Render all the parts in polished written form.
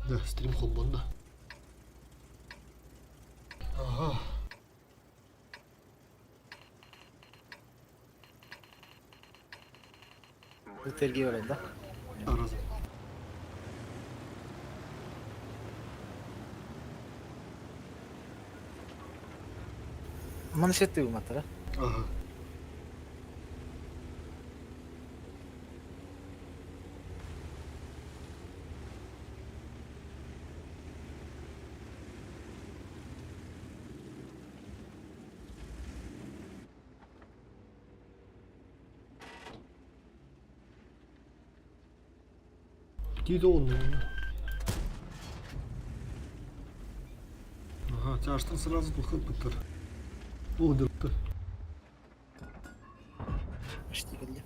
Да, стрим холбонда. Ага. Tergi var enda. Разом. Mana sette matara. Ага. Дейді оның. Ага, тяжтың сразу бұқып бітір. Оғдырды. Почти geldi.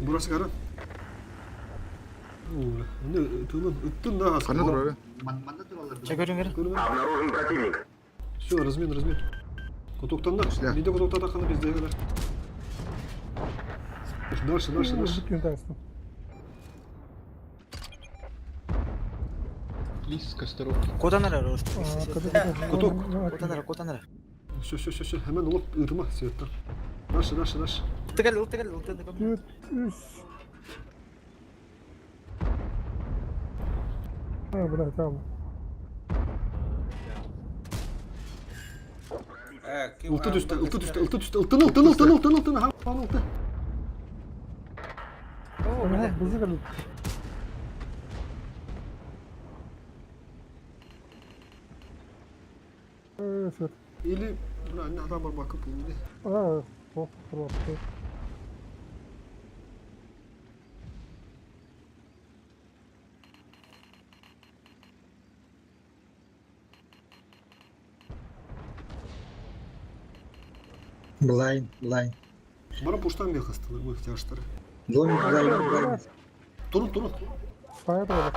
Burası kara. Oğlum, ne tığın ıttın da hasıl. Қане тұр әлі? Çek görün. Обнаружен противник. Все, размен. Кутоктандар. Шлях. Биде кутоктада қана бізде келер. Дальше. Лис костеровки. Kodanara rost. Куток. Kodanara. Все. Hemen olup ırma siyattan. Дальше. Ulta geldi. Бля, там. Iltı düştü. Iltını. Han ultı. Oo, Ага, bile. бузы geldi. Свет. Или, бля, не adam var bakıp indi. Просто. Blind. Bana poştan bir hastalığı bu ihtiyaçları. Blind. Durun. Fire böyle.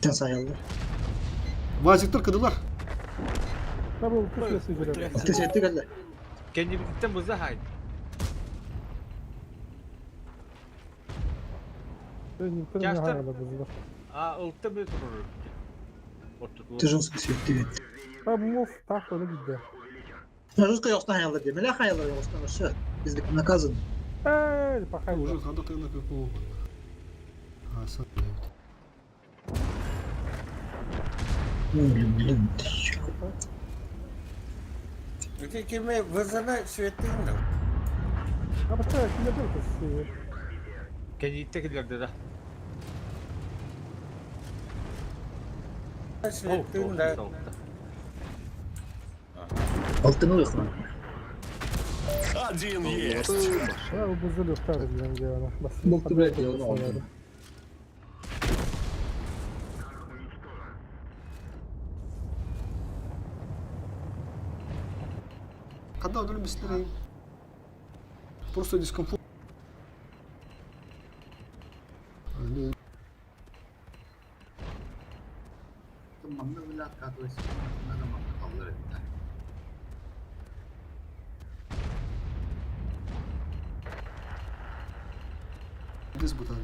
Sen sayıldı. Vaziyetler kıdılar. Tabii ultu sesi geliyor. Ateş etti geldi. Kendi birlikte buza haydi. Никто не Часто? гайла бузы. Ulta bir durur. Otur. Tüzün etti. Abi muf tak öyle gitti. Rızkı yoksa hayaldir diye. Melek hayaldir yoksa aşağı. Bizlik nakazın. Пахай. Уже когда ты на какого? Асан. Блин. Кеме вызывай светлину. А почему я не был? Kendi ittekilerdi de. Светлину. Altını uyku. Один есть. Я бы бузы так сделала. Мог брать его на один. Когда удали быстрее. Просто дискомфорт. Без бутан.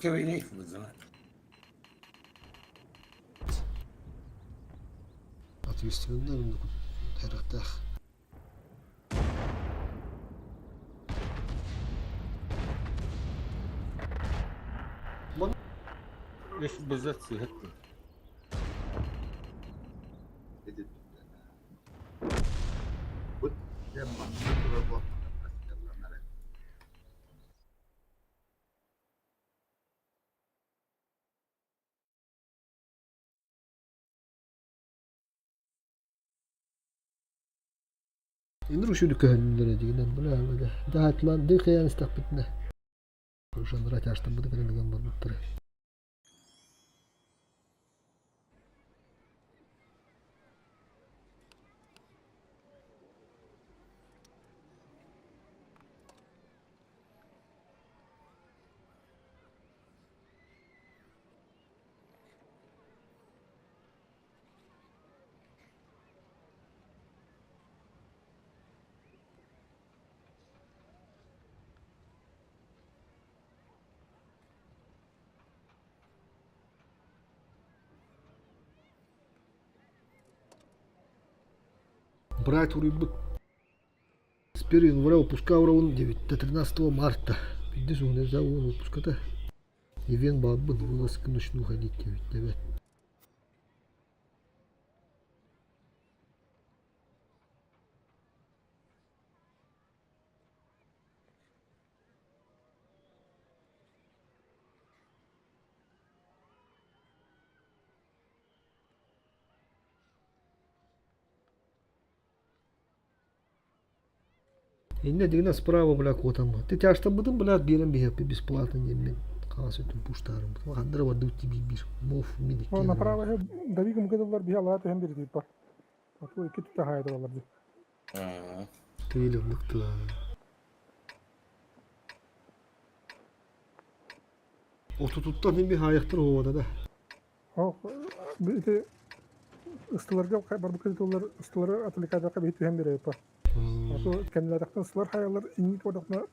Кевиник вызывай. Ответственный характер. Beş buza sıhhattı. Инру шүлі көхінлері дегенен бұла әмеді. Дағатлан дүй қиян істақ бітіне. Күршандыра тәштің бұды кірінген бұл бұттыры. Брать урыбык. С 1 января выпуска уровень 9 до 13 марта. Видишь, у меня за выпуска-то. Ивен бабы вылазка к ночну ходить 9. Инде дегенде справа бля котам. Ты тяжто будем бля берем бегать бесплатно не мен. Каласы ту пуштарым. Хандыр вады тиби бир. Мов медик. О, направо he давигим кадалар биha лааты hem бир типа. Ату iki tuta hayda балар ди. Тыйлы мыктыла. Оту тутта мен би хаяктыр ода да. О, бите ыстыларга бар бу кадалар ыстылары атликада кабит hem бир типа. Ату кенлерден ыстылар хаялар инни kodakna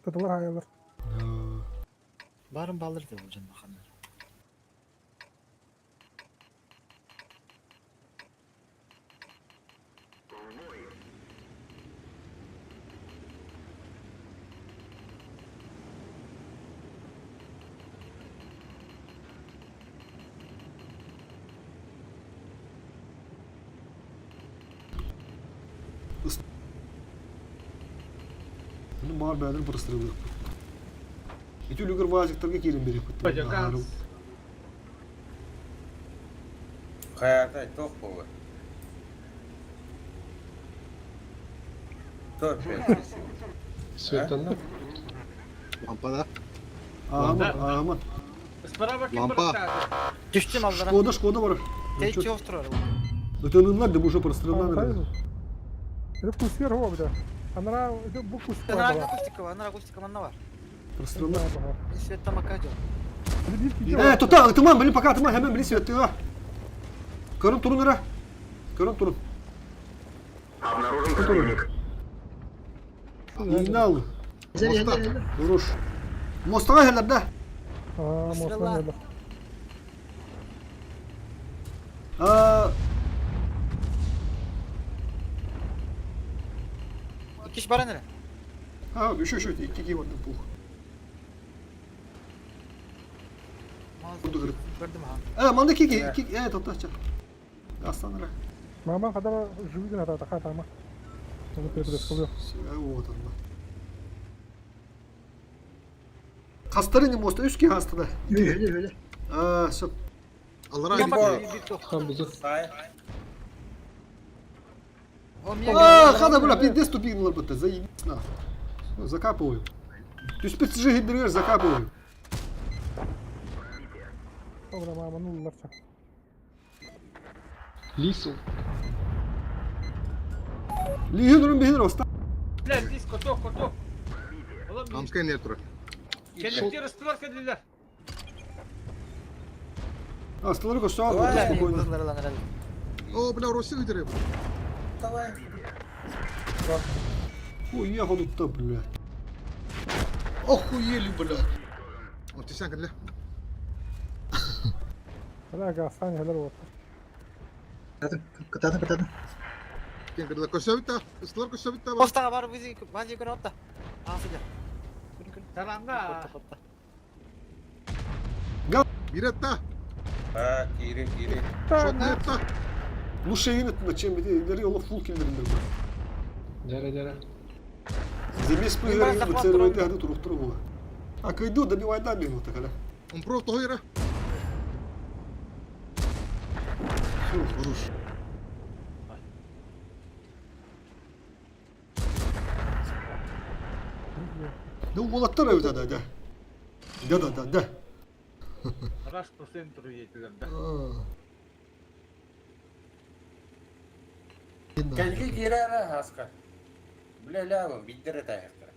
таталар хаялар. Барын балыр деп ол жанбахандар. Bunu mağar bədəni pırıstırılır. Eti lügür vaziktarga kelin berip bitti. Bacakans. Hayata çok baba. Dört beş. Светлана. Lampada. Ahmet. Справа kim Lampa. bıraktı? Düştüm aldıra. Şkoda var. Tek yoktur. Ötenimler de bu şu pırıstırılır. Это кусер его бля. Она это бу кусер. Она акустика манна var. Pırıstırılır. Bir свет там акадио. Tamam benim pakat tamam hemen beni svetti ha. Karın turun nere? Karın turun. Обнаружен противник. İğne al. Mosta. Vuruş. Mostağa herlerde. А, моста не İki kişi bana nere? Ha şu 2 var bu. Burada kırık. Gördüm ha. Mandaki 2 evet atacak. Aslanlara. Мама когда живи на та хата ма. Вот это сказал. Вот Allah. Hastane mosta üst ki hastada. Öyle. Söp. Allah Bir rahmet bak eylesin. bir top. Там бузы. Say. O niye Хада бля, пиздец тупикнула бы ты, заебись на. Закапываю. Ты спецжи гидриешь, закапываю. Sonra mama nullarsa. Лису. Лигинурun bir rosta. Lan disko tok. Oğlum Там сканер тура. kendikleri ıstılar kendiler. Aslanları koşağı Давай. al spokojno. Kızları lan herhalde. О, бля, Россию вытерем. Давай. Уехал тут-то, блядь. Охуели, блядь. Вот тесянка для. Hala gastan heler var. Катана. Кен когда косовита, ыстылар косовита. Postağa var bizi bazı yukarı atla. Afiyet. Taranga. Биретта. Ha kiri. Шотнетта. Лучше едет, чем ileri yola full kill'lerinde bu. Дяра. Замес пыгары выцеливает гады друг другу. А кайду добивай дами вот так, да? Он просто гойра. Все, хорош. Ну, молоттар öyle da. Da. Rush по центру yediler de. Kelki girer ha haska. Bile lavım bildire dayaktır.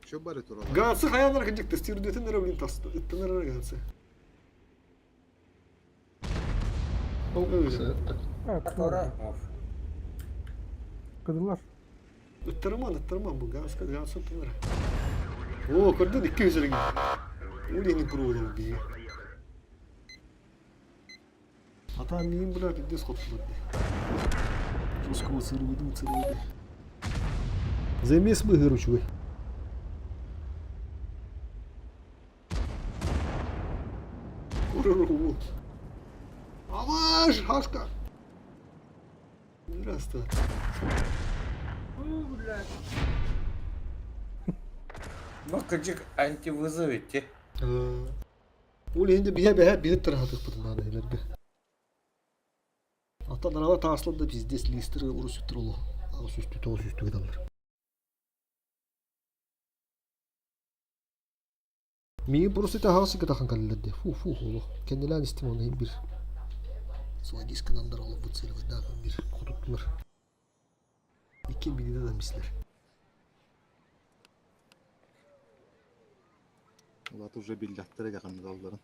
Что барит тура? Гансы хаянlar kıcık testi ürdetin nere bilin tastı. İttinler nere gansı. Öyle. Evet. Ora. Kıdırlar. Ittırman bu gansı ittinler. Oo gördün 200 lira gibi. Ulan ne kurulu bir. Atan neyin bırak gidiyoruz koptular diye. Жестко цирвыды. Замес выгоручивай. Уруру. Аваш, Хашка. Здравствуй. Ну, кыжык антивызовый те. Ул енді бия билip тұрады бұтынады елерге. Atan araba tarslan da bizdes lister urus üstür olu. Ağus üstü toğuz üstü gidanlar. Mii burası da hası gıdakan kalilerde. Fu olu. Kendilerini istim onu bir. Sonra diskinanlar olup bu tseli ve dağın bir kuduttular. İki bilide de misler. Ulan уже билләттәре якын далларын.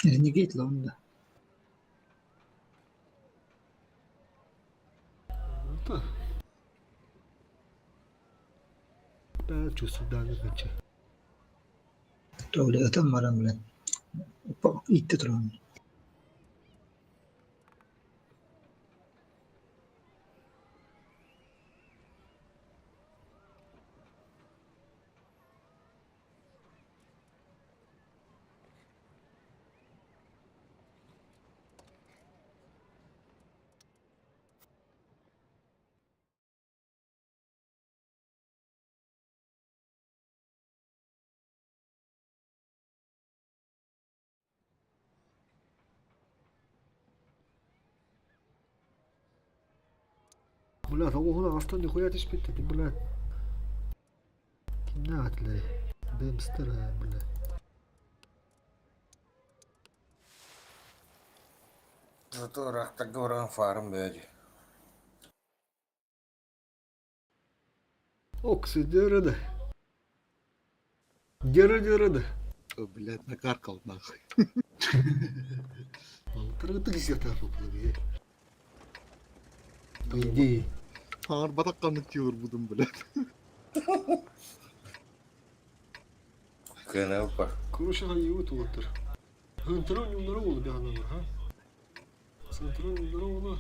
Renegade la onda. Da. Ben çözümden önce. Öyle atan varan bilen. İtti duran. Блядь, оғына астан нихуя тешпетті, блядь. Kim ne atlı? Bemster ha, блядь. Зато рахта горан фарм бәді. Оксы дереді. Дереді. Блядь, накаркал нахуй. Тırgıtı gizleter topladı. По идее. Ağır batakkanlık diyor budum блядь. Кынылпа. Kuruşa yiğit olatır. Hıntırın yunları oldu bir anlamda ha. Hıntırın yunları oldu.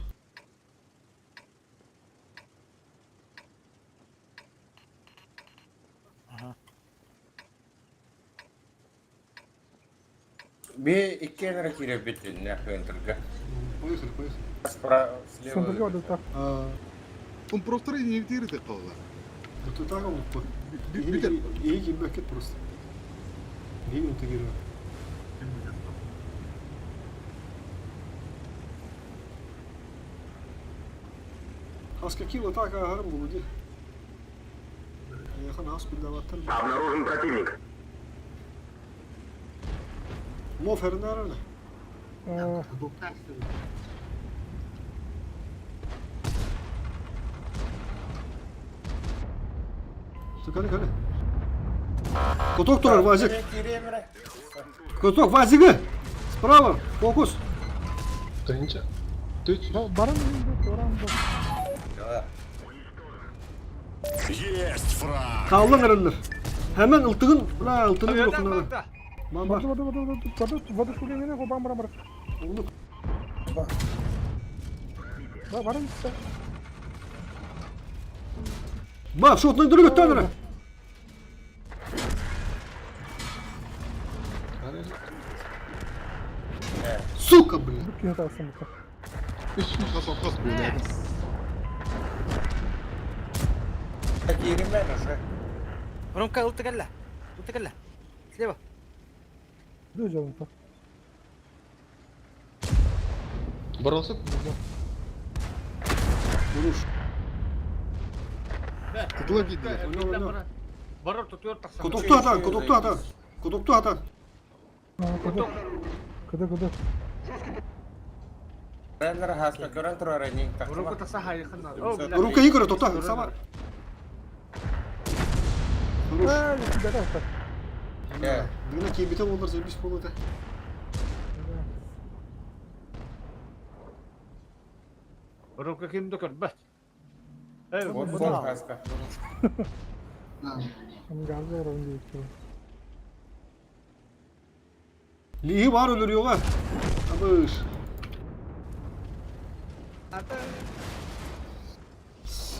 Бе иккенера кире беттен не хынтырга. Поехали. Сонтолга Слева. да Он просто не втирит қалла. Вот так он по. Bir İyi ki memleket просто. İyi mi giriyor? Haska kilo так гарм булды. Yakın has bir davatlar. Обнаружен противник. Mofer'in arana. Kale. Куток турар, Вазик. Киремре. Куток, Вазигі. Справа, фокус. Тынча. Тыч. баран енді оран да. Да. Kalın ırınlar. Hemen ıltığın, buna ıltığın Öyle yokuna. bakta. Bak. Воды сулемene ko bambara. Onu Баран işte. bak, şu otunu duruyor götürün. Сука, блин. Dükkanı da alsın bu. Kas блядь. Киремен уже. Ромка, ултыгalla. Слева. Düz yolun ta. Burası Vuruş. Kutular gidiyor. Barır tutuyor taksan. Kutuptu atan. Kıdı. Рендер хаска көрөн турар энийг Urukku тактыма. taksa hayıkın. Ruka yukarı tuta, sama. Vuruş. Gider ta. Е, Bugün ki biten olur zebis bolu da. Urukku kim dökür bas. Evet. вот хаска. Hem gazı var onu diyor. Lihi var ölür yola. Abış.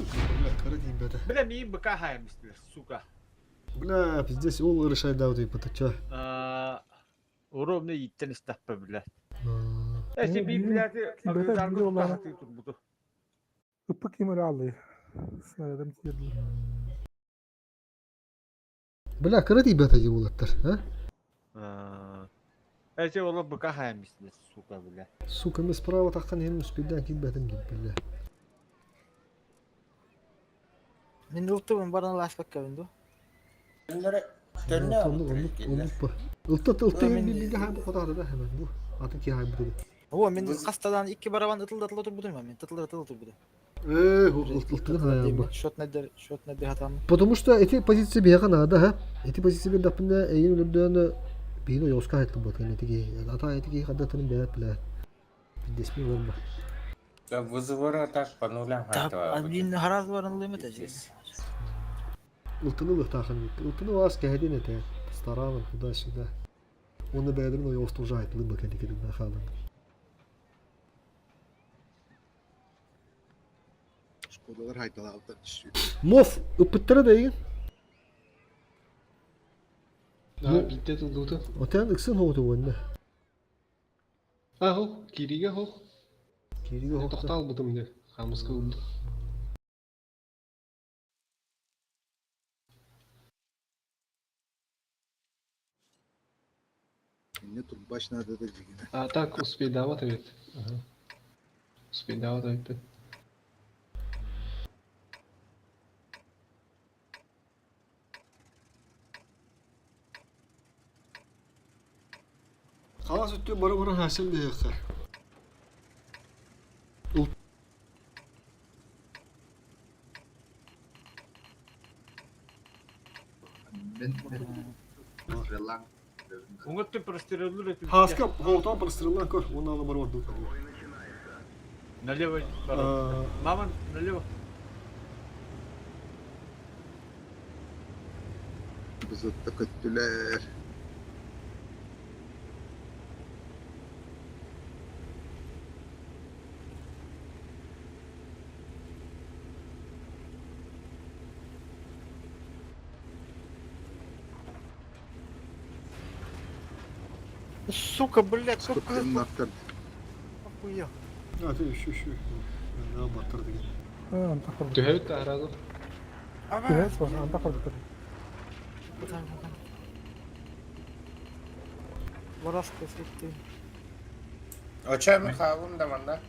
Сука, бля, карадин беда. Бля, миин быка хаймыстыр, сука. Бля, пиздец, ол ырышай дауды патача. Уровня иттен истаппа, бля. Эси bir bileti Beta bir olan- kakatı turbudu. Ipık kimleri aldı. Sıradan tiyirli. Бля, карадин бетаji булаттар, ha? Эси ола быка хаймыстыр, сука, бля. Сука, мен справа таккан элим спидден килбедим деп, бля. Мен ултубун баран лаштак кабинду. Bunları dönne alıp Ондук ба. Ылтат bir hay bu kadar da hemen bu. Atı ki hay bu dedi. Ого, мен кастадан 2 барабан ытылдатыл отурбудум мен. Тытылдатыл отурбуду. Ылтат hay bu. Шот на бегатам. Потому что эти позиции бега надо, ha? Эти позиции bir dapında eyin ölümden bir yoska hayatlı bu tane teki. Ata etiki kadar beyat bile. Bir desmi var mı? вызывары так по нулям Так, один раз баран лымыт эже. Ылтыны лыхтахын. Ылтыны вас кәдин ете. Старамын туда-сюда. Onu beğendim o yostu ужает лыба кәдикедin нахалын. Шкодаlar haytalardan düşüyor. Mof ıpıttırı değil. А, битте тулдута. Oten ıksın hoğdu önde. А, хо, кириге хо. Geriye hoğdu. Тоқтал бутым де. Хамыска улду. Ne turbaş nerede de yine. А, так, успей давать ведь. Ага. Успей давать ведь. Kalas üttü barı barı hasil diye yakar. Унготты прострелил эти. Haska hoğdan pırstırılan kör. Onu alı barı vardı. Налево, барон. Мама, налево. Bizi tıkıttılar. Сука, блядь, сука. Tıkıttığının aktardı. Охуел. Hadi şu. Ne battırdı gene. Ha, antakar. Төхөйт аразы. Evet, var. Antakar bitir. Вараска светти. Oça mı kavun da manda?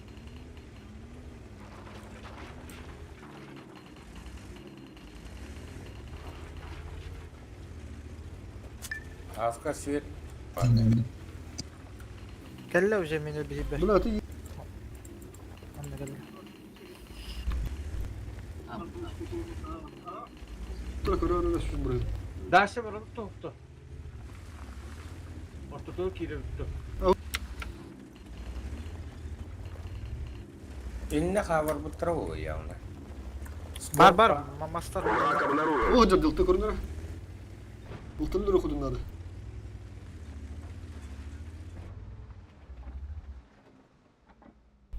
Аска свет. كلا وجا من البيبة. Bula atı أنا كلا. Tıra kararı da şu buraya. Дальше барон топто. Ortada kiri tuttu. İnne kavar bu tarafa ya ona. Бар, мастар. Враг обнаружен. O cadıl tık oruna. Ultanları okudun adı.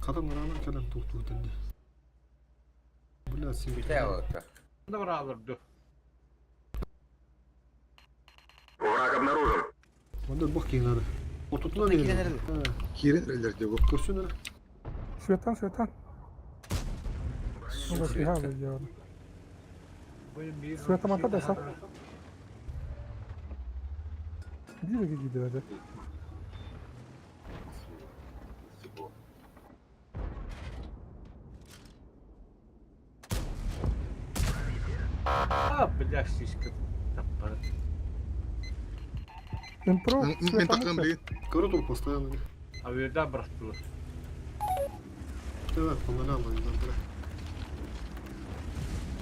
Kadınlar anam kalem tuhtu dedi. Bula sen. Bir de o. Da var alırdı. Враг обнаружен. Onda bak yine adı. O tuttular Tuttaki ne? nereli? Kirin ellerce bu. Görsün öyle. Svetan. Onda siha var ya. Benim bir Svetan mata da sat. Bir gidiyor hadi. бля, шишка. Таппар. Impro. Ben takım değil. Корот он постоянно. Averden bıraktılar. Evet, onları alayım ben böyle.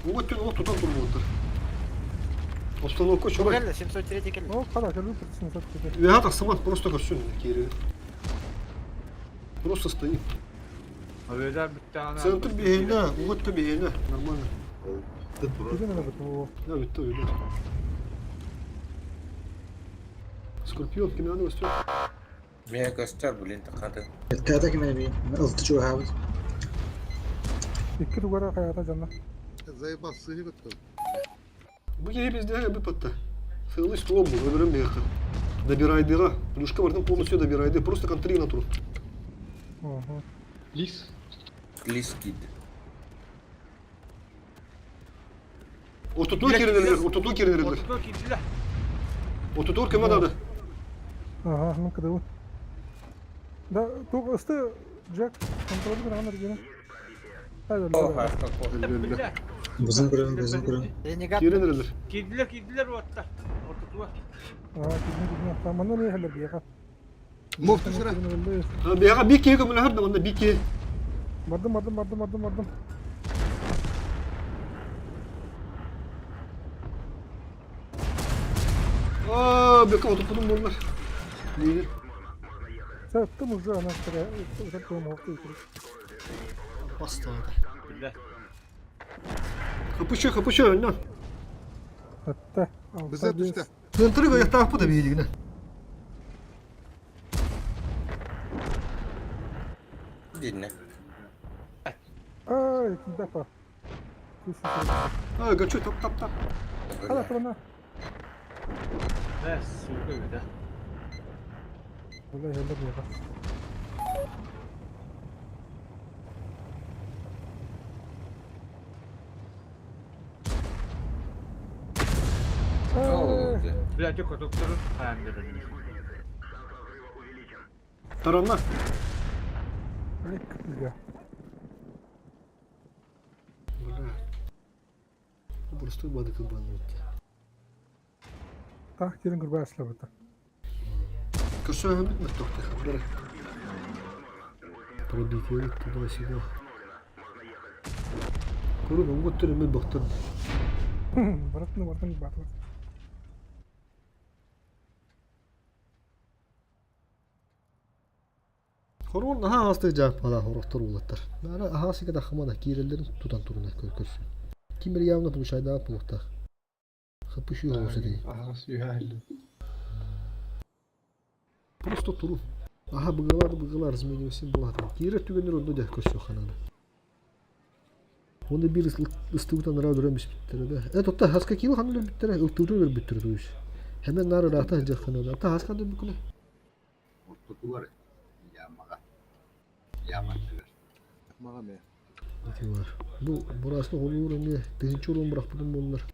Bu bütün o tutan durmalıdır. Остановку Шо чувак. кella? 703 кella. Ну, когда ты любишь, 700 Я так сама просто горчу Кири. Просто стоит. Averden bir tane. Центр бегейна, вот то бегейна, нормально. Иди на это. Да, ведь то видно. Скорпион, криминальный восток. Meye göster bilin tıkadı. Kağıda kime bir ıltı çoğu havuz. İki duvara hayata canlar. Zay basıyı götü. Bu geri bizde bir patta. Сылый стол был, выберем меха. Добирай дыра. Плюшка вартым полностью добирай дыра. Просто контри на труд. Ага. Лис. Liskid. Oturtur kerineler, oturtur kerineler. Oturdu gittiler. Oturtur kime dadı? Ага, ну когда вот. Да, только ысты, Джек, контроль bir anlar gene. Hadi O öyle. haska ko. Billah. Buzun kırın. Renegade Kerineler. Gittiler orta. Oturdular. Ага, gidin. Tamam, ne haller diye ha. Muftu sıra. Ha bir bir kere kamera her zaman bir kere. Vardım. Aa, bir oturturdum bunlar. Değil. Sen attım уже, она вторая. Уже по мовку. Bastı hadi. Billah. Kapışıyor önden. Hatta. Bize düştü. Tırtırı koyak tarafı da bir yine. Dinle. Ай, iki defa. Ha kaçıyor tap. Hadi atalım. Ne suyu bir de. Vallahi haller diye ha. Oo. Birazcık oturtturun. Hayandırın. Taranlar. Ne kıplı ya. Burası durmadı kılbanlı bitti. Ah, gelin kurbağa asla. Курсор hem bitmedi doktor. Haberi. Пробитие туда-сюда. Курбан götürün bir baktın. Baratını batır. Horun aha hasta cevap hala horoktor bulatlar. Nara aha sigada xamana kirellerin tutan turuna körsün. Kim bir yavna bu şeyda bulukta. Kapışıyor olsa değil. Aha suyu halde. Просто turun. Aha bıgılar zmeniyorsun bu adam. Kire tügenir oldu da körsün xanana. Onu bir ıstıvıtan radyoramış bittirdi. Evet otta haska kilo hanım bittirdi. Iltıvı bittirdi o iş. Hemen nara rahta hacak xanana. Ta haska da büküle. Orta duvar. Yamantılar. Mağam ya. Ne var? Burası olur ne? Tıhıncı olun bırakmadım bunlar.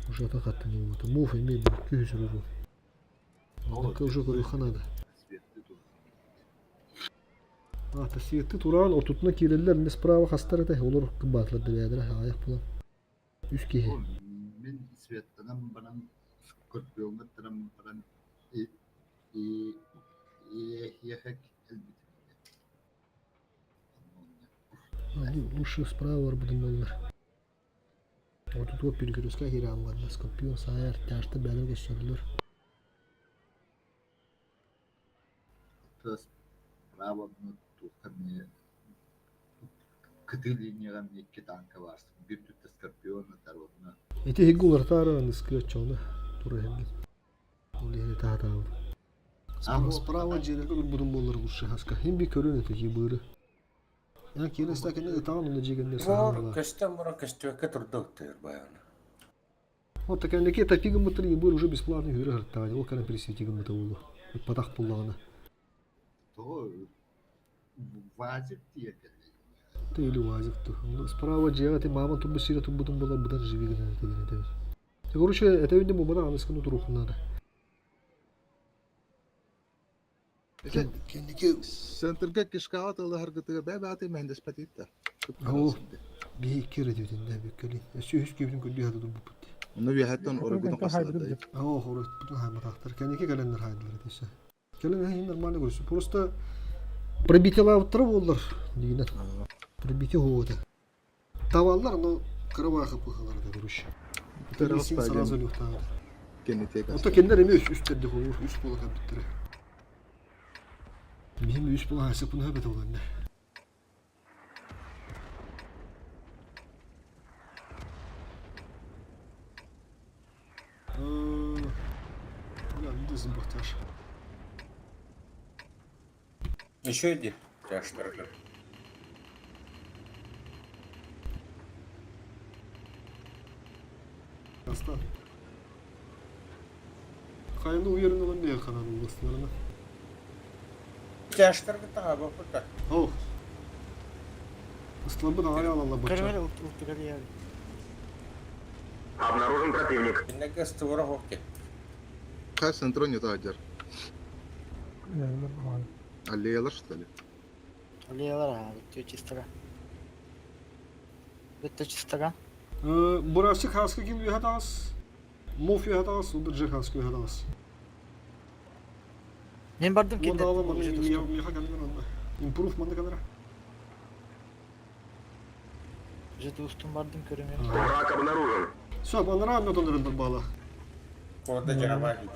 Uşata kattım olmadı. Muf emin kühüsür olur. Dakika uşak oluyor kanada. Ah, tasiyeti turan otutuna kireliler ne sprava hastara da olur kıbatladı beyadra ayak bulan. Üst kehi. Ben Svettan'ım bana Skorpiyon'dan bana ехать Лучше справа var budum bunlar. Otut o pürgürüske hiram var. Skorpiyon sayar terste belir gösterilir. Terus prawa tuh kıtılığına iki tanka var. Bir tütte Skorpiyon tarafına. Eti higular tara niskıyor çoğuna. Tura hem. Oli tahta. Sправа жерелер budum bunlar lучше haska. Hem bir körün öteki buyru. Yani kere isterken de tamam onu cigenler Var sağlar. köşten bura köşte turduktır bayan. Вот такая такие топигом мы три были уже бесплатные игры гортали. Вот когда пересветигом это было. Подах пулана. То vazip diye Ты или вазик то. Справа делать и мама тут бы сидит тут потом была бы даже живи где-то. Короче, это видно было на скану труху надо. Kendiki Senterga kışkaat Allah hareketi be batı mühendis patitta. o bir kere dedin de bir kere. Şu hiç gibi kulli hadi bu putti. Onu bir hattan oraya gidip haydi. asla. Oh, horut bütün haymat aktar. Kendiki gelenler haydiler dese. Gelenler hem normal görüyorsun. Просто пробитие лавтра болдыр дегенер. Пробитие года. Tavallar но кырыва кыпыгылар да көрүш. Тересин сразу люхтады. Kendi tek Ото кендер эме үсттерди болур, үст болуп биттире. Bizim üst bulan hesap bunu hep oldu. Ulan bir dizim baktar. Еще один. Жаштыргын. Aslan. Kayını uyarın olan ne kanalın dostlarına? Жаштыргын таға бапырта. Oh. Islanma da hala Allah Кырмер bakacak. ылтты калия. Обнаружен противник. Иннеге стывора хокке. Какая центроне тадер? Yani ben Аллеялар, что ли? Леялар abi. Diyor çistara. Bitti çistara. Burası kaskı kim bir hatas? Mof bir hatas, o da cek kaskı bir hatas. Men bardım ki. Onda alamadım, miha geldi onda. Improvement'ı kadar. Жеди устум бардым көрөм. Враг обнаружен. Все, бana anlat onların bağla. Orada canavar gibi.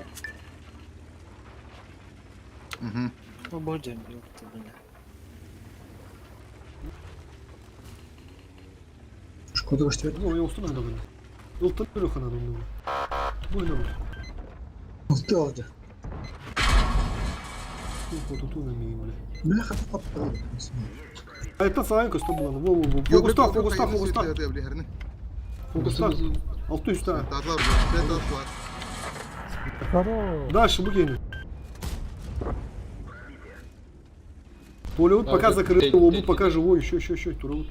Угу. Bu bocam yoktu bile. Шкода что ли? Ну, я устроил довольно. Ултан yok ana dondu. Bu ne bu? Ты алды. Bu tutu ne miyim bile. Бля, хата папа. А это сайка что было? Во. Фокуста. Фокуста. Altı üstte. Tatlar var. Tatlar var. Хорош. Дальше бугени. Полеут пока закрыл, лобу пока живой, еще, турут.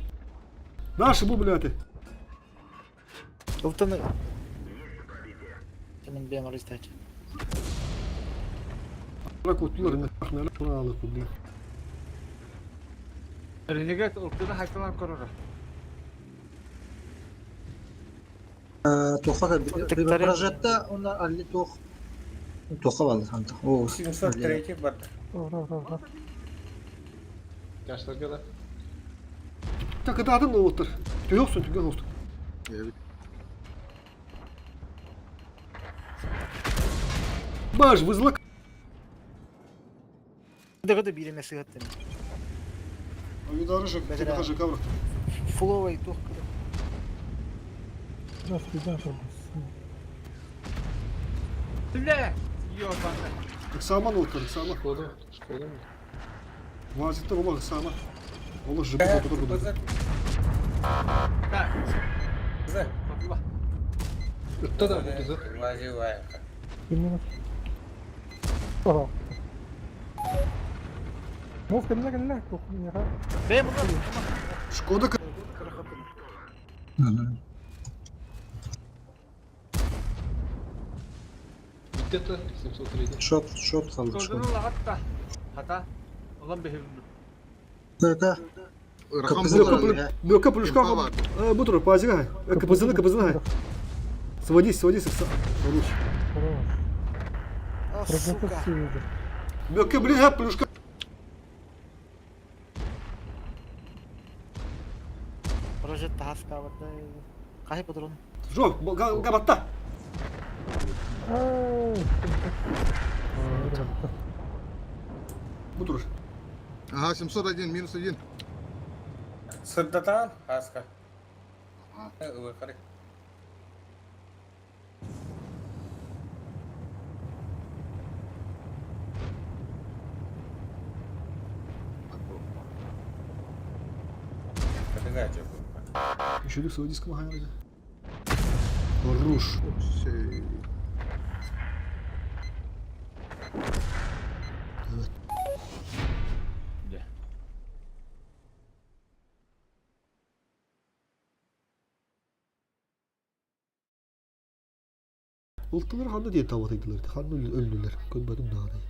Дальше бу, блядь. Ылтыны. Senin bir amar istedim. Rakutlar ne taknala kuralı kuddi. Renegade ылтыны хайпалан көрөр. Тоха прожетта, он алли тох. Тоха балды ханта. О, 703 бар. Хорош. Жаштырга да. Так это adam da otur. Tüyoksun tüyok olsun. Evet. Баш, вызлак. Дагы birine sığat dedim. Ayudarıcık, Mesela- tıkacık kavrak. Фуловый тух. Дальше. Bile! Yiyor bende. Saman otur, saman. Шкода. Шкода. Vaziyette ola saman. Ola jıbı otur burada. Kızı. Ha, Kızı. topla. Ытта да кызы. Вазивая. Минус. Ага. Мов, кенне. Ben bunu Şkoda kı... Где-то 703. Шот қалды. Gördün mü hatta? Hata. Ulan behirdim. Кыка. Рахам Капызы булар. капылы. Мёка плюшка. Инфа var. Bu tur, пазига. Капызını. Сводись. Сводись. Хорош. Ah Процентов suka. сильный. Мёка, блин, плюшка. Projette haska vardı. Kahi budurun. Жо, габатта. Ай. Bu tur. Ага, 701, минус 1. Сырдатан хаска. Выходи. Подыгайте. Еще ли сводись к Махараджа. Хорош. Şey. De. Ultalar Hanlı diye tavat edilirdi. Hanlı öldüler. Görmedim daha da.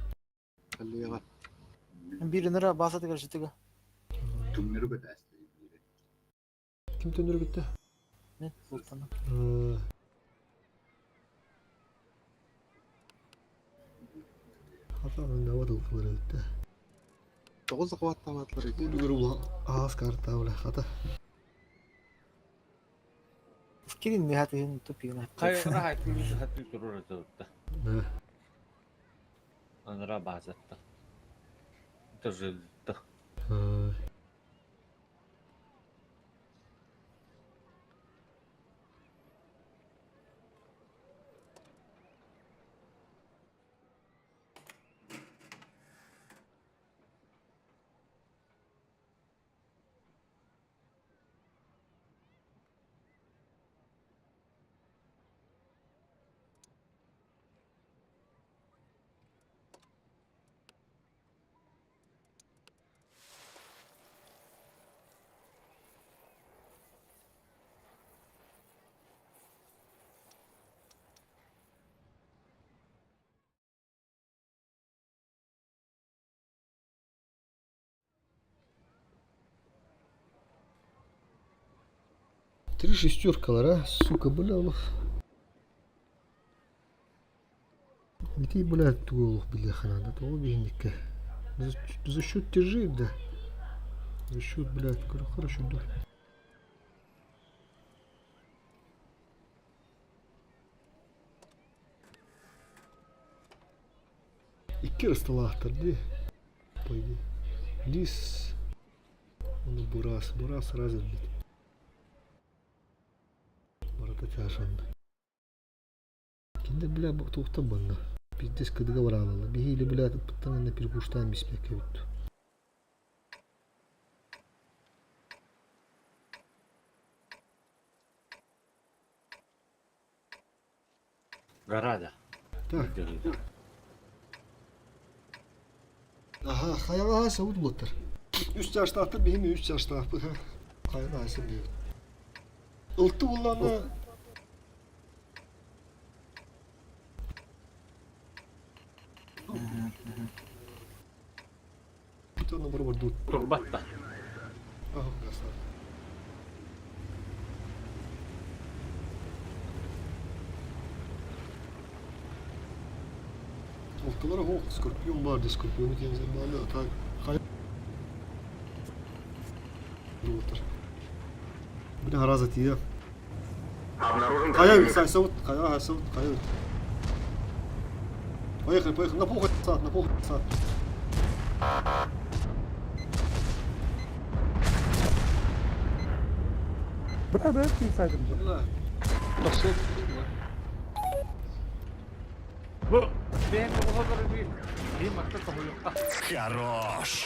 Alleyalar. Bir lira basadı karıştı. Tümleri bedel. Kim döndürü gitti? Ne? Sultanı. Hatta ne var ultalara gitti. 9 kuvvet tavatları. Bunu görüp ulan ağız kartı öyle hata. Skilin nihatin tupiyona. Hayır, hayır, hatlı durur da. Ne? Anıra bazatta. Tırjıldı. Три шестеркалар, а? Сука, бля, олох. Битей, бля, туолох, бля, ханада, туол бейникке. За счет тяжей, да. За счет, блядь, хорошо, да. İki ıstalahtır değil. Pойди. Лис. Он бурас. Бурас разом бит. Барата тяжан. Кинде бля бу тухта банна. Пиздец кыдыга варалала. Бихили бля пыттан на перепуштан биспек бит. Гарада. Так. Aha, kayağa hasa udulotlar. 3 yaşta attı, benim 3 yaşta attı. Kayağa hasa diyor. Iltı kullanma. Bir tane var dut. Турбатта. Aha, kasar. Iltılara hoş, skorpiyon vardı, skorpiyonu kendinize bağlı atar. Удулотlar. Bir de haraz atıyor. Обнаружен Кая, противник. Сань, саут, кая, саут, кая. Поехали, поехали, на пол сад, на пол сад. Bırak ben saydım. Бля. Nasıl? Bu ben o kadar değil. Bir makta koyuyor.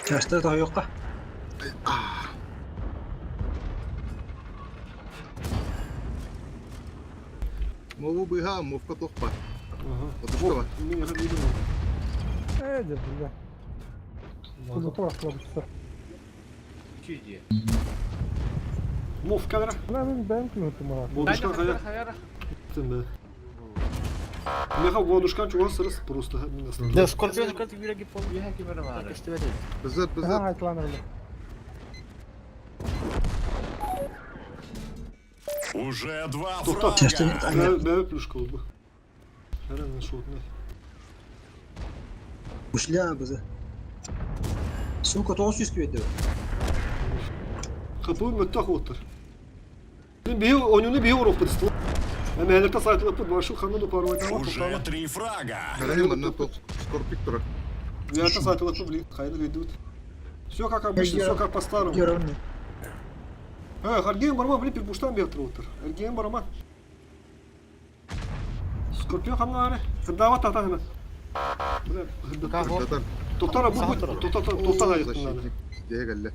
Çarşıda daha yok da. Мову бига, мовка тохпа. Ага. Подушкова. Не, не думаю. Dur ya. Bunu toplamışlar. Çiğdi. Мов камера. Lan ben unuttum ona. Водушкан кая. Hayara. Да. Меха водушкан чуган сырыс просто. Да, скорпион кырды yüreği pol. Bir kimere var. İşte böyle. Бізет, Ha бізет. haytlanırlar. Уже два Тоқтат. Çarşıda bir tane. Бәбі плюшка oldu. Herhalde şu ne? Ушля bize. Сука, 900 kuvvetli. Kapıyı müttah otlar. Bir oyunu bir Avrupa dışında. Ama herkes sayılı put var şu kanunu parvaydan var. Уже три фрага. Гарем, на тох скорпиктора. Herkes sayılı put блин, hayırlı ведут. Все как обычно, все как по-старому. Görünmüyor. Харген барма блин перпуштан бехтер отыр. Харген барма. Скорпион хамнары. Сырдава тата hemen. Татар. Тоқтара bu тоқтана ayıktın. Защитник. Диye geldi.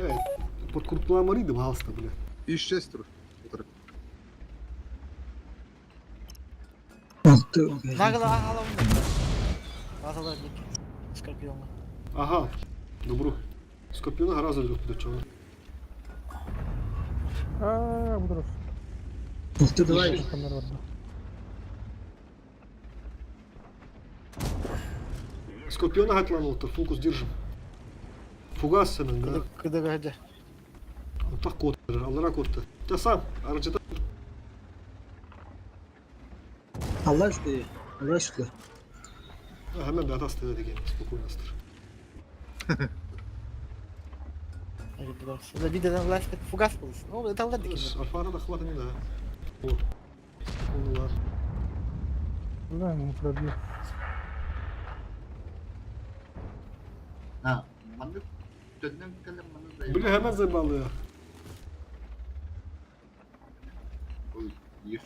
Evet. Под куртуламарıydı bu halsta bile. İş şestru. Татар. Altı. Nagla ahala onu. Ahala git. Скорпионга. Aha. Добро. Скорпиона гораздо легко подачала. Aaa bu durur. Altı давай. Kanlar var. Скорпиона хатлан отыр. Фокус держим. Фугас senin da. Kıdı hadi. Отақ код. Алыра кодты. Ты сам. Арчыда. Allah şükür. Allah şükür. Hemen bir atası dedi gene. Spokojno astır. Hadi biraz. Da bir de lastik fugas bulsun. O da alır dikine. Alfana da хватит да. O. Onu var. Lan bu problem. Ha. Mandık. Dönem kalem mandık. Bile hemen zebalıyor. Yüz.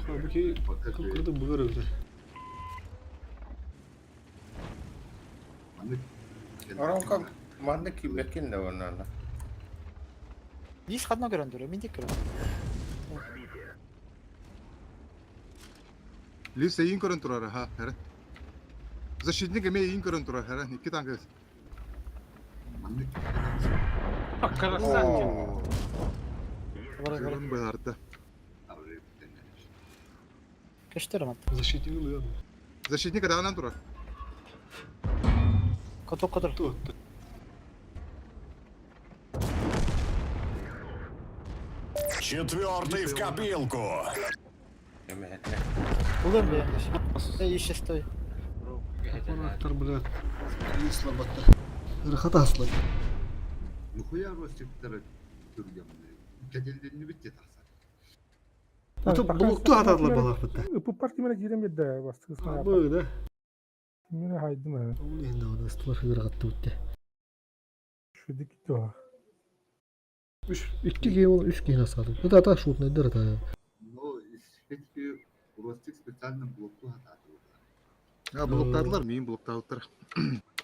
Halbuki kırdım bu görevde. Mandık. Оранка мандык киберкен да онана. Лишь одно грандура, миндик гранд. Лиса ин көрін тұрар, ha, herre. Защитник еме ин көрін тұрар, herre. İki tane kız. Mandık. Красавчик. Görün bu harita. Каштырмат. Защитил ее. Защитник adamdan тұрар. Коток котор. Кто? 4-й в копилку. Olur mu yani? İşte стоит. Фанаттар, блядь. И слабота. Рахата слаб. Нухуя ростиктері түргенде. Кәделдеріні бітте тақса. Это блокту атадылар балақ бітті. Ipı parti mene girem yedde bastı ısına. Böyle. Mene haydi mı? Ол енді оны ыстылар хыдырғатты бітті. Şu dik de. Ikki кей ол, үш кейін асады. Это ата шутный дыр ата. Но ишетки ростик специально блокту атады. Блоктадылар, мен блоктадылар.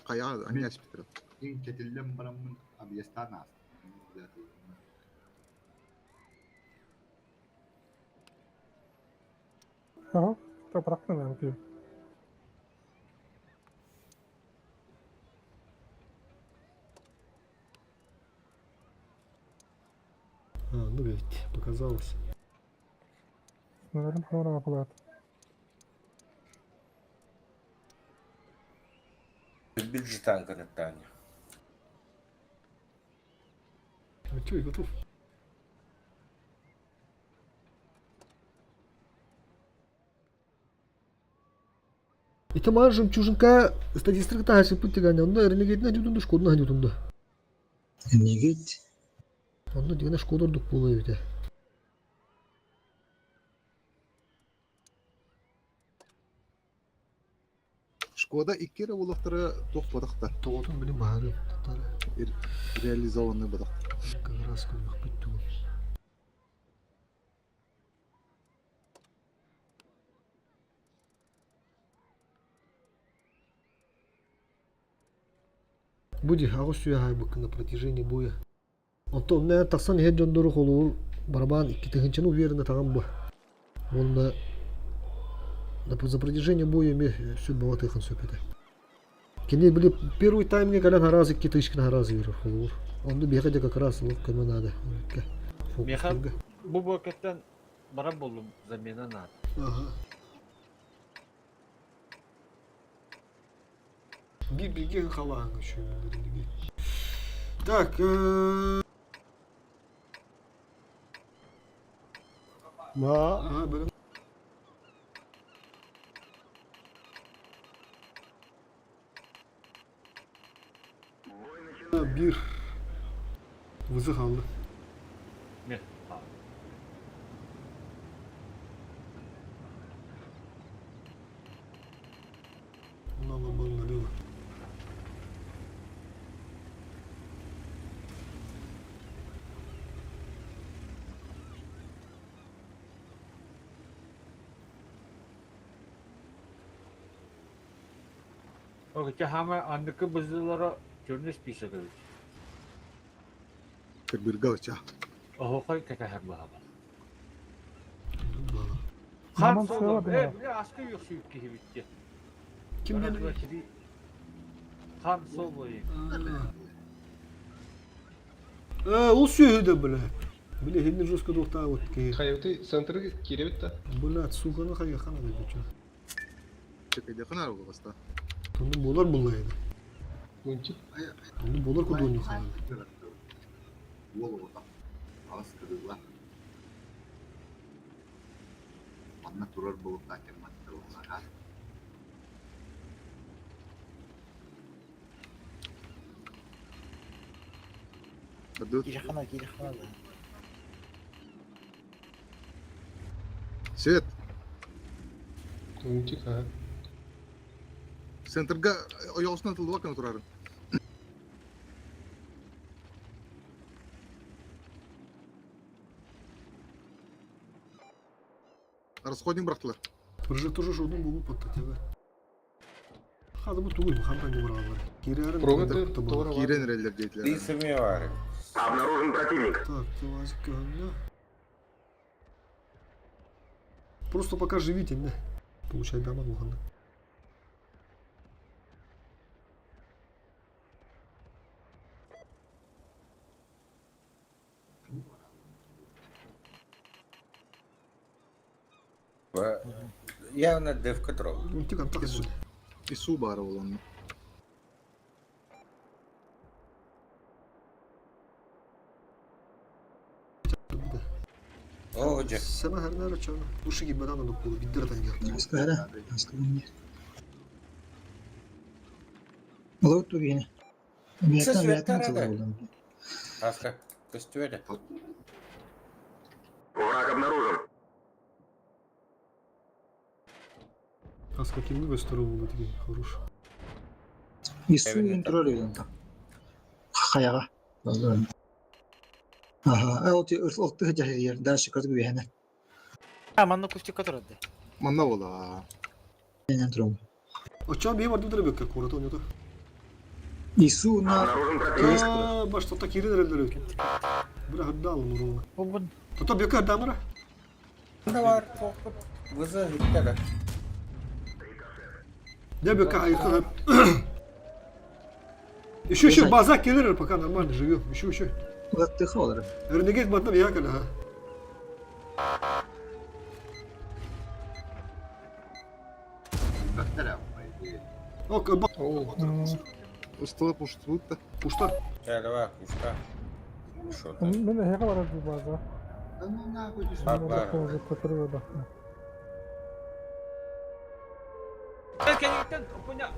Қаяға ане ашып бітіріп. Ең кәделден барамын объестан асты. Aha. Toprakla mı ki? А, ну ведь, показалось. Наверное, хлора аппарат. Бюджетан коротання. Ну чё, я готов. Это мар жемчужинка статистика ташып путиган. Онда эрнегет на жутунду шкодна ханютунду. Нигит. Онда дигана шкодордук болой бите. Шкода иккері олықтары тоқ бадақта. Тоғытын білім бары. Реализованный бадақ. Как раз көлік бүтту. Буди, ағыз сүйе хай бұқын на протяжении боя. Онто онна тақсан хед жондору қолуыр барабан икки тыгынчаны уверенно тағам бұ. Онна за протяжении боя ме сөп бава тыгын сөпеді. Кене біле первый таймге калян хараз икки тыгышкин хараз верір қолуыр. Онды беға как раз көмі нады. Меха bu bölgeden bara buldum zamena nat. Ага. Bir kalan şöyle. Так, Ага, böyle. Bir vızı kaldı. Ne? Bunlarla balınları var. O ki hama andaki bızılara görünüş bir şey dedi. Кірбіргі өтча. O koy kaka her bahar. Bala. Kan Tamam, solu. söyle bana. Bir askı yok şu ülke bitti. Kim Bana bilir? belki bir kan solu. Ол сүйеді біле. Біле, хедін жестко доқта вот ке. Хайвты центры киребит та. Блядь, суканы қайға қана деп чё. Чекайде қанар ол баста. Онды болар бұлайды. Мунчик. Онды болар көдуіне қана. Ол ота. Алыс кірілла. Анна турар болып такен матты олаға. Girehana da. Свет, Мунчик, ага. центрға ояусына тылды вакана турарын. Расходник брақтылар. Тоже жодың болу паттатева. Хады бұл түгіл, қандай не бұрағалар. Керәрін Проводы тора бар. Кирен реллер дейтілер. Лисами var. Обнаружен противник. Так, Тавазик Ганна. Просто пока живите, не. Получай дамаг Лухана. Явно девка трогал. Ну, ти контакт буде. І су бары olan. Hoca. Sema her nerede çağırın? Duşu gibi bana da kolu. Bir liradan geldi. Haska hele. Haska bunu. Ola dur yine. Bir Ses yerden bir ver, yerden tara çalıyor da. buradan. Haska. Костюре. Враг обнаружен. Kaska kimdi gösteriyor bu gibi. Хорош. İsu Evet. intro ediyorum tam. Kayağa. Vallahi. Aha, oltu hıca yer. Daha şıkırdı gibi yani. Aman da kuşçuk oturdu. Manna ola. Intro. Açan bir vardı da bekle. Korata oynuyordu. İsu na Обнаружен противник. Aaa başta tak yeri nerelere yok. Bırak hadi alın onu. Bu Tata bekle hadi amara. Ne var? Korkut. Vızı hitte. Ne bekle hayır kadar. Şu bazak gelir пока нормально живем. Еще. uzattığı olarak. Renegade batna bir yakala ha. Ok bak Oo. Ustala puştulup da. puştar. Şöyle bak kuşta. Şurada. Ben de heka var bu bazı. Bak var. Tutuyor da. Erkekten punya.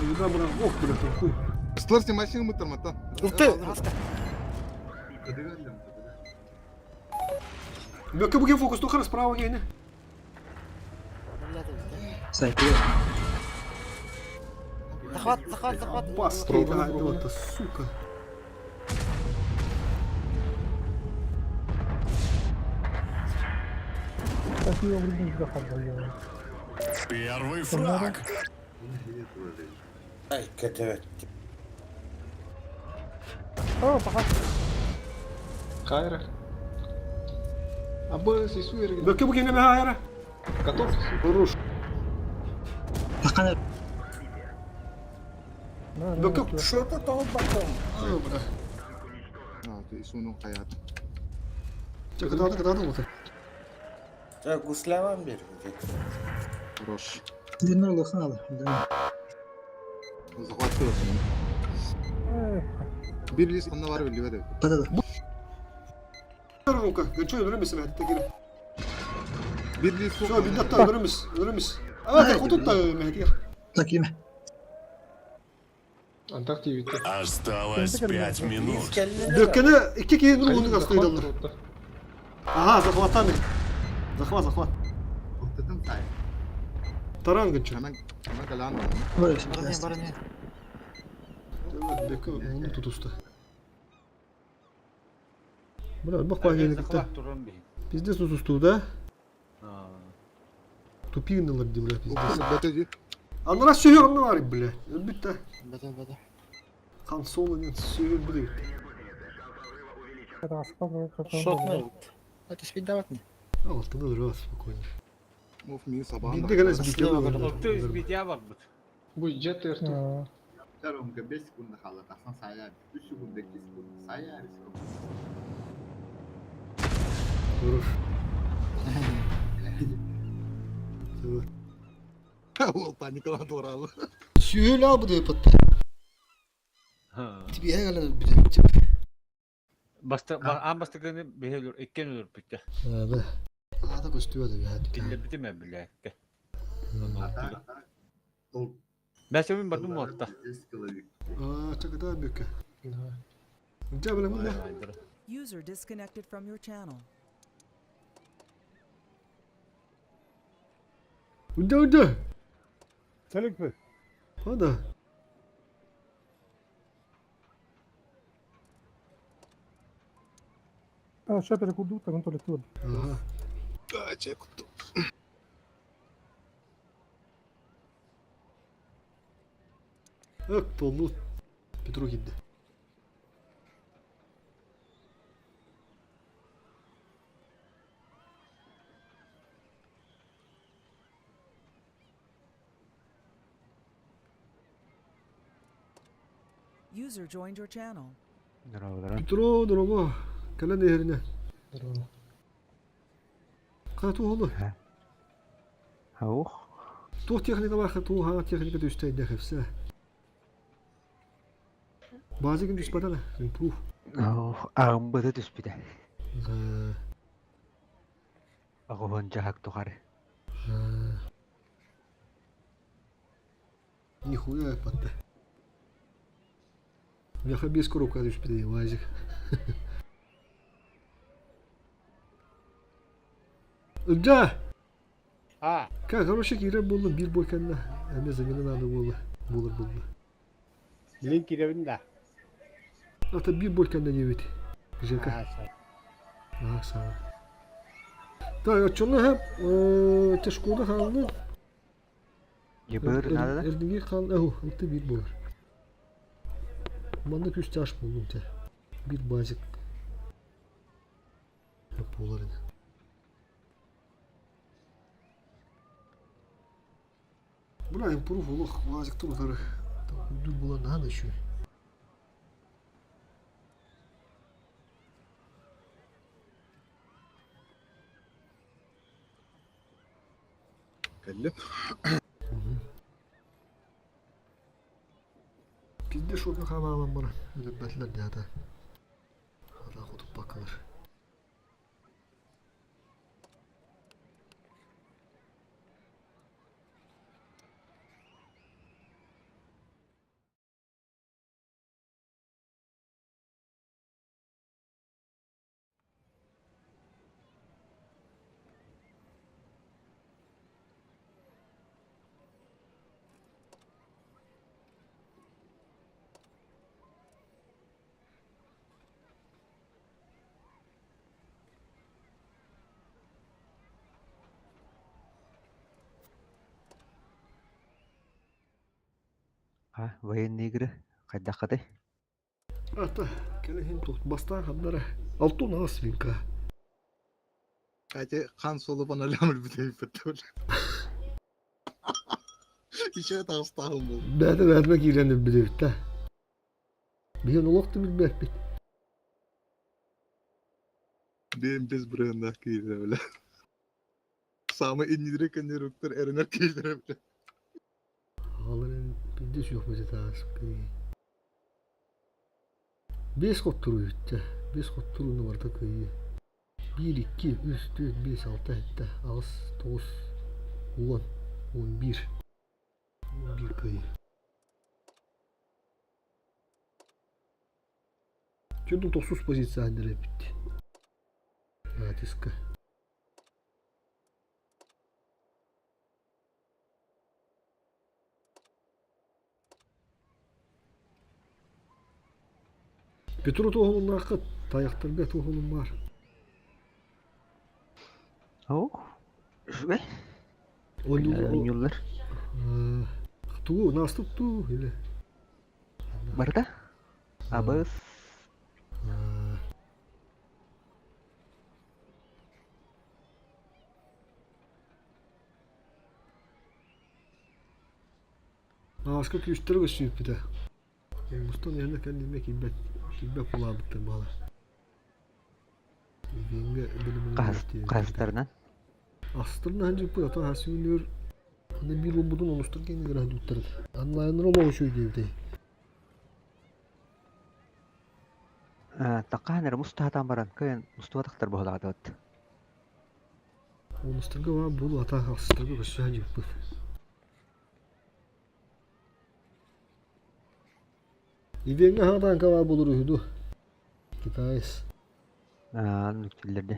Yuda bana ok bırak kuy. Ustalar sen maşını mı tarmata? Iltı. Haska. Bekle bugün fokus dokar справа gene. Sayfaya. Захват. Бас кейда вот сука. Такие образы захватывали. Первый фраг. Ay kötü evet. О, пока. Кайра. Абы, сису ерген. Bekle bugün ne hayara. Готов? Хорош. Bakana Bekle. Şurada tavuk bakalım. Bırak. Ha, isunun hayat. Çakıda kadar mı? Ya guslevan bir. Хорош. dinler olursan al. Захватил onu. Bir list onunla var öyle de. Patadı. Рука. Гачо öldürür müsün hadi tekrar. Bir list Şu bir datta öldürür müsün? Öldürür müsün? Aa hudut da Mehdi. Takime. Антарктида bitti. Осталось 5 минут. Dökkene iki kere dur bunu Захват gastıydılar. трудно. Aha захватами. Захват. Ortadan say. Taran gıçı. Hemen kalan. Böyle şimdi. Барыне. Evet bekle onu tut usta. Bırak bak bak yenilikte. Захват туран bir. Bizde sus ustu da. Tupindiler diye bizde. Beteci. Anlara söylüyor onu var bile. Bitti. Бада. Konsolun söylüyor bu değil. Это асфальт, как Шотный. Это ж давать мне. Altında duruyor spokojно. Of mi sabah. Bildi gene zbitiyor. Oltu izbitiya var bu. Bu jet ertu. Tarum ke 5 sekunda kala tasan saya. 3 sekunda 2 sekunda saya. Durur. Evet. O paniklandı oralı. Söyle abi de yapattı. Tipi ya gelen bir de. Basta basta gani behelur ekken olur bitti. Abi. Ada gösteriyor da ya. Dille bitime bile. Ben senin bardım mı hatta? Aa çakada büyük. Cebele bu ne? User disconnected from your channel. Uda. Целик бы. Hadi. Сейчас перекуду, так он то ли тут. Aha. Çek kutu. Ök dolu. Petro gitti. User joined your channel. Petro drogo. Kala nehrine. Katu oldu. Tu texnika var tu ha texnika düşteydi hepsi. Bazı gün düşmedi la. Improve. Ağım bada düz bir de. Агухан жахак тухары. Нихуя патта. Мяха без коробка düştü вазик. Да! А, Как хороший кирем болду bir boy kendine. Hem zamanın adı boldu. Bulur. билин киребин да. Hatta bir boy kendine evet. Güzel ka. Ah sağ ol. Da ya çonu hep teşkoda kaldı. Ебыр надо да? Erdiği kaldı. Altı bir boy. Manda küs taş buldum te. Bir bacık. Hep olur. Buna improve olur. Bacık tutarı. Dur bulan daha da şu. Кәллеп. Bizde şurada kamalan bana. Nöbetler ya da. Hala kutup bakılır. Ha, военный игры. Кайдакаты. Hatta kelehin tut bastan kanlara. Altın ağız vinka. Әте қан солы бана ләмір бітейіп бітті өлі. Еще тағыстағым болды. Bәді vermek iğrenir bilir de. Bir yan olaktı bilmek bit. Бен без брендах кейдері өлі. Самы иннидірі кәндер өктір әрінер кейдері өлі. Ağların bildiği yok bize daha sıkı. Beş kot turu üstte. Beş kot turunu var da kıyı. 1, 2, 3, 4, 5, 6, 7, 6, 9, 10, 11. 11 kıyı. Gördüm 9 pozisyon halinde bitti. Evet iska. Petro tohumunda hakkı tayaktır be tohumum var. О, шве. Oynuyor. Юллар. Tu nasıl tu ile. Барда? Абыз. Ağaçka küçtür gösüyüp bir de. Mustan yerine kendime kibbet kulağımıktır bana. Yenge bölümünü Кастарнан. Astırın hancı bu yatağı hasinler. Hani bir robotun oluştur kendine hancı uttardı. Anlayanlar olmamış şu gibi. Тақаанер мустахатан баран. Кайын мустуатақтар бохлагадат. Oluşturga var bu hata astırga gösü hancı bu. İvenge hadan kava bulur uyudu. Gitayız. Нүктелерде.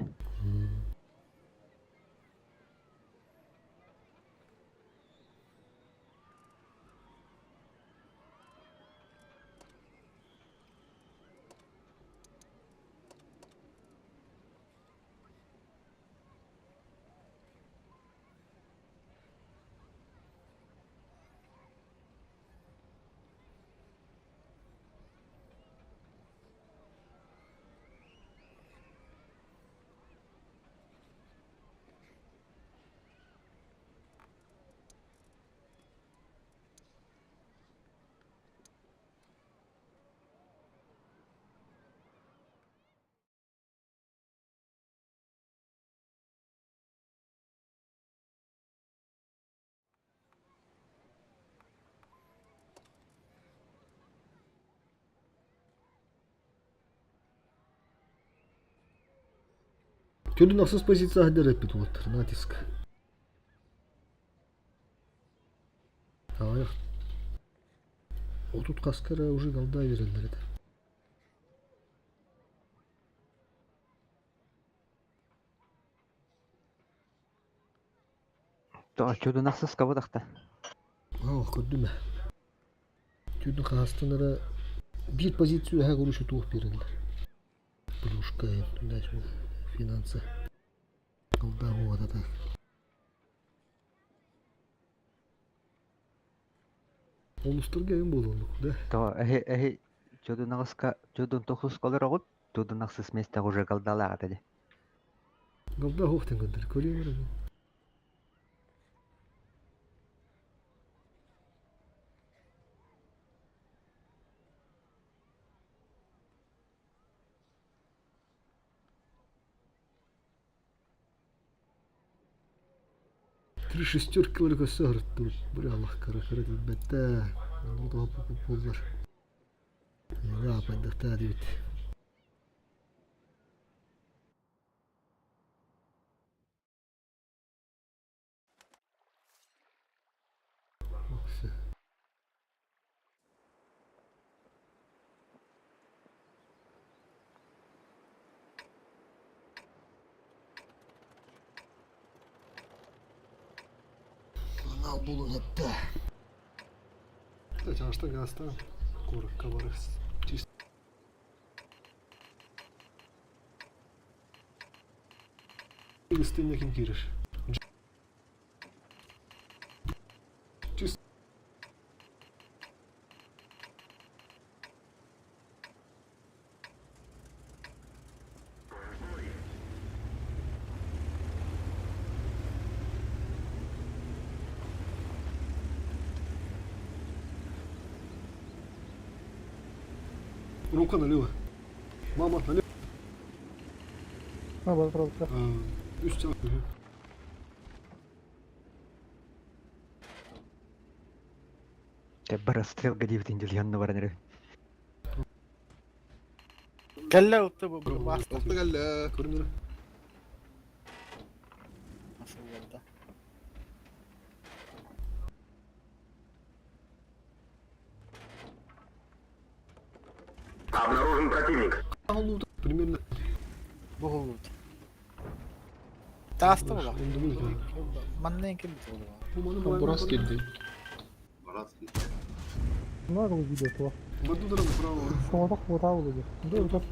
Körün aksız позиция хадер эппит улаттар, натиск. Аяк. Отут каскара уже галда берелдер эти. То чудо насыз кабыдакта. Көрдүм. Түйдің қастынара bir позицию һәр урышы туып берелдер. Плюшка дальше финансы. Галда вот это. Олустырга эм болдук, да? То чудо нагаска чудо тохус колорогут, чудо насыз месте уже галдалага деди. Галда хофтен гөндер, көрөмөр. Три шестеркаларга сагырттым. Бир Аллах кара дилбетте. Алда болдар. Я пайдакта дейт. Al bulun hatta. Да, чашта гаста. Корок каварыс. Чист. Üstüne kim girer? Чист. Рука налево. Мама, налево. Вот, правда. Üst taraf. Те барастрел гадивтин жильянны бараныры. Кәллә утты бу бас. Oldu geldi. Көрінер. Асыл булды. Обнаружен противник. Примерно. Булды. Таасты була. Onu da bilmiyorum. Маннен ким булды. Bu Бурас келді. Барацкий. Много видео то. Воду дорогу право. Фото хватало бы. Да, вот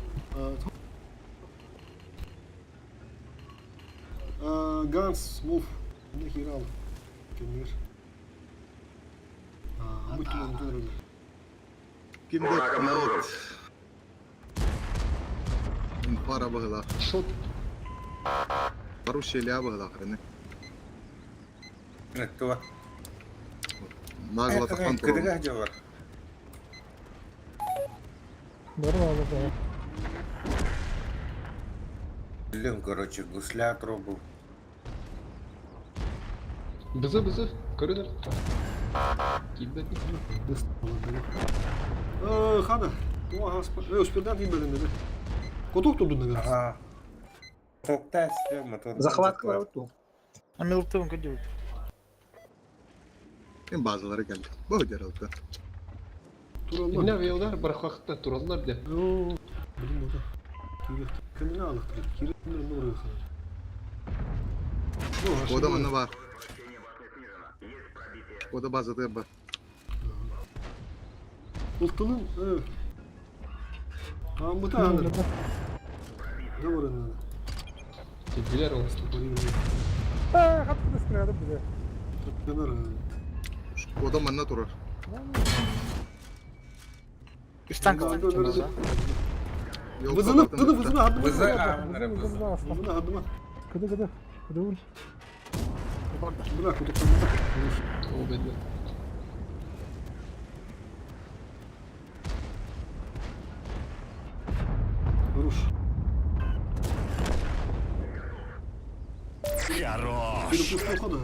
Ганс, Вулф. Нахер ал. Кемер. Будь он дорого. Kimde kanat? Para bağla. Шот. Пару şeyler bağla karını. Кто? Nagla takan Кыдыга turun. жабар. нормально, да. Блин, короче, гусля пробовал. Бызы. Көрінер. Келді. Dıst falan. Хана. Оға спа. Успедан тибелен dedi. Котук турдун да. Ага. Токта все, мотор. Захватка var o. Ами уттым кыдыр. Hem bazıları geldi. Bu herhalde. Туралар. Мына вейлар бір уақытта тұралар да. Bilin burada. Kirek. Kendine alık. Kirek ne oluyor sana? O da bana var. O da bazıda var. Ultunun bu tane. Ne var önünde? Келділер ол. Хатты снаряды бізге. Kenar. O da bana durur. Üstten kalktım. Yol Vızını kapatın. vızını hadıma. Вызы, Vızını hadıma. Кыды. Кыды. Bırak kutu. Ол бәді. Vuruş. Хорош. Bir kutu kadar.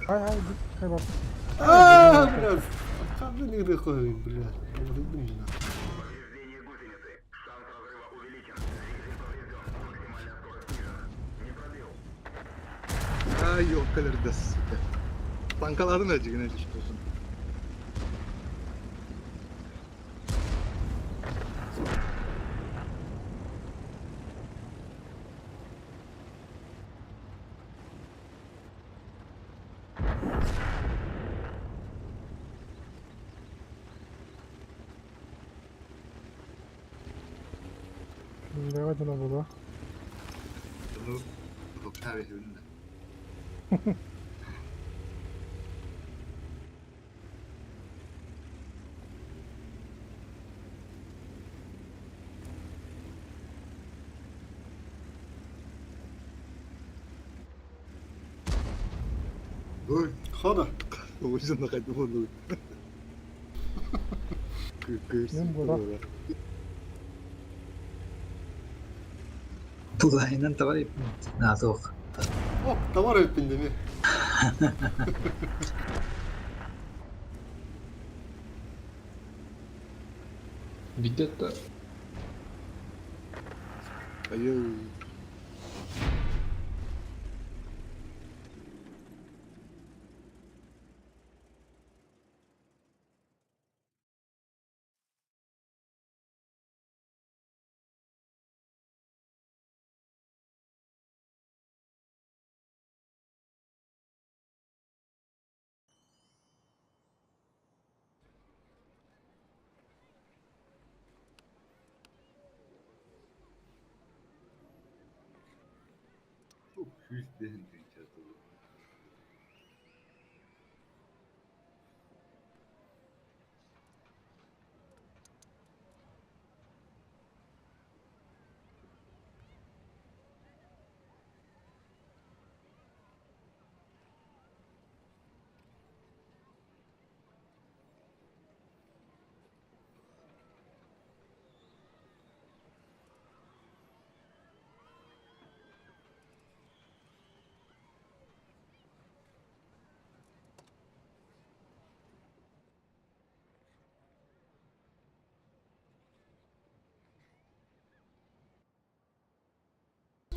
Hay, bak. Biraz. Kaldı nereye koyayım biraz. Anladın mı? Ay yok kadar da sıkı. Tankaların acıgına düşüyorsun. Ne var canım burada? Bunu doktor ve hünle. Dur. Hadi. O yüzden de kaydı bunu. Nem burada. Tulayından da var ya. Nazok. Hop, da var hep binde mi? Bidet da. Ayo.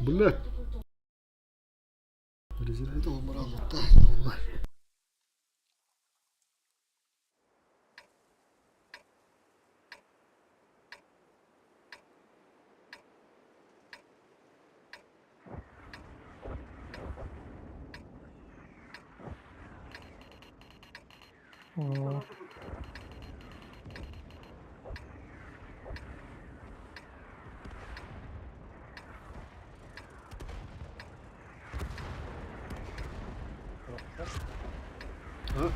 Bu ne? Rezillik olmalı Allah'ta. Allah. Aa, Ha?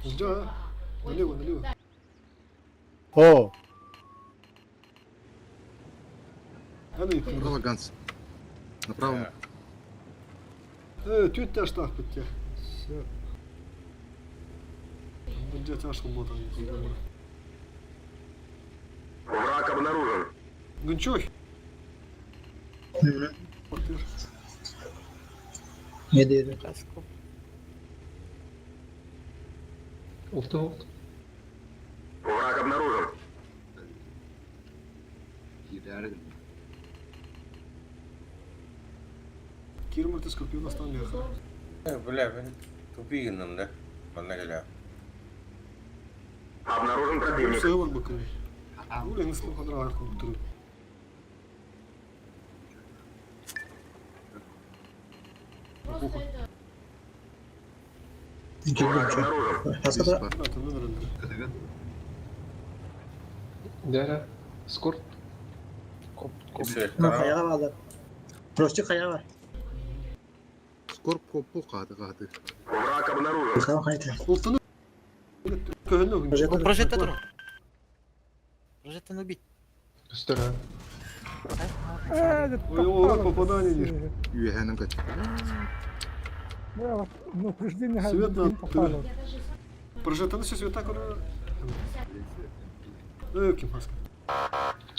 Hızlı ha. Налево. О, Hadi ipin. Направо Ганс. Направо. Tüt taş tak bitti. Все. Bunca taş olmadan yapıldı. Враг обнаружен. Гончой. Ne diyor? Oldu. Враг обнаружен. Giderdim. Кирмар ты скорпион оставил. Бля, ben tupigin da. Bana geliyor. Обнаружен противник. Все var bakalım. Ulan nasıl kadar ayak kurtarıyor. Враг обнаружен. Haskada Zaten herhalde. Dera. Skort. Şey, kayağa bağlı. Prosti kayağı var. Skor popo kadı. Враг обнаружен. Bakalım kayıtı. Oltanı. Köhünle oyun. Projetten убить. Üstüne. Ой, попадание не. Üyehenim kaç. да, вот, ну, упреждение Свет не надо. попало. Прожетаны сейчас вот так Ким хаска.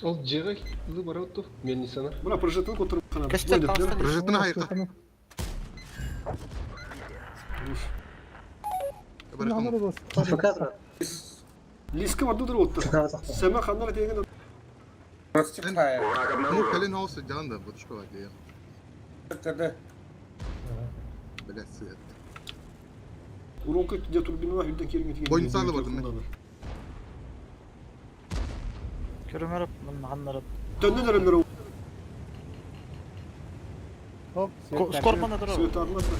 Ол жега ылы бара отту. Мен нисана. Бра прожетаны отырып кана. Projetin hayırlı. Fakat Лиска варду дыр отты. Сема хандар теген. Просто кая. Враг Ну, обнаружен. kalin olsa can da bu çıkıyor diye. Kada. Böyle sıyat. Уронка где турбина var, birden kere getirin. Boyun sağlı vardı mı? Körümerip bunun hanları. Döndü nerelere o? Hop. Skormanda dur. Söğüt armaz da.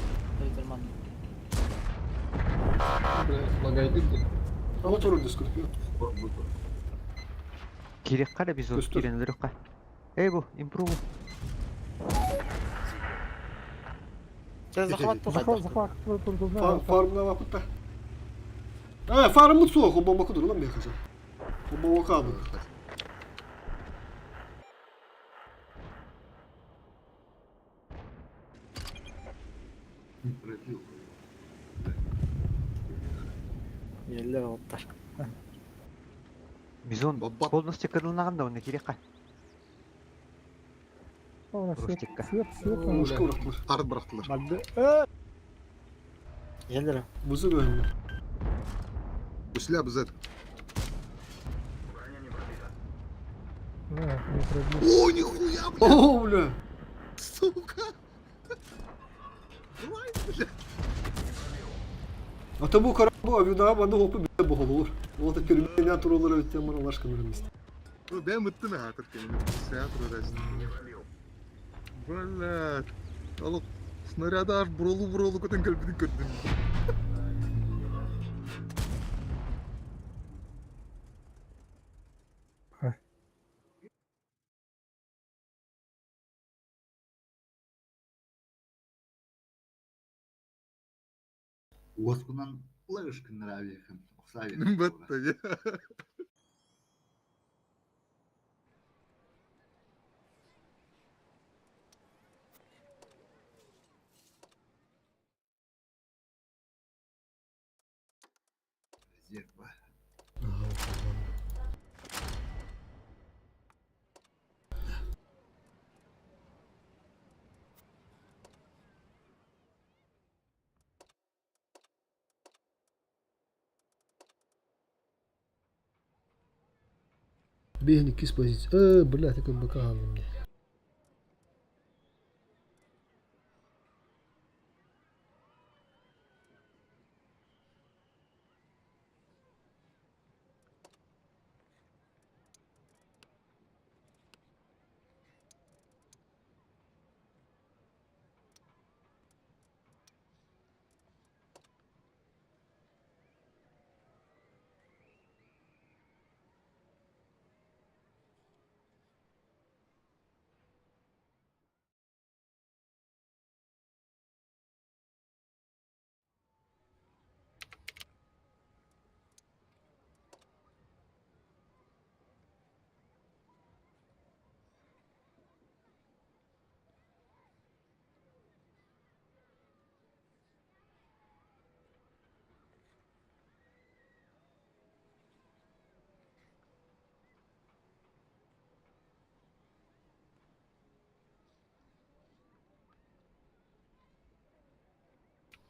Öldürman. Bagaydı. Ama torun Scorpio. Kirek kara biz o Göster. kirenleri ka. Bu improve. Sen zakavat mı Zafa kaydın? zafa durduğunda Farmına bakıp da. Ha, farmı soğuk, o bomba kudur lan bir yakacağım. O bomba kaldı. Yerler avutlar. Bizon Baba. kolunuz çıkarılığında onu kirek ka. Ona Rustikka. sıyıp Ушка bıraktılar. Tarık bıraktılar. Madde. Yerler. Buzı böyle. Bu silah bize. О, нихуя, блядь, Oo bля. сука! А тому карабу, а він або ну хопи бля боголур. Вот и переменя турулары өткен мана лашка нөрмест. Ну, ben mıttım ha Türkiye'nin. Театр uğraştım. Блядь. Oğlum, снаряды аж бурулу көтен көлбүдүн көрдüm. Господан лыжка нравится. Бытта ya. Зерба. Бегни кис позиция. Бля, такой быка мне.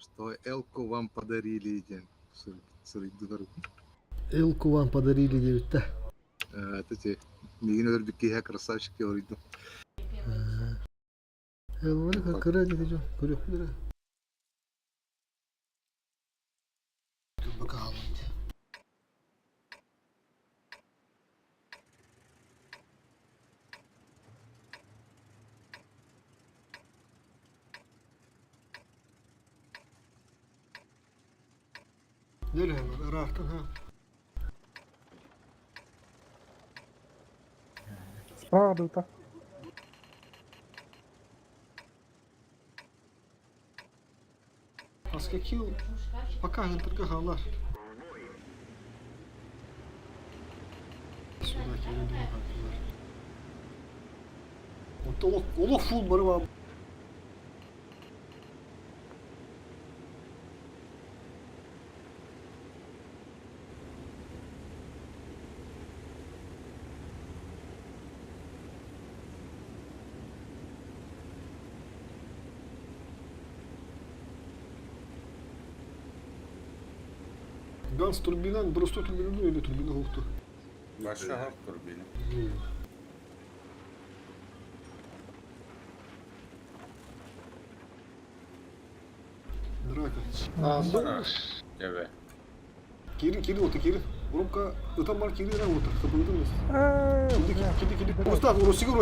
Что Элку вам подарили, день. Элку вам подарили девятта. Это те. Мигин öder bir kihe красавчик yoruydu. Elvanı kakara gideceğim. Görüyor mu lira? Dur bakalım. Nereye var? Irak'tan ha. справа та. Askakil. Пока интергагалар. Сюда келеді бақатылар. Олық фул бары var. Ганс турбинан, просто турбину или турбина хохту. Başka turbini. Драка. Тебе. Кири, вот Кири. Громко, там бар Кири, вот, кабылдыңыз. Бля, Киди. Устат, Росиго.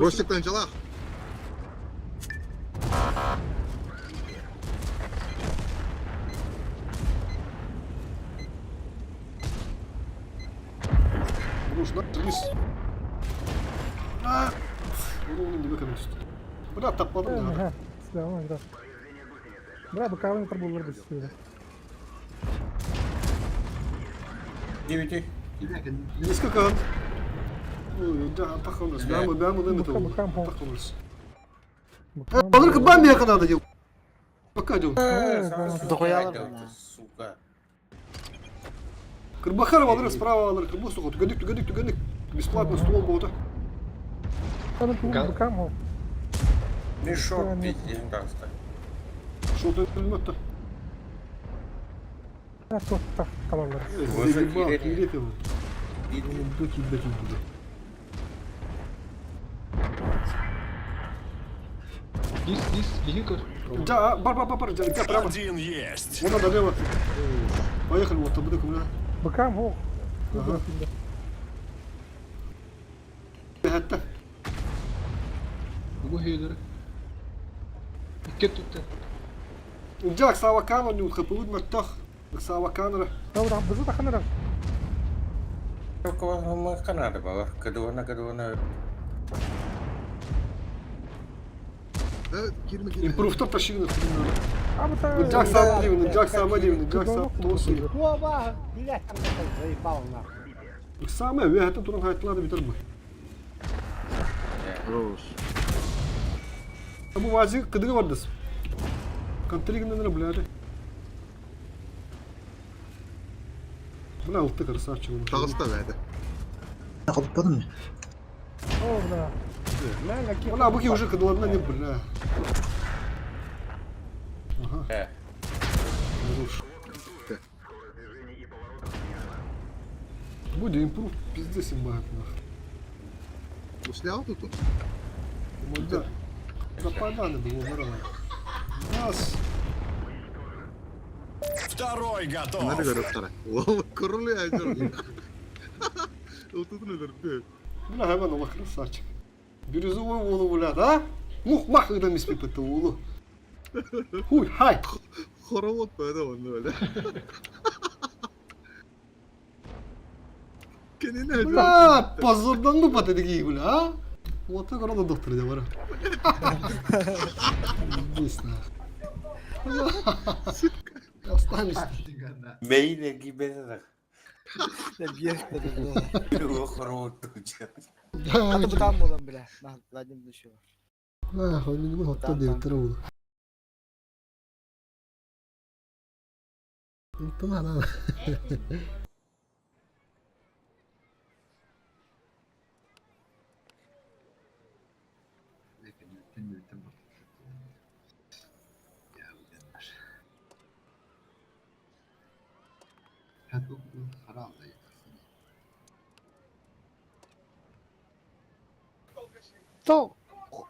Ростиктен жалақ. Нужно, лис. Onun gibi kadar üstü. Bırak tapladım ya. ага, silahım var. Bra, bu kahve yeter bulur biz şöyle. Девяти. Несколько кат. Ой, да, takılırız. Ben bunu demet oldum. Bakalım. Takılırız. Bakalım. Alır ki ben bir yakın adayım. Bakacağım. Сука. Кырбахаров alırız, справа alırız. Кырбу сука, тugенdik. Бесплатно ствол болды. Bakalım o. Мешок пиздец, просто. Шо ты пулемет-то? Ha, çok kalanlar. Заебал, перед его. Доки туда. Лис, беги, кор. Да, бар, тебя прямо. Один есть. Вон надо лево. Поехали, вот, там будет куда. Bakalım o. Ага. Hatta. Bu heyleri. Dikkat tut. Jack Savakan nu gepoed met toch. Savakan. Ya udah betul tak kan? Только kan ada bawah. Kedua. Evet, girme. Improve'da taşıyın. Abi ta. Jack Savakan, Jack Tosun. Оба, блядь, заебал нахуй. Саме, ви hatta turun hayatları bitirme. Roş. Bu vazı kıdığı vardı. Kantriğinden ne biladi. Buna altı karısı bunu. Tağısı da verdi. Kapatmadın mı? Orada. Valla bu ki уже кыдыларына не бля. Ага. Хорош. Буде импрув, пиздец им бахат нахуй. Bu silahı tutun. Да. Пропадали бы его Раз. Второй Nerede готов. görüp tara? Oğlum kuruluyor ya canım. Tutun öder. Бля, hemen Allah красавчик. Бирюзовую воду, блядь, а? Мух-мах, когда не спит это улу. Хуй, хай. Horovot böyle onu öyle. Kendine Бля, позордан мı патедики, бля, а? Вот так рано доктор де вара. Здесь нахуй. Останешься. Мейне гибезер. Да, Там olan bile. Nah, ladim düşüyor. Нахуй, не могу, то де трудно. Это надо. То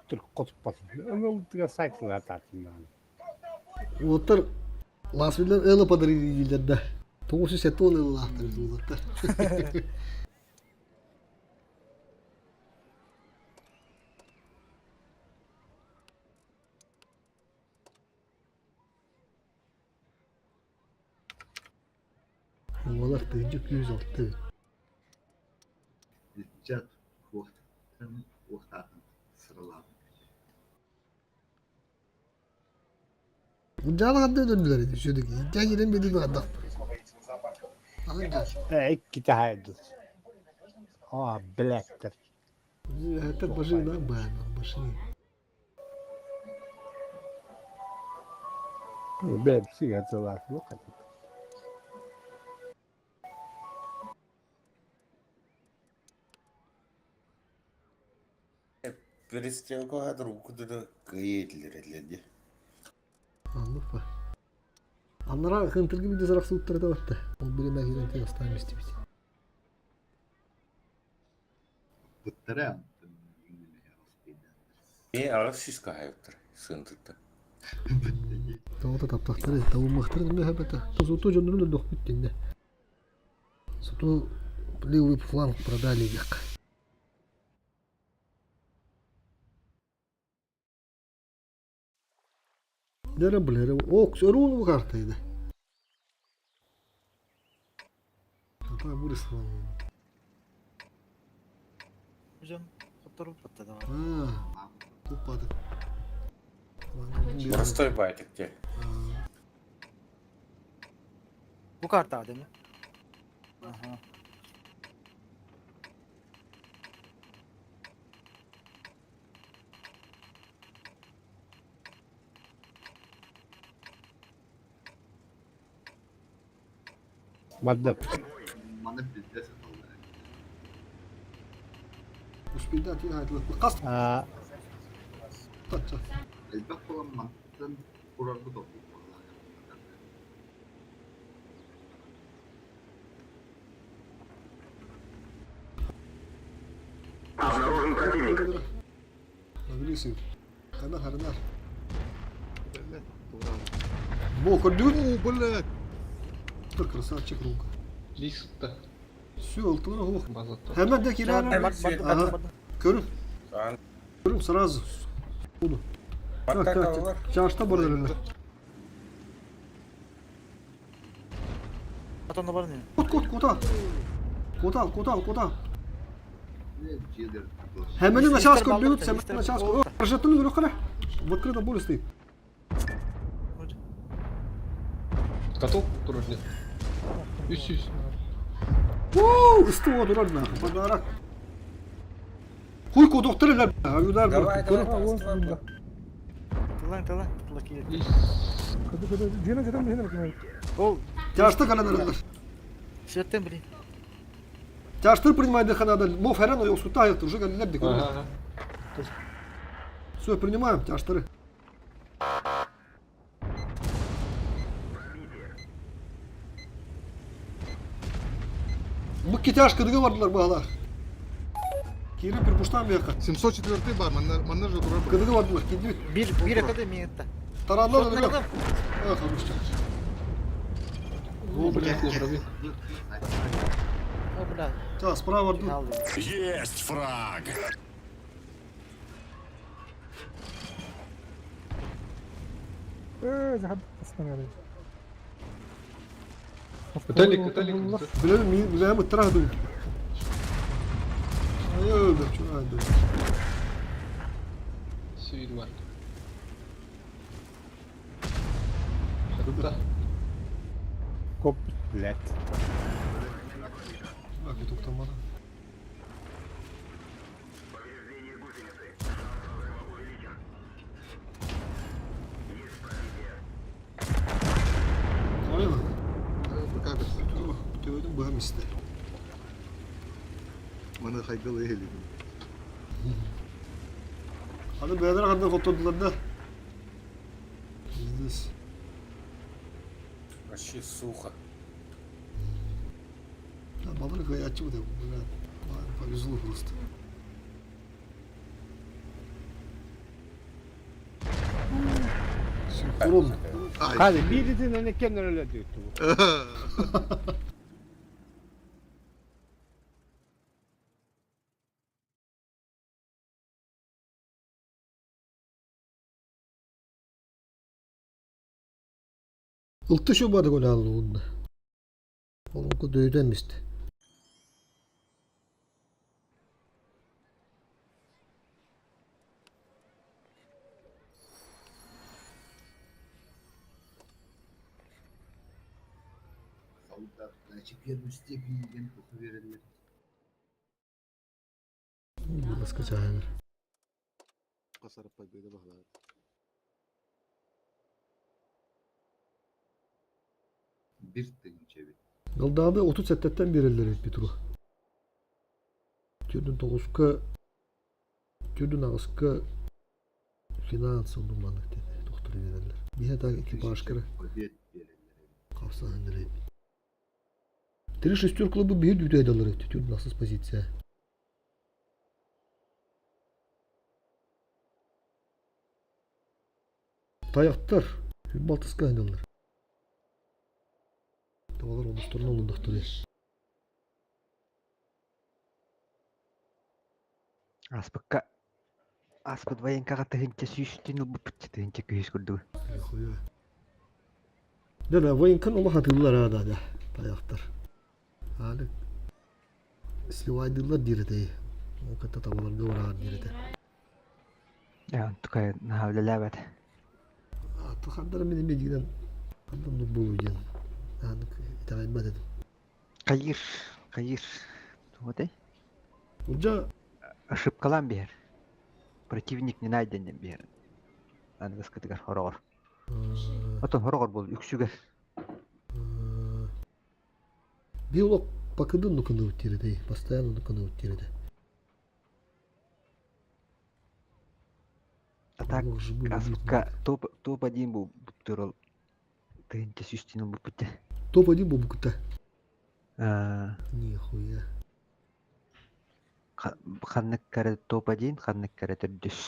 только кот посмотри. Ну, ты сайт на атаке. Отыр ласвилер эле подарилерде. Тоғушу сетон эле лахтар зулатта. Олар тыйжык 106. Chat Uhta'nın sıralar. Buncalı hadde döndüler düşürdük. İncan giren bedi bir adam. İki tane dur. Aa, black'tir. Hatta başına bayağı başına. Ben sigaralar yok. Перестрелку от руку да кыйытлер. Anlık var. Anlara hıntır gibi de zarak suutları da vardı. O birine giren teyastayım istemiş. Bıttırı Не, а шишка хайптыр, сындыкты. Tavata taptaktır, tavunmaktır ne hebete. Sotu canını dök bittiğinde. Sotu левый фланг продали як. Нere блере, окс, рун bu kartaydı. Kata burası falan. Hocam fotoğraf patladı. Ha, topladık. Простой байтик где? Bu kartı değil mi? Aha. Madde. Bana bizde satıldı. Uspilde atıyor hayatlı. Kas. Tatça. Elbette olan mantıktan kurarlı da bu. Обнаружен противник. Agresif. Hemen harnar. Бока дюну, блядь. Dur красавчик рука. Листа. Все, алтına oh. Мазата. Hemen de kirana. Aha. Körüm. Şu an Körüm сразу. Bunu. bakta var. Çarşıda burada öyle. Atanda var ne? Kod al. Kod al. Cidden. Hemen Лист- начал листер скоблют, балдыртын, hemen листер начал балдыртын. скоблют. Прожатını görüyor kale. В открытом поле стоит. Готов? Турожник. Üst. Воу, ыстығы durар na. Badarak. Хуй kodokları lan. Ayudar Давай, bırak. давай, Körüm. давай. Тылаң. Тылаки. Кыды жена жетем мен эле. Ол Çarşıda kalanlar. сүйөттен билейин. Çarşıda принимает Канада. Мов Херен, его скутают, уже галилер дик. Ага. Все, принимаем, çarşıları. Bu kitaş kıdığı vardılar bağlar. Kiri bir puştan bir yakın. 704 бар, манна же дура. Kıdığı vardılar. Kedi Bir yakada минутта. taranlar Şortuna da yok. kadar. Ah, konuşacak. О, блядь, не пробил. О, бля. Ta, sprava vardı. Алды. Есть фраг. жахат асман. Каталик. Bilelim ıttırah duyun. Hayır, çok haydi. Сүйдім артық. Шарыпта. Коп, блядь. Bak bir toktamadı. Hayır mı? Tövdüm bu hem ister. Мана хайгалы хели. Hadi beyler kadar fotoğraflar da. Здесь. Вообще сухо. Ya balık kayakçı mı da bu? Повезло просто. Синхрон. Hadi birinin önüne kendine öyle diyordu bu. Iltı şu badı gol aldı onda. Onunku döydenmişti. Солдатlar çekermişti bilgen koku verirler. Başka çaylar. Kasarıp победа bağlar. Bir tık çevir. Yoldağı 30 settetten bir elleri bir turu. Tüydün 9'ka Tüydün 9'ka final sonunmanlık dedi. Doktor verirler. Bir hata ekipaj kırı. Побед verirler. Kapsa hındireyim. Три шестерка клубы bir düdü edaları. Tüydün nasıl pozisyon. Tayaktır. Балтыска айналар. Tavalar onun üstüne olun doktoru. Аспыт военкаға тыгынча сүйіштен ұлбыппыт тыгынча күйіс күрді. Да, военкан ола hatırlar ha da. Ayaktar. Hali сливайдылар дирде. O kadar tavalarga var dirде. Я tukay nahavle lәбәт. Tıkanlar benim bilgiden. Kandan da bulu gen. Yani itaat dedim. Кайыр. Вот Urca ошиб калам бер. Противник не найден бер. Аны скытыгар хорогор. Отон хорогор бол үксүгөр. bir ulak bakıdın nukunu dirde. Постоянно nukunu dirde. А так, аспыкка топ-1 бул буттурул. Тыгынча сүйіштен ұлбыппыт. Топ-1 bu bukutta. Нихуя. Нихуя. Ханнык кәрі топ-1, ханнык кәрі түрдүс.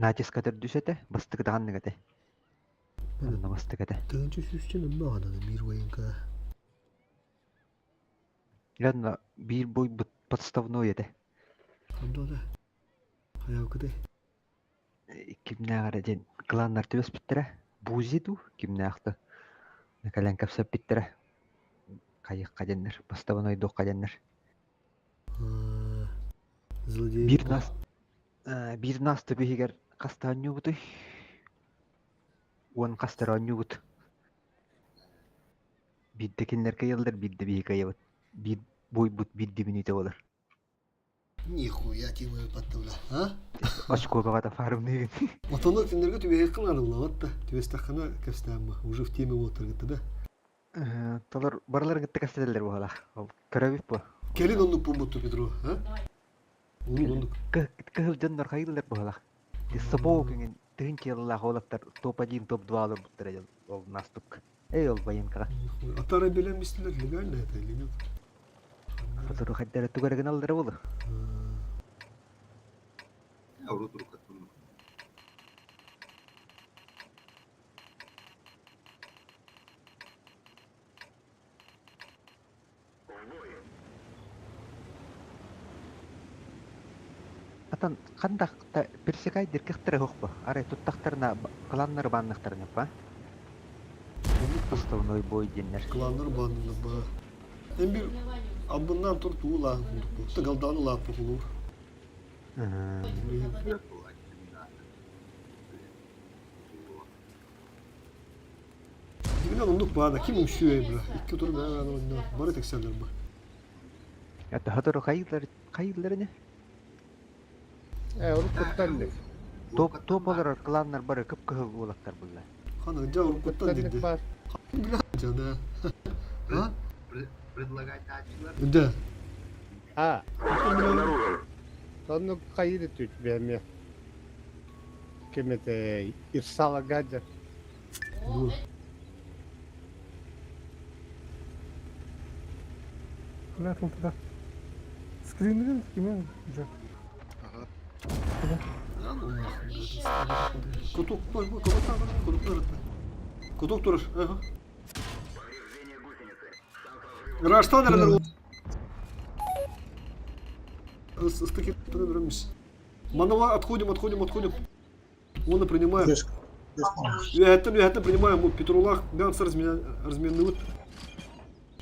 Натиска түрдүс әті, бастығы дағаннык әті. Анна бастық әті. Тыгынча сүйіштен ұмағана da bir военка. Янна bir бой подставной әті. Kanda da. Hayavkıda. Кимнә ғараден кланнар төбес біттірі. Бузиду, кимнә ақты. Накалан кәпсәп біттірі. Кайық қаденлер, поставной доқ қаденлер. Злодей. Bir nas төбегер қастағаню бұты. Он қастағаню бұты. Бидді кенлер кайылдар, бидді бейі кайылдар. Бид бой бұт бидді минуты олар. Нихуя тимы паттыла. А? Очко бағада фарым неген. Отоны тендерге түбе қылар ұлават да. Түбестаққана кәстәмі. Уже в теме отырғыты да. Толар барлар гытты кастелер бохала. Көрөбүп бу. Келин ондук бумбутту Петро, а? Улун ондук. Кыл жандар хайылдар бохала. Сабоо кенген тынчы ялла холактар топ-1, топ-2 алып буттар ол настук. Эй ол военкага. Атары белен мистилер легально это или нет? Фотору хаддары тугарыгын алдар болу. Авротуру каттым. Атан кандак персекай диркектер хокпу. Ары туттактарына кланнар банныктарына па. Основной бой деннер. Кланнар банны ба. Эм бир абыннан тур тула. Тыгалдан ла пулур. Димин ондук бада ким ушуй бра. Икки тур бара онда. Бары тексерлер ба. Ята хатыры хайылларыны. Урукуттанник. Топ олар кланнар бары кып-кыл болактар булла. Хана жа урукуттан динди. бар. Бля, жана. А? Предлагать начала. Да. А, сонну кайыры түт бәме. Кемете ирсала гаджа. Ну. Куда там туда? Скринрин кимен уже. Кутук, кутук тураш. Ага. Раштан дәрелер. Стыки тудырмыш. Манова отходим. Он принимаем. Я это принимаем. Вот Петрулах ганс разменный вот.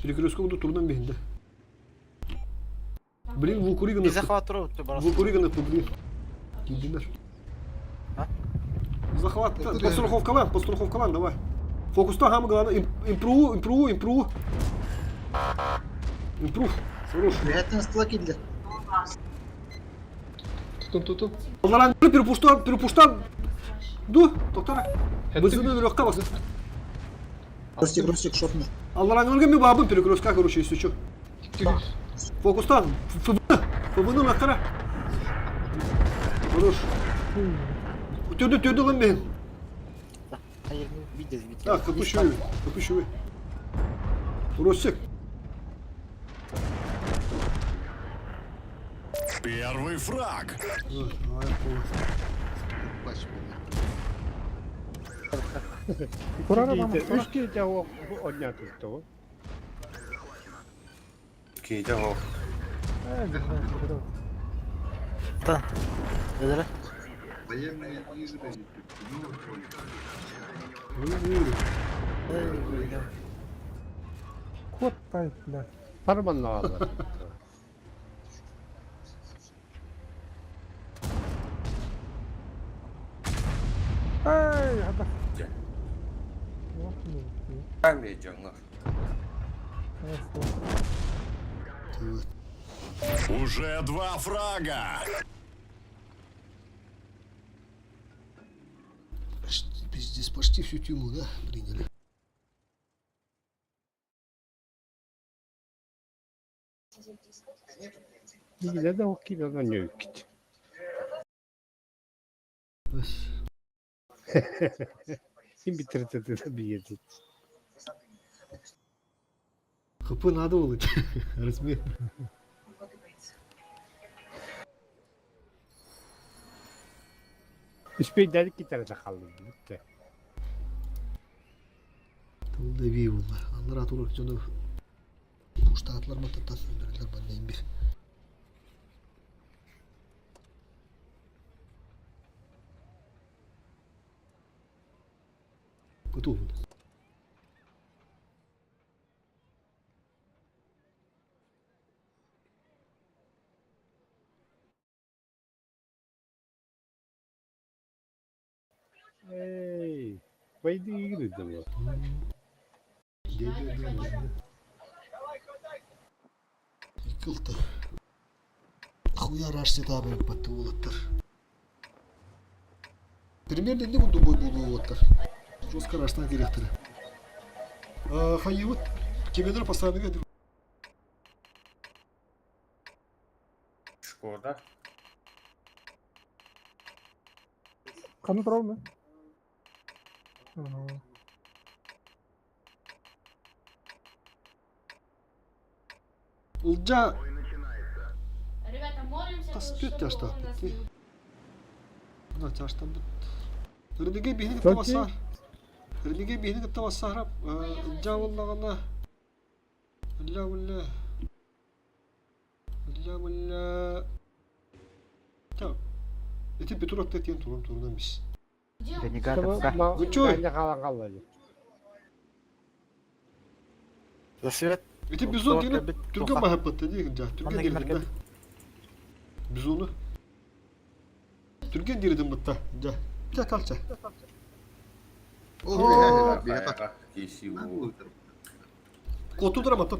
Перекрестку до турнам бенда. Блин, Вукуригана. Вукуригана блин. Иди захват. Подстраховка лан, давай. Фокус-то гамма главное. Импрув. Хорош. Приятно стаки для. Туп. Алларан перепуштан. Ду, доктора. Бызыны легка бас. Бросик шотно. Алларан өлген ми бабы перекрестка, короче, если что. Фокустан. Фабыны лакара. Хорош. Төді лын мен. Так, капущу. Росик. Первый фраг. Kurara mı? Üç gece o oynatırdı o. Кейде ол. Военные игры. Ну, Kod taytlar. Harman ağlar. Ай, hadi. Ben de canlar. Уже 2 фрага. Biz здесь почти всю тюрьму, да, приняли? Yine de o kilodan yok gitti. Kim bitirdi de bir yedi. Kapı надо olacak. Resmi. Üç bey dedik gitarı da kaldı. Bitti. Tamam da iyi bunlar. Allah rahat olarak canı. Kuşta atlar mı tatas öldürürler ben neyim bir. Kötü oldu. Hey, baydı iyi girdi bu. Geliyor. Yıkıldı. Хуя рашсет abi batı olatlar. Примерно не буду бой буду olatlar. Жестко раштан директоры. Hayır, кемедер постоянно ведет. Шкода. Kanı durar mı? Ulca Ребята, молимся, таспет чтобы yaşta он нас bitti. Buna yaştan bit. Renege bihini Çok gitti iyi. basar. Renege bihini gitti basar. Ulca vallagana. Valla. Tamam. Eti bir tur attı etiyen turundan biz. Renegade Tamam, ka. Gıçoy. bence kalan kaldı. Eti biz onu diyelim. Türk'ün mahabbeti değil ki. Türk'ün diyelim. Biz onu. Türk'ün diyelim bitti. Gel kalça. Oh, bir hata. Қайға кеші надо ол. өлтіріп. Kotu duramadı.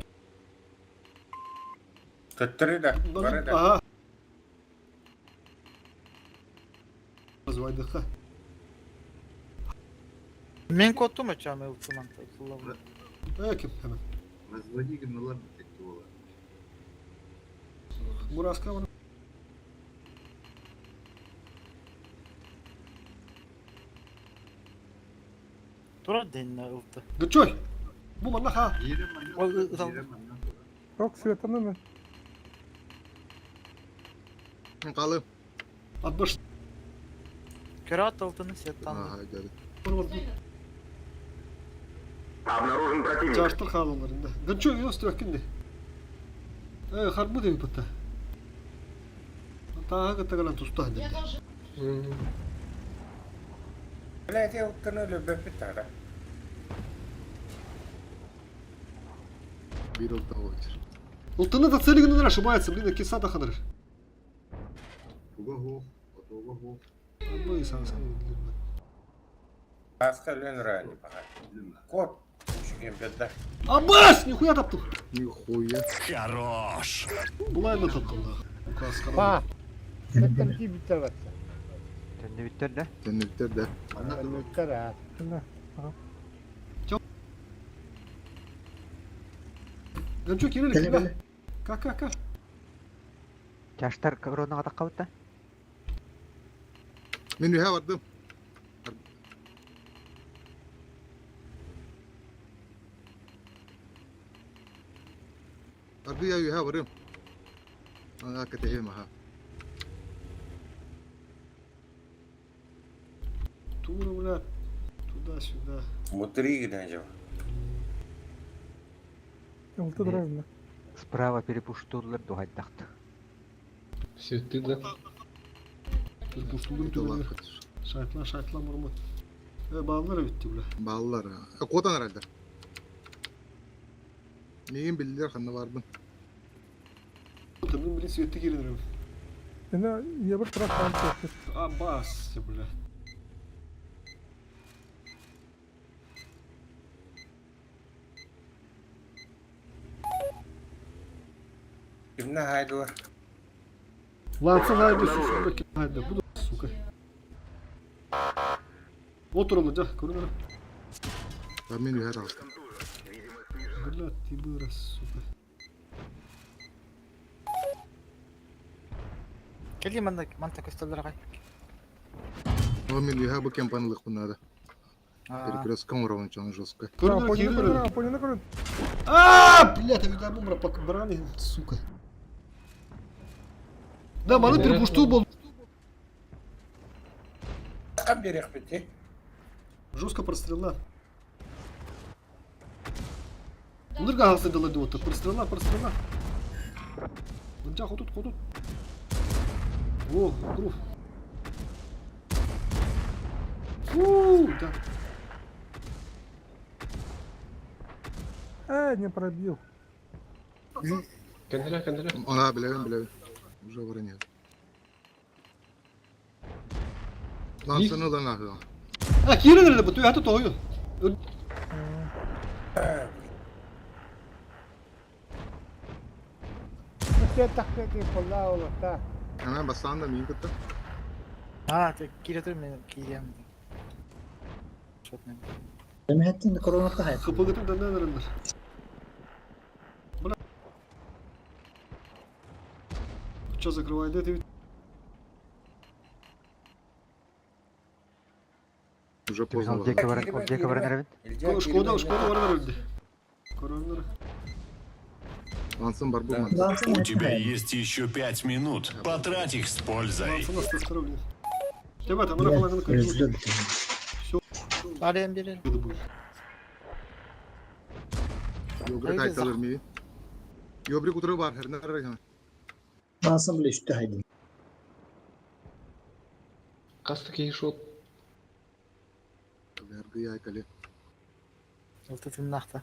Түттірі да, бары да. Aha. Звайдыха. Мен kodum açacağım Elçuman. Kim hemen. Разводи генералар бітекті олар. Muraska var. Tura denine ıldı. Gıçoy. Bu mannak ha. Yok, Svetan'ı mı? Kalım. 60. Kıraat altını setan. Aha geldi. Обнаружен противник. Çarştır halınlarında. Gıçoy yok stökündü. Harbu da yapıtta. Taha gıtta kalan tustu halinde. Блядь, я уткну любовь питара. Bir oldu olacak. Ultını da seni günler ошибается, блин, киса да ханыр. Туга гох. Bu insan sen. Басқа өлен райны баға. Кот. Үшіген бедда. Аббас! Нихуя таптым. Нихуя. Хорош. Булай da taptım da. Bu kaskana. Ha. Zaten ki bitir bak. Tönne bitter de. Sen de biter de. Bitir ha. Ben çok yenilik. Gel gel. Kalk. Çaştar korona kadar kavutta. Ben bir vardım. Ardı ya yuha varım. Aa katayım ha. Tuğra ulan. Туда-сюда. Внутри где-нибудь. Ылты дыравна. Справа перепуштурлар дугайдакты. Все, ты да. Пуштулдун түбөлү. Шайтла мурмут. Балдар битти булар. Баллар. Котан herhalde. Мейин билдер ханна бардым. Тымдын билин светти кирдирем. Эне ебір тұрак қалып кетті. Бас, бля. Kimne haydi var? Lansa haydi suçundaki haydi. Bu da suka. Otur olacak. Görünür. Ben menü her aldım. Bля, ты вырос, сука. Келли манта көстөлдөр агай. O menü her bu kampanyalık bunlarda. Перекрёст камера очень жестко. Понял, көрін. Бля, ты меня бумра брали, сука. Да, маны перепушту был. Kan bir yakbeti. Жестко прострела. Bunlar kalsın dalı otu. Прострела. Bunca hudut. О, грув. Да. Не пробил. Кандыра. Ona bilelim. Уже вранье. Lan sana da nakı. Ha, kiri nerede bu? Tüy hatı tohuyu. Hemen basan da miyim kıttı? Киретер мен кием. Шотмен. Demehettin de koronakta hayat. Kapı gıtı da ne verirler? Бля. Что закрывает это? Уже поздно. Объекты варенеревин. Шкода var verildi. Koronları. Лансın бар bulmadı. У тебя есть еще 5 минут. Потрать их с пользой. Lansana testosteron. Тебе там половина кончилась. Özlü bitti. Arayın biri. Yobrik aytalar mıyım? Yobrik uturу бар. Her nereye gene? Lansın bile üstte haydi. Касты кейшот. Vergi yaykali. Ылты тымнакта.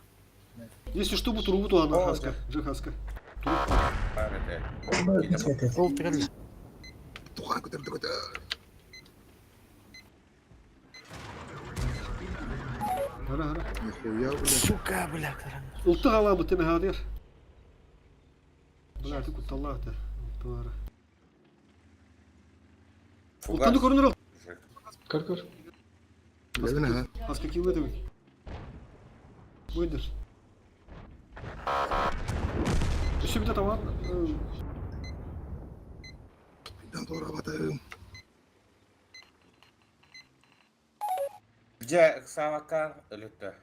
Если что, будет трубу, то она хаска. Хаска. Var ede. Ол тирелли. Tuhan kutur. Hara. Nихуя, бля. Сука, бля, каран. Улты гала бу теме хадер. Бля, ты куталла та. Туара. Ултаны көрүнөр. Көр. Bilevine ha. Хаска килме деби. Бойдер. Еще bir de tamam. Ben doğru batayım. Где Савакан лету?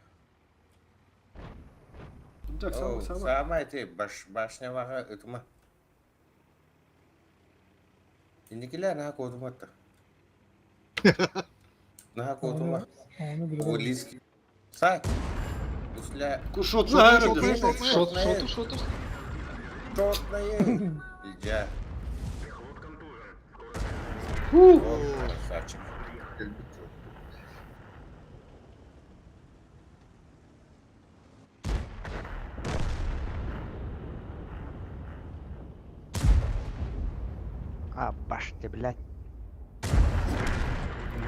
Так, О, сама. Сама эти башня вага ытма. Индикилер на кодуматта. На кодума. Улиски. Сай. Усля. Кушот на аэро. Шот. Шотное. Иди. Фу. О, красавчик. А, башки, блядь.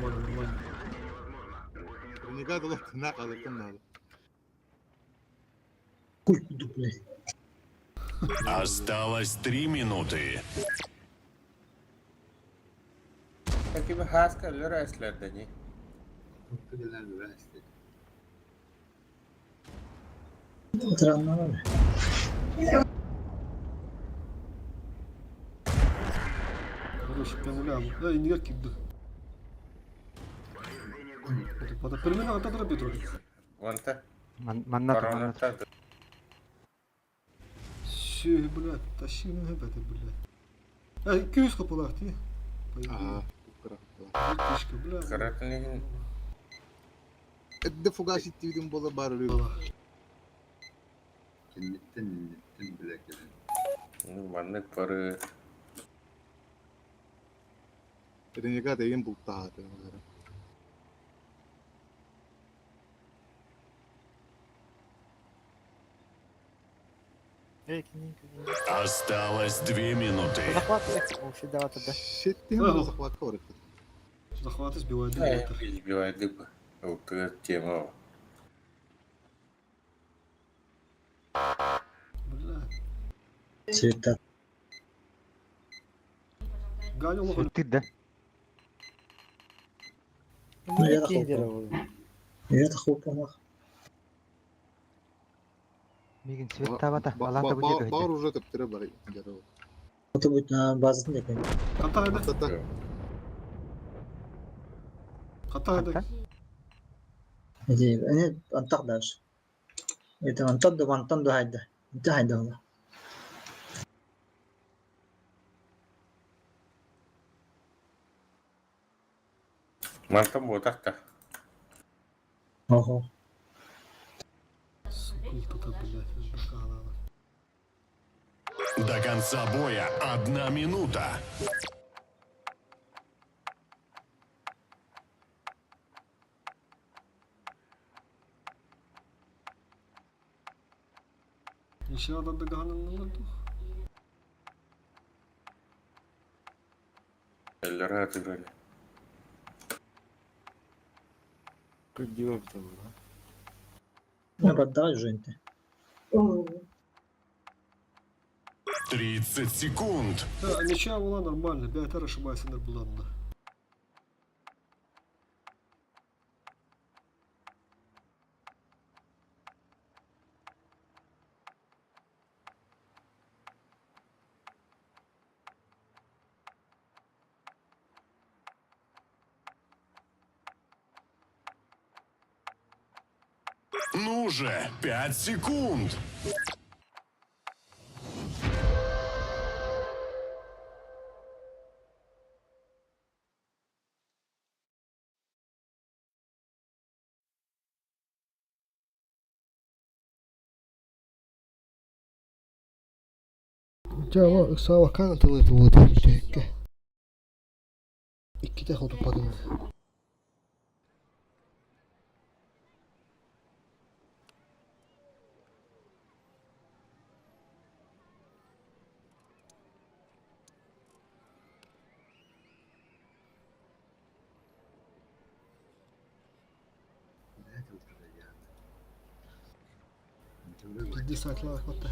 Нормально. Ne kadar lan? Ne kadar lan? Kuydu bile. Осталось 3 минуты. Peki bir haska lirayslerde ne? Oturanlar var. Короче, пенулям. Да, и не кидду.Pada permane ata tara Petro. Вон-то. Маннату. Коронавирус. Şey, блядь, тащи на это, блядь. 200 kapılar diye. Aha. Кишка, блядь. Каратынын Edde fugaş ittiydim bola barılıyor. Valla. Kennetten bile gelen. Manlık parı. Edin yaka degen bulta hatı. Осталось 2 минуты. Şettiğim Ага. bozaklık var. Захваты сбивают Да, дымитр. избивает дыбы. Вот эта тема. Бля. Цвета. Ганя лоху. Сүттүр да. Я да хоп помах. Мигин свет табата. Алата бу Бар уже тептере бар. Это будет на базасын екен. Катайды. Тата. Катайды. Эне антак даже. Это антан да хайда. Это хайда ола. Мантам вот так-то. Ого. Сукулта-то, блядь. Бакалава. До конца боя 1 минута. Еще надо догаnan olurdu. Эльдора отыграли. Ну, поддай же ты. 30 секунд. Да, ничья была нормально. Беатер ошибается нормально. Ну же, 5 секунд. Cevap sağ kanıtlı bu dakika. İki de oldu bakın. Bizde saklı akmatta.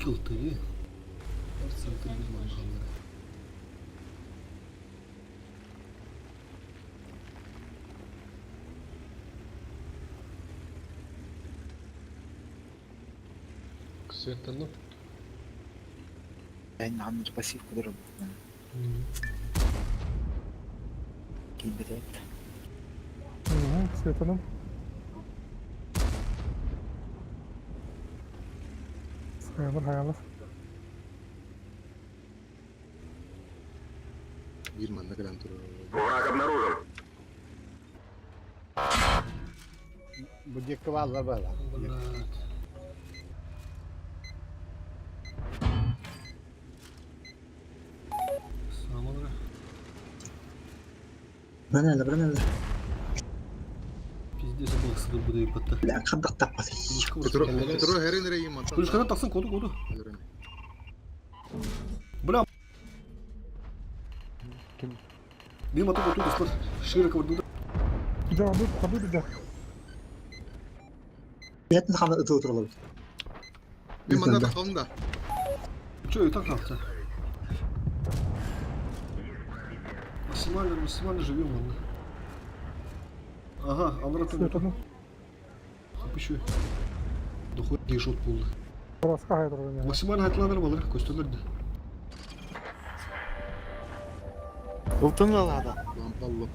Кылтыгы. Центр безманжанлары. Светану. Я не عم пассивку ضرب كيف بدأت Светаным. Hayalır. Bir manda kalan turu. Враг обнаружен. Будет квал забыла. Самолра. Бранелла. Пиздец, был сыдыр будай патта. Бля, қандық таппасы. Тuru her nereye mantar. Кулышкадан таксын коду. Бля. Ким? Мен мотор отуды слар. Широко вырдуды. Ходу да. Бетін қаны ұты отырылы. Bir manda da kalın da. Чё, и так как-то. Максимально живем, ладно. Ага, Анрат Светаным. еще. Дохуй гейшот болды. Борасқа хайдырған. Максимально айтыланыр балар, көстерлерді. Ultun alada. Lampalı.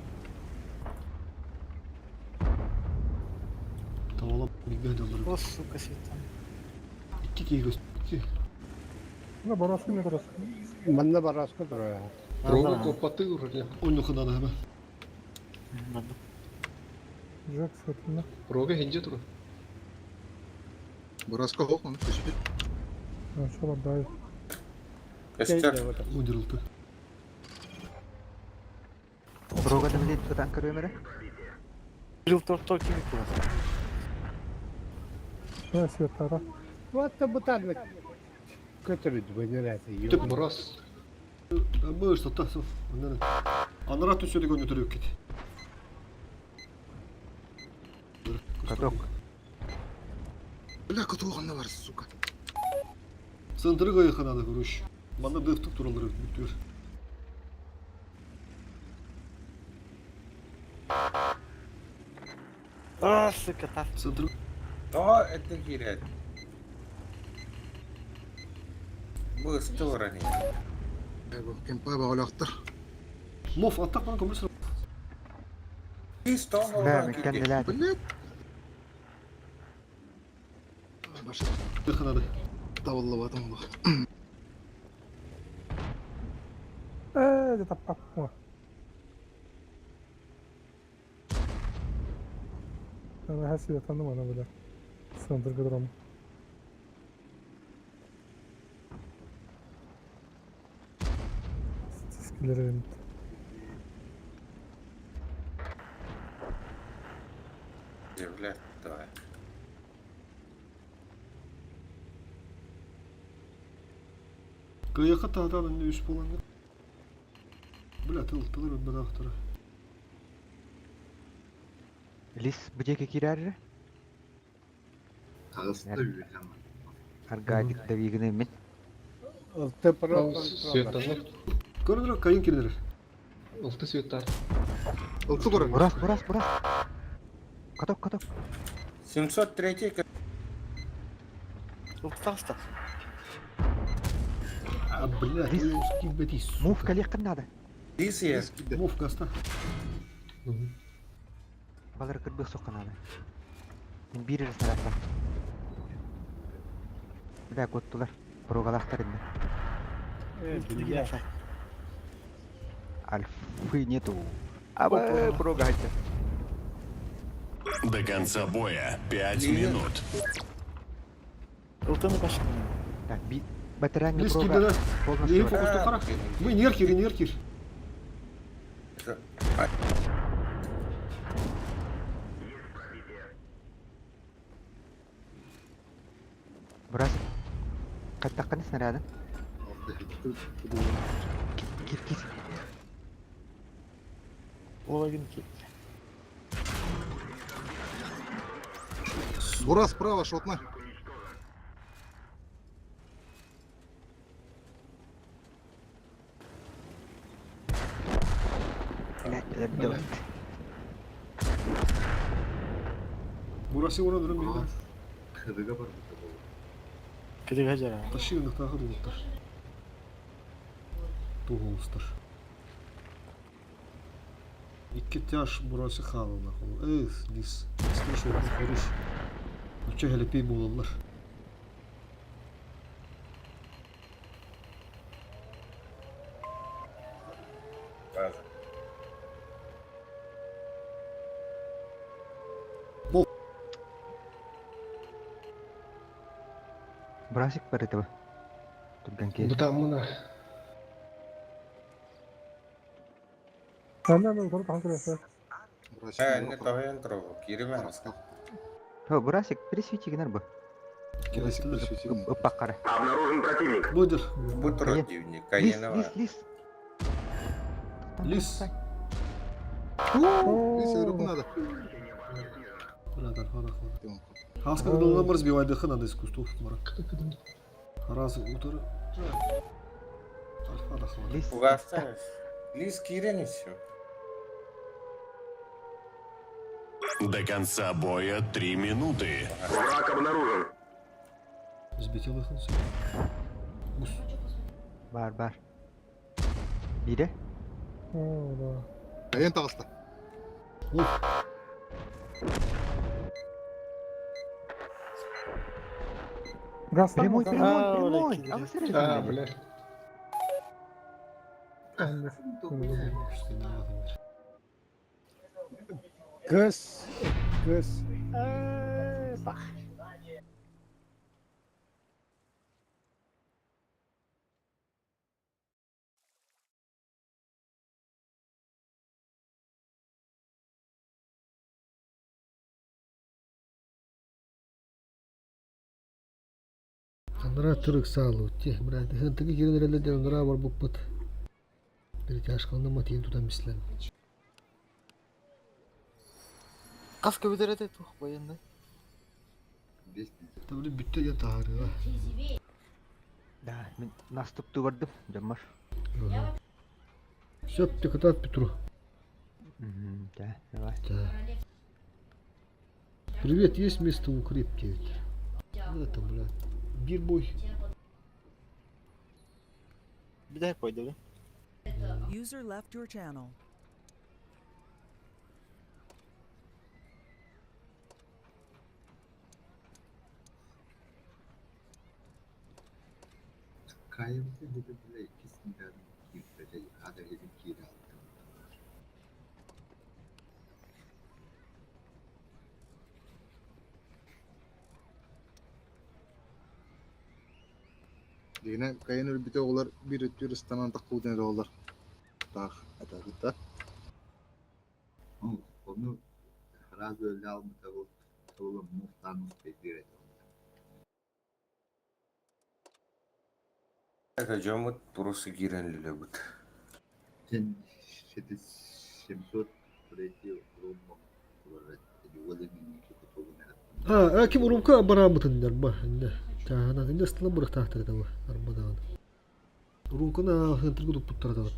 Tavalап, бігбе айдалар. О, сука, Светан. Икки кей көст. Борасқа не дұрыс. Мында барасқа тұр. Прога копаты уже. Ойны қыданы әбі. Жоқ, Светаным. Прога хинже туру. Burası hoş mu? Teşekkür. Шола дай. Костер. Удирылды. Прога білет тұтан көрі өмірі? Жил тор kimi kullanıyor? Светара. Вот бутан көтөрүдү бөнөрәсе. Түп. Мурас. Бұл что тасов. Анрат өседі көне түрек кет. Каток. Бля, kötü oğlan var suka. Центры қайықанады көріш. Манда дыфтық туралары бүттір. Aa, suka, tak. Центр. О, это кирет. Bu стороны. Kempay bağlaktır. Моф, аттақ бана көмірсір. Чисто Да, меккен деләді. Bля. Başı Қайықанады. davullu batım oldu. Де таппақ мı? Ben her Светаным ана бля. Сындырғы дұрам. Стискілері бен. Являет, давай. Қайыққа тағдан үнне үш боланды. Бля, тылыр өтмеді ақтыры. Лис бүдеке кирәрі? Ağızda bir hemen. Аргадик да вигіне мен. Улты про. Светану. Көрінірі қайын кердер. Улты светар. Oltu görün. Бурас. Каток. 703 Ultasta. А, бля, Лис. узкий бәдей, Мув сука. кәлек надо. Лисия. Моф гаста. Балар кірбек соққан ады. Мен бір жасына растам. Бля, көттілер. Прогалақтар енді. Альфы нету. Абы, прога айтты. До конца боя 5 минут. Ultunu başka. Так, батареяңы Лис прога. кирдері. Полностью. Ей фокусты қара. Вы неркер. Бурас. Қайттаққаны снарядын. Кет. Olayın ki. Бурас справа, шотна. Эбде бат. Burası ona durun bir. Kırıga var bu tabi. Кырыга жара. Taşıyın tağı dolutar. Doğulustır. İki taş burası kalına kolu. Lis. Sıkış oldu koruş. Üçe hele bir bulurlar. База. Брасик бар это. Турган кез. Бутамына. Senden de oturup hatırlasın. Burası Не тоген троу. Кириме хаска. Хо, брасик, пересвечи генер бу. Gelesiler. Упак кара. Обнаружен противник. Budur. Bu противник. Лис, Каенова. лис. Lis. Neyse öyle надо. Birader hara hara. Хаска удално разбивать дыха надо искусство. Марак. Раз утро. Альфа дохла. Лис. Угаста. Лис Кирин и все. До конца боя 3 минуты. Враг обнаружен. Сбитил их на все. Ус. Бар. Бире? Kayan tağısta. Gastan Прямой, mı? прямой. А вы А, смотрите. бля. Кыз. Бах. Андра тырык саалу. Тех, брат. Хынтыгы кирен эрелер андра бар буппут. Бир ташкалны матиен тутан мислен. Каска бедерете тух баяндай. Табли бүтте я таарыга. Да, мен наступту бардым, жаммар. Сөп текатат Петру. Да, давай. Да. Привет, есть место в укрепке? Это, блядь. Бир бой. Бидай пойду, бля. User left your channel. Kayımızı dedi bile ikisinden girdi. Hadi yedim kiri aldım. Dine kayan örbite olar bir ötür ıstanan takıl dene olar. Tak, hadi hadi. Onu razı öyle alma tabi. Oğlum muhtan muhtemelen. Это жомут просто Кирин любит. Sen 700 пройти ровно. Его Ha, kim urumka baramatın der bah. Ne. Tahana ne stala bırak tahtır da var. Armadan. Urumka na hıntır gudu puttar da var.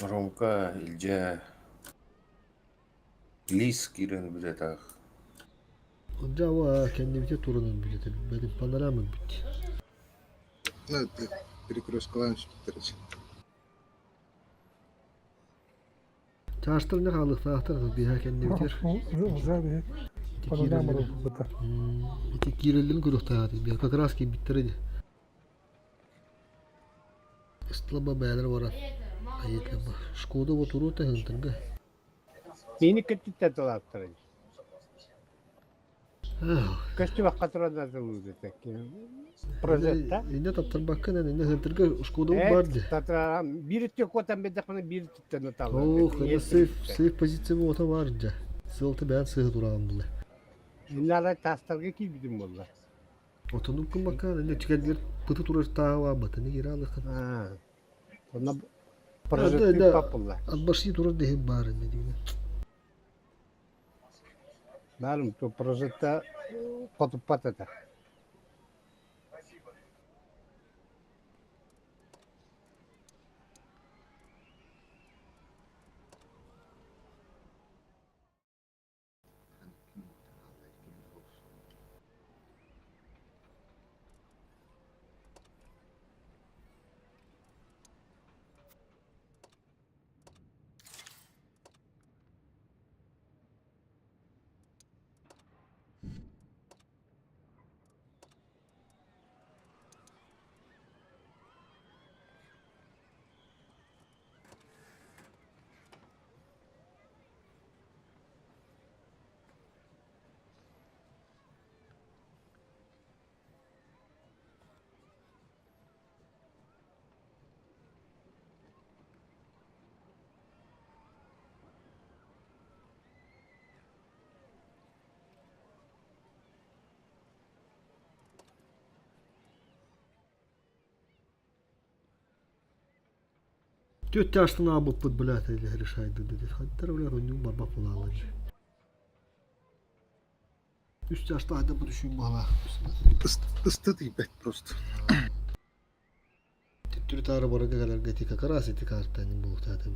Ромка, Илья. Лис Кирин билетах. Java kendi bite turunun bileti. Benim panoramım bitti. Evet, перекрёсткаланmış bitireceğim. Çarştır ne kalık tahtır bir ha kendi biter. Güzel bir panorama burada. İti girildin kuruq tahtır. Bir как раз ki bitirdi. Istlaba bəylər var. Ayetler var. Şkoda oturur da hıntırga. Beni kötü dolaptırın. Kötü vakit orada durdu tek. Projetta. Ne taptır bakın ne hıntırga Şkoda vardı. Tatran bir tek otan bedakını bir tutan otalı. Oh, kana safe pozisyonu ota vardı. Sıltı ben sığ durağım bile. Bunlara tastarga ki bizim bunlar. Otanın kum bakın ne tükendiler pıtı turar tawa batını geri alırken. Ha. Ona projetti papullar. Albaşı turar dehem bari ne diyeyim. Malum to projetta kotup patata. Töt yaştan abıp bud blät eyle решайды dedi. Hatta öyle oyunu barbak bulalım. Üst yaşta hadi bu düşün bana. Стыд ебать просто. Türk tarı bora kadar getika karasiti kartani bu tadı.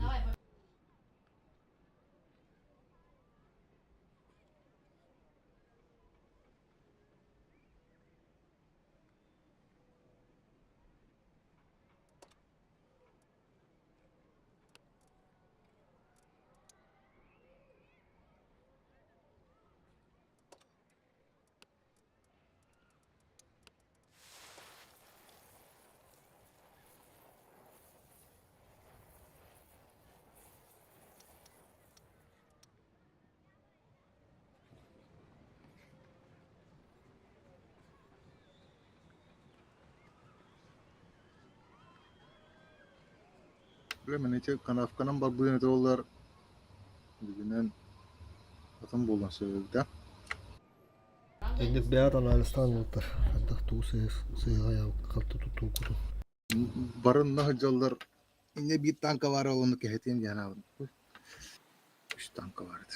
Bilemem nece kanafkanan var bu yönet oğullar. Bugünden atan bolan sebebi de. Enget beyat analistan yoktur. Hatta tu seyha ya kaltı tuttu kutu. Barın nahıcallar ne bir tanka var onu kehetin yana. 3 tanka vardı.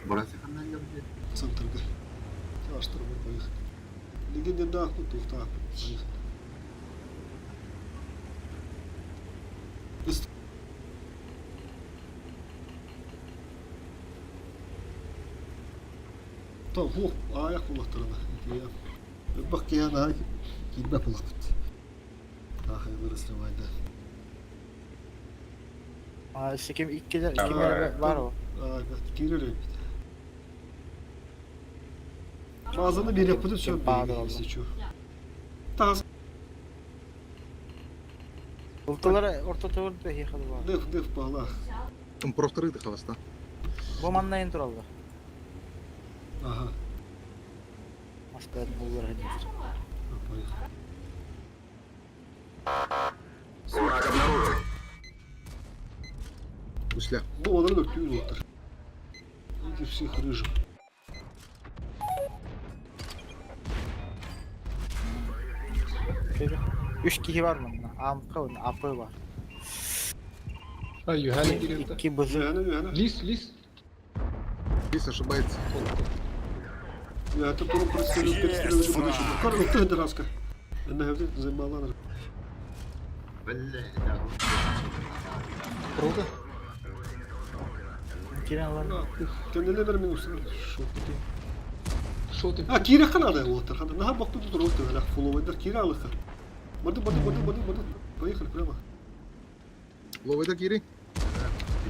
Burası hemen yapıyor. Сантырга. Чаваштыр bu поехали. Легенде да тут туфта. Поехали. Tamam, ayak bulaklarına. Bak ya daha gitme bulakut. Daha hayırlı ısırmaydı. Sikim ilk gelir, iki var o. Girer bir de. Bazen bir yapıda söylüyor. Taz. Ultalara orta tavır da yıkadı var. Def bağla. Improftları halasta. Bu manlayın turalda. Aha. Başka bulgur hediye. Враг обнаружен. Ушля. Bu onları döktüğümüz otlar. Эти всех рыжих. Şöyle. 3 kişi var mı? Amka var, apı var. Ha, Юхана girdi. 2 bızı. Лис. Лис ошибается. Я это тоже перестреливаю будущее. Как ты это раска? Я наведу заебала. Круга. Kiren var. Kendileri minus. Шо ты? Ha kira kanada otlar. Hadi naha baktı tutur otlar. Hala follow eder kira alıklar. Badi. Поехали прямо. Ловой Кири.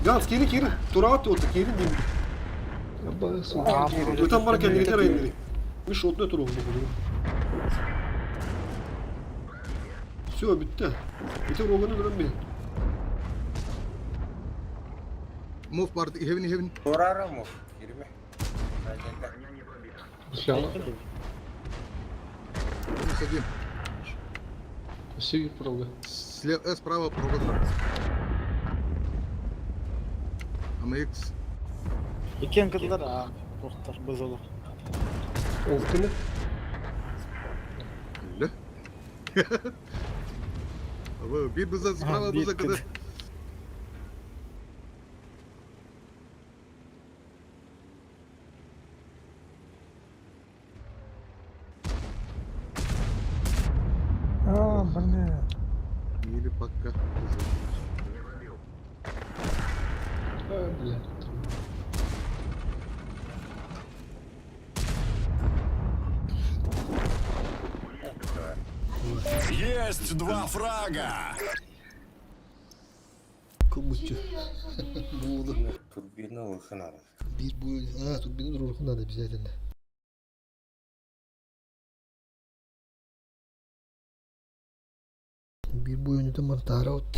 Ганс kiri. Тураат отlar kiri değil. Öten bana kendini kara indiri. Miş otla tur oldu. Все, bitti. Bitti rolunu gören bir. Move party heaven. Турара мов. Girme. Сначала. Минус 1. Север прога. Справа прога. AMX. İki yankıdılar ha. Dostlar bızılı. Ultimate. Öyle. Ama bir buza sправа buza kadar. Блин. Или пока. Блин. Есть 2 фрага! Komutçu. Buğulu. Turbina ılkın alır. Bir bu. Ha turbinin ruhundan da bize elinde. Bir bu yönü de mantarot.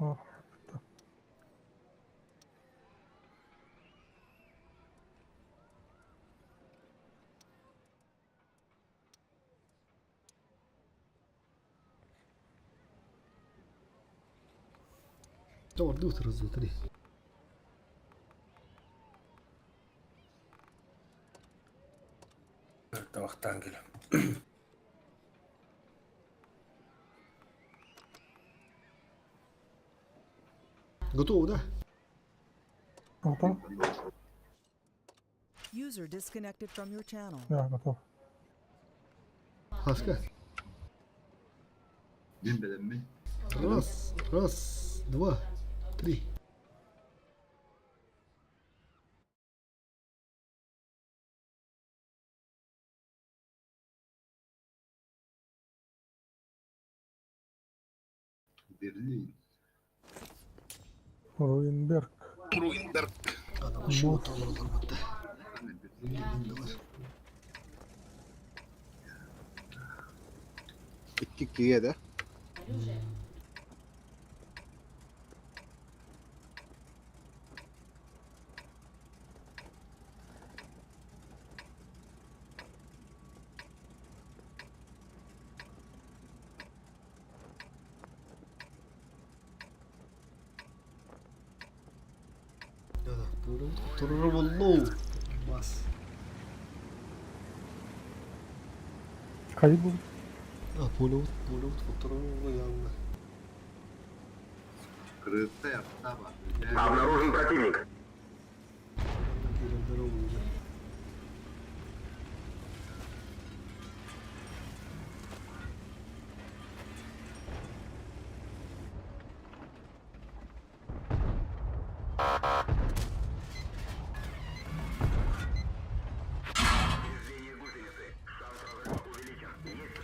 Aa, Doğru otururuz zaten. Тавахтан келем. Готово, да? готов? User disconnected from your channel. Да, готов. Хаска. Ден белем ми? Раз, два, три. Берлин. Руинберг. Adam şu oturur olmadı. İki kiye de. Buyurun otururum oğlum. Bas. Kayıp bulduk. Пулеут оттуруу явно. Крыса я встава. Обнаружен противник.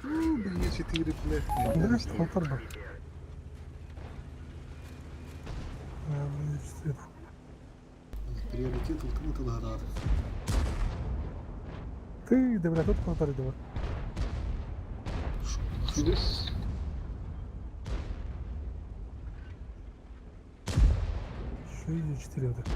Мне 4, блядь. Знаешь, фотор был. Университет. Приоритет уткнут наград. Ты, да, бля, тут фотор давай. Здесь. Еще и 4 вот.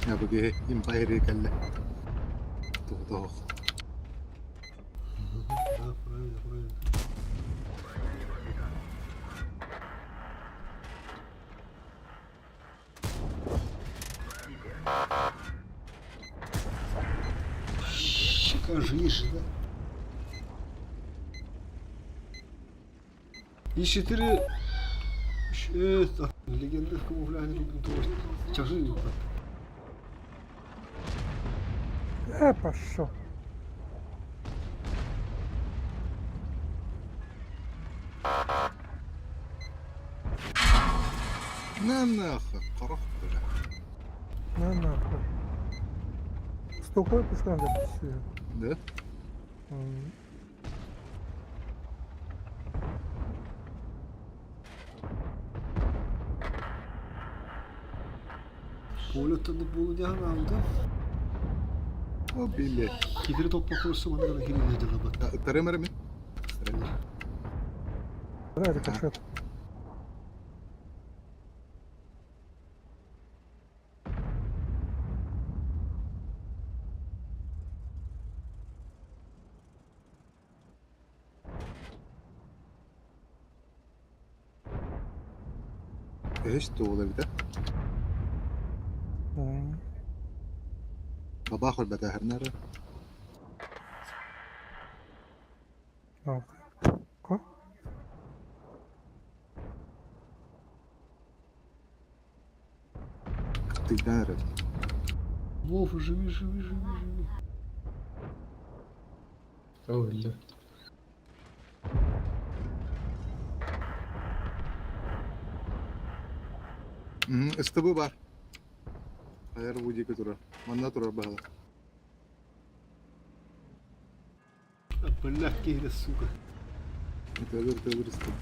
Ya bu ge Empire kelle. Tuh. Да, правильно. Кажись, да? И 4... Это... Легенда камуфляжный тоже. Чажи. Пошел. На нахуй, коров, бля. На нахуй. Стукой пускай все. Да? Полет'ta bulacağım aldım. O bilet. Gideri topla kursu bana kadar gelin bak. Таремер ми? Да, рикошет. ايش تقول ده؟ باخذ بتاهر نار. Ко? Ты дарит. Вов, живи. Öldü. Ыстыбы бар. Аяр будики тура. Манна тура бала. Блядь, кейде, сука. Ötebir istem.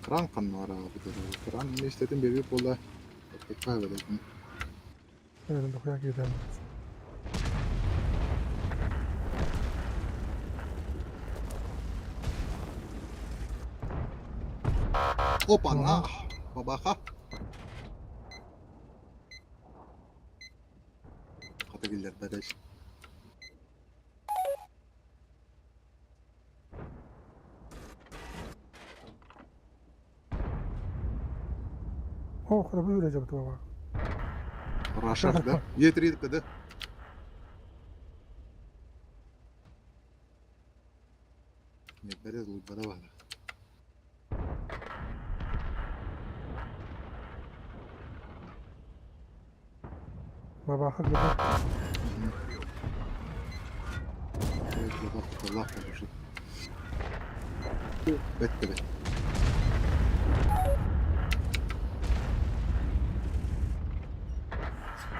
Kıran kanlı var abi dedi. Kıran ne istedim bir bola. Tekrar verelim. Evet, dokuya gidelim. Opa na. Babaka. Kapagiller dadaş. О, храбы вылезем туда. Raşak da. Yetiriydik de. Ne berez uybada var. Baba hak gidelim. Evet, bak Allah korusun. Bekle be.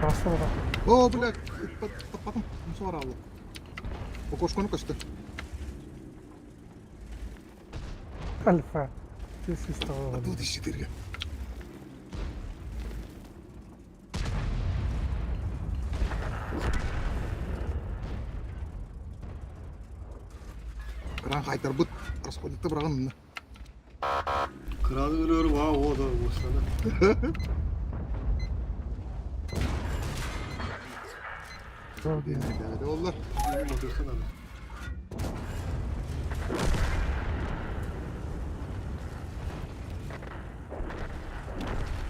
Rastla baba. Oo блядь, потом sonra aldı. O koşkanı kaçtı. Alfa. This is the Bu dişidir ya. Kıran haytar bu. Raskolnik'te bırakın mı? Kralı ölüyorum ha o da boşladı. Hadi onlar. Otursana abi.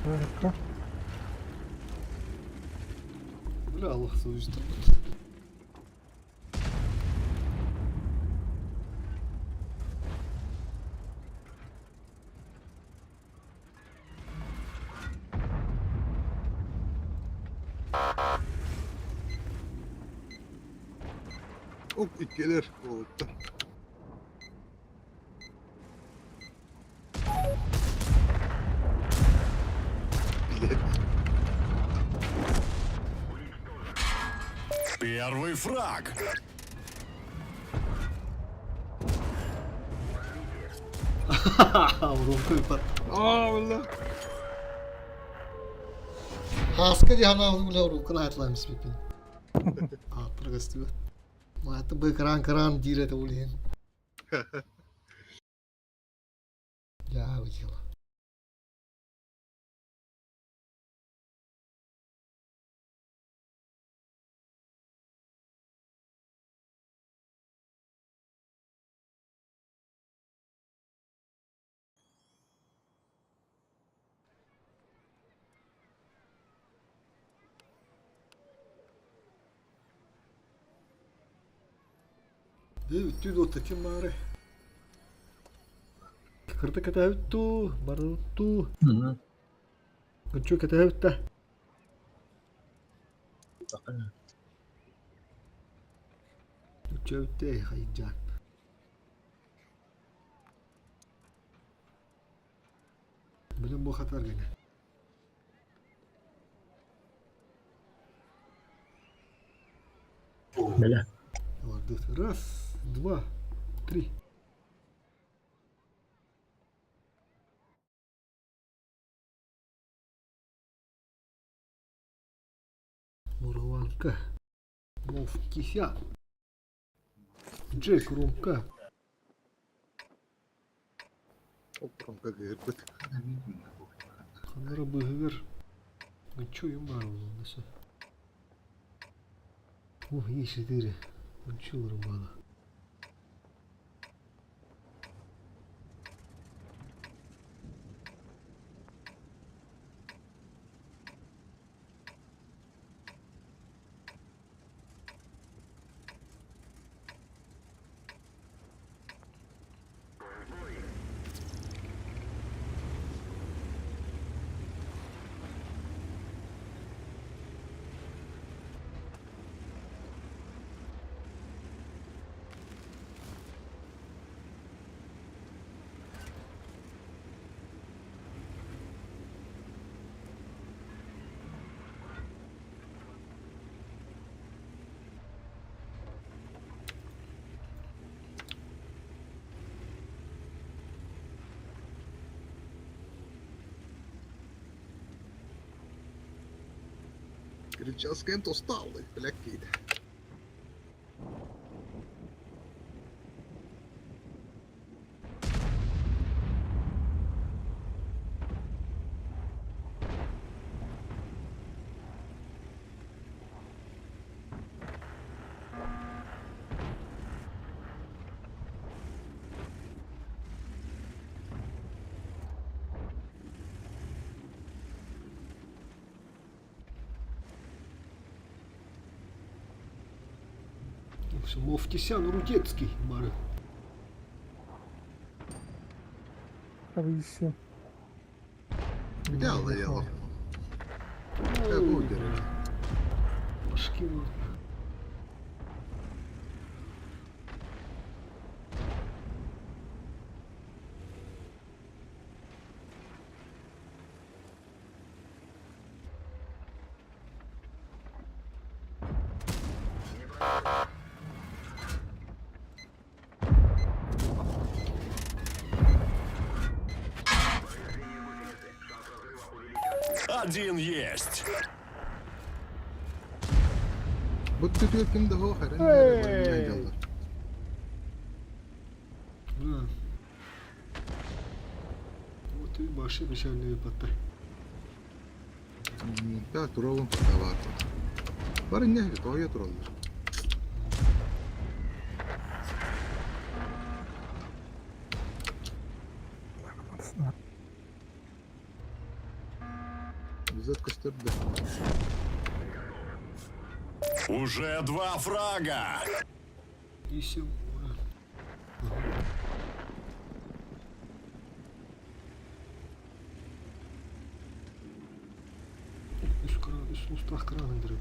Evet. Böyle Allah sonuçta. Hop it gelir. Oldu. Первый фраг. Vuruldu yukarı. Aa valla. Haska cihana bile vuruldu. Hayatlarımız bir gün. Atır gösteriyor. Mata bakaran karan dire de ulihin. Ya ucila. Bitti de ottaki mare. Kırda kata bittu, maruttu. Gıçı kata bitti. Gıçı bitti, hayıcak. Benim bu hatar gene. Böyle. Vardı. Раз, два, три. Мураванка. Вовкися. Джек Румка. Topramda gırbıt. Kanara bıhır. Gıçıyım var oğlum nasıl? Oh iyi şeyleri. Gıçıyorum bana. Кричаская усталый, блядь. Все, Мовтисян Рудецкий, Мары. Ависи. Взял, заело. Как удержишь. Башки. Один есть. Вот ты тюркин да го харен. Да. Вот и машина начальная потай. Да, туралым товар. Бар не, то я турал. Зет костерда. Уже 2 фрага. И все. Üst ustrak kıran indirip.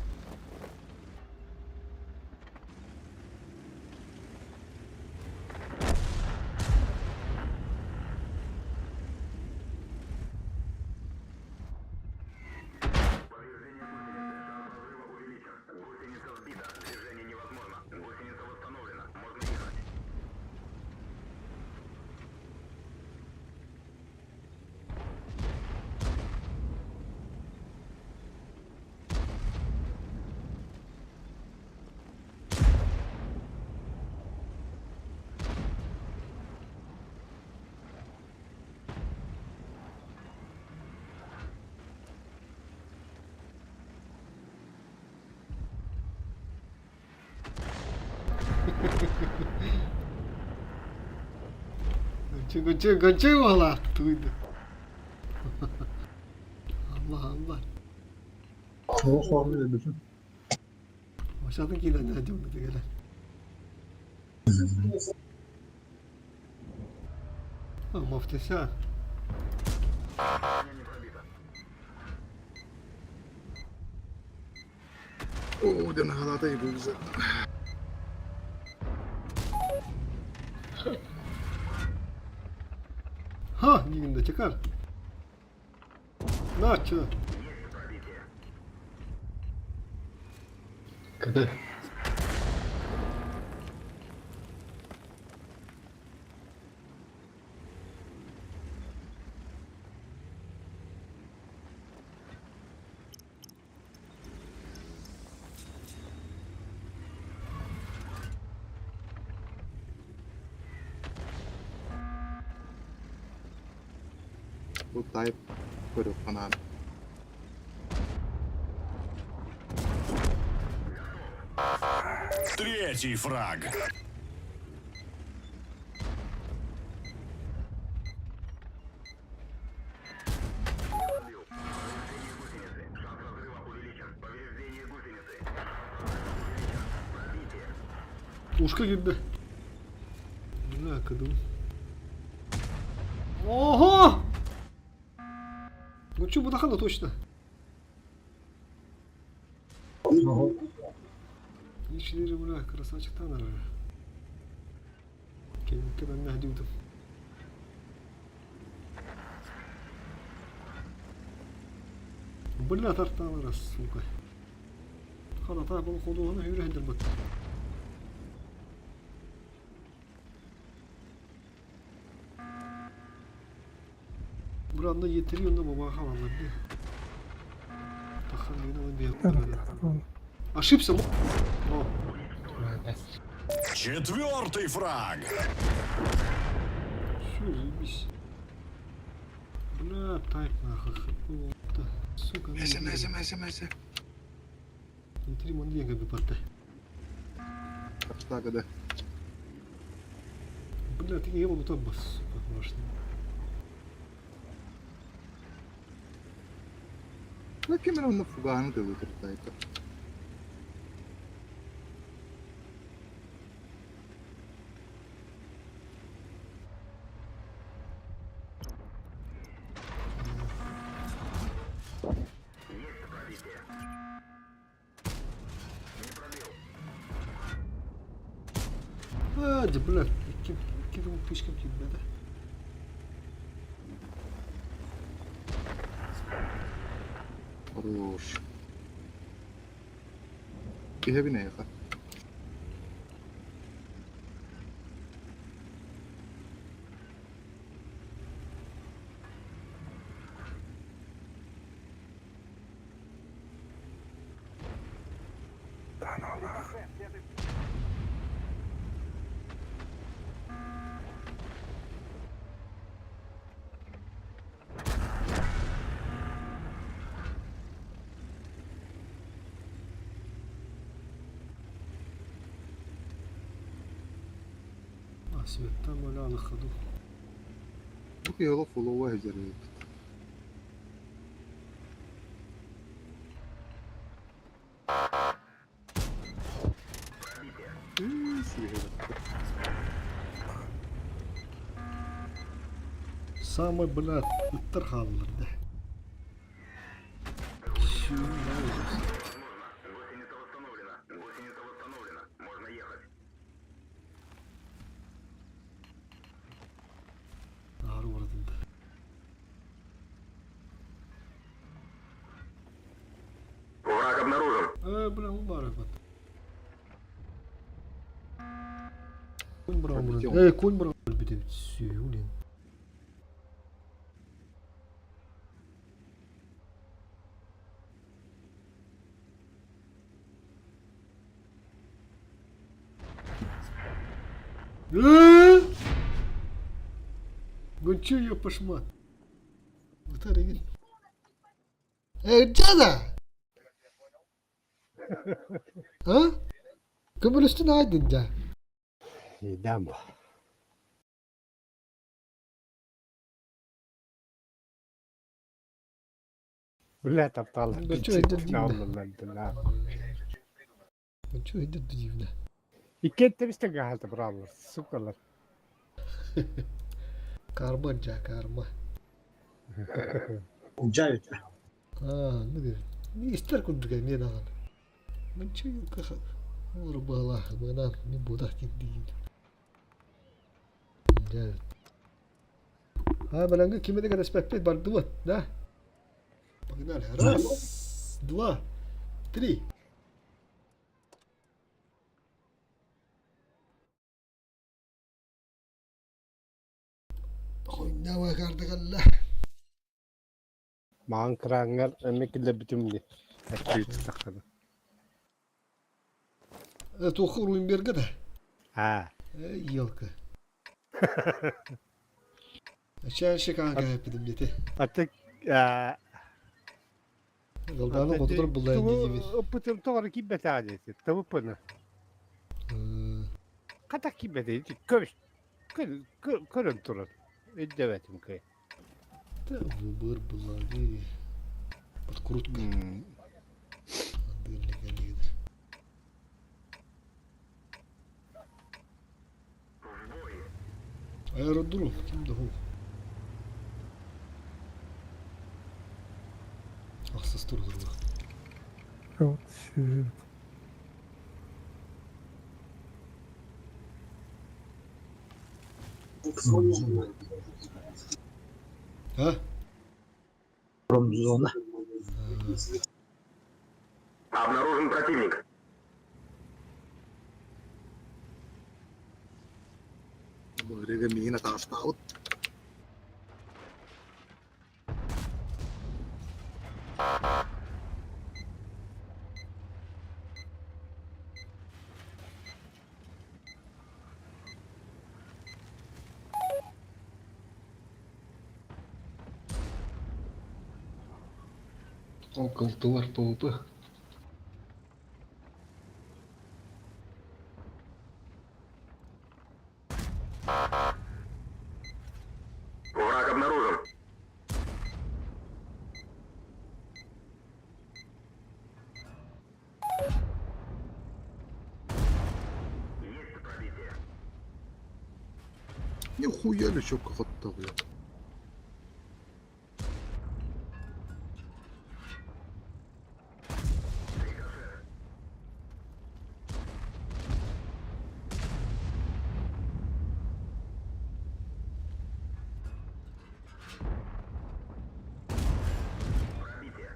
Гончай вала, туйду. Allah. Soğuk oldu da bütün. Aşağıdan gelen hadi onu da gelen. Muhteşem. О, да нагадати і був за. Ha, yine çıkar. Ne açıyor? Когда? Bu tayip kuyruk kanal. Третий фраг. Ушко girdi. Ne kadın? Oha! Ну что, Будахана точно. İçleri bırak, красавчиктан ары. Kendimki ben ne diyordum. Бля, тартан раз, сука. Халата бұл қолуғаны үйрендір бұд. Buranın da yetiriyor da baba havalar diye. Хрена он бьет. Ошибся. О, Четвертый фраг. все, заебись. Бля, тайп нахуй. Сука, Эсэ. Внутри Монвега бипарта. Капстага, да. Бля, ты не ел, ну там бас, сука, важно. Ну, кемерон на фугану ты выкрутайка. А, да, бля, каким пышкам тебе надо? Хорош. Киhe bineyaka. А, свет там, бля, на ходу. Bu yolu follow ederek. Самый, бля, тарханлар, да. Чё, Гусеница восстановлена. Можно ехать. Ağrı var adında. Враг обнаружен. Бля, mübarek bak. Конь брал, бля. Конь брал, бля, все, блин. Гончу ее пошмат. Вот это видно. Джада! Ha? Kömür üstüne aydınca. İdem bu. Bile taptalar. Gönçü öldürdü Ne yine. aldılar. Gönçü öldürdü yine. İki ette biz de geldi buralar. Sıkırlar. Karma ca karma. Cavit. Ha ne diyor? Ne ister kundurgan ne dağın? Gönçü yok kakak. Olur bağla. Bana ne bodak gitti. Evet. Ha belanga kime de kadar spek var duvat. Da. Pagdal. Раз, два, три. Oynama kardeşler. Mağın kıranlar emekle bitimdi. Ekmeği tutakları. Это ухуруем берга да? Ha. Елка. Сейчас шикарно yapıyordum dete. Artık Galdanı oturup bulayım gibi. Pıtım doğru ki betanesi. Tabi pını. Katak ki betanesi. Köş. Kırın turun. Devetim ki. Да, выбор булаги. Подкрутка. Аэродром, kimdi bu? Aksız durdur bak. Вот, чё. Ha? Промзона. Обнаружен противник. Böyle mine taştağıt. Околтылар полупы. Враг обнаружен. Есть пробитие. Нихуя ли чё как-то, блядь. Пробитие.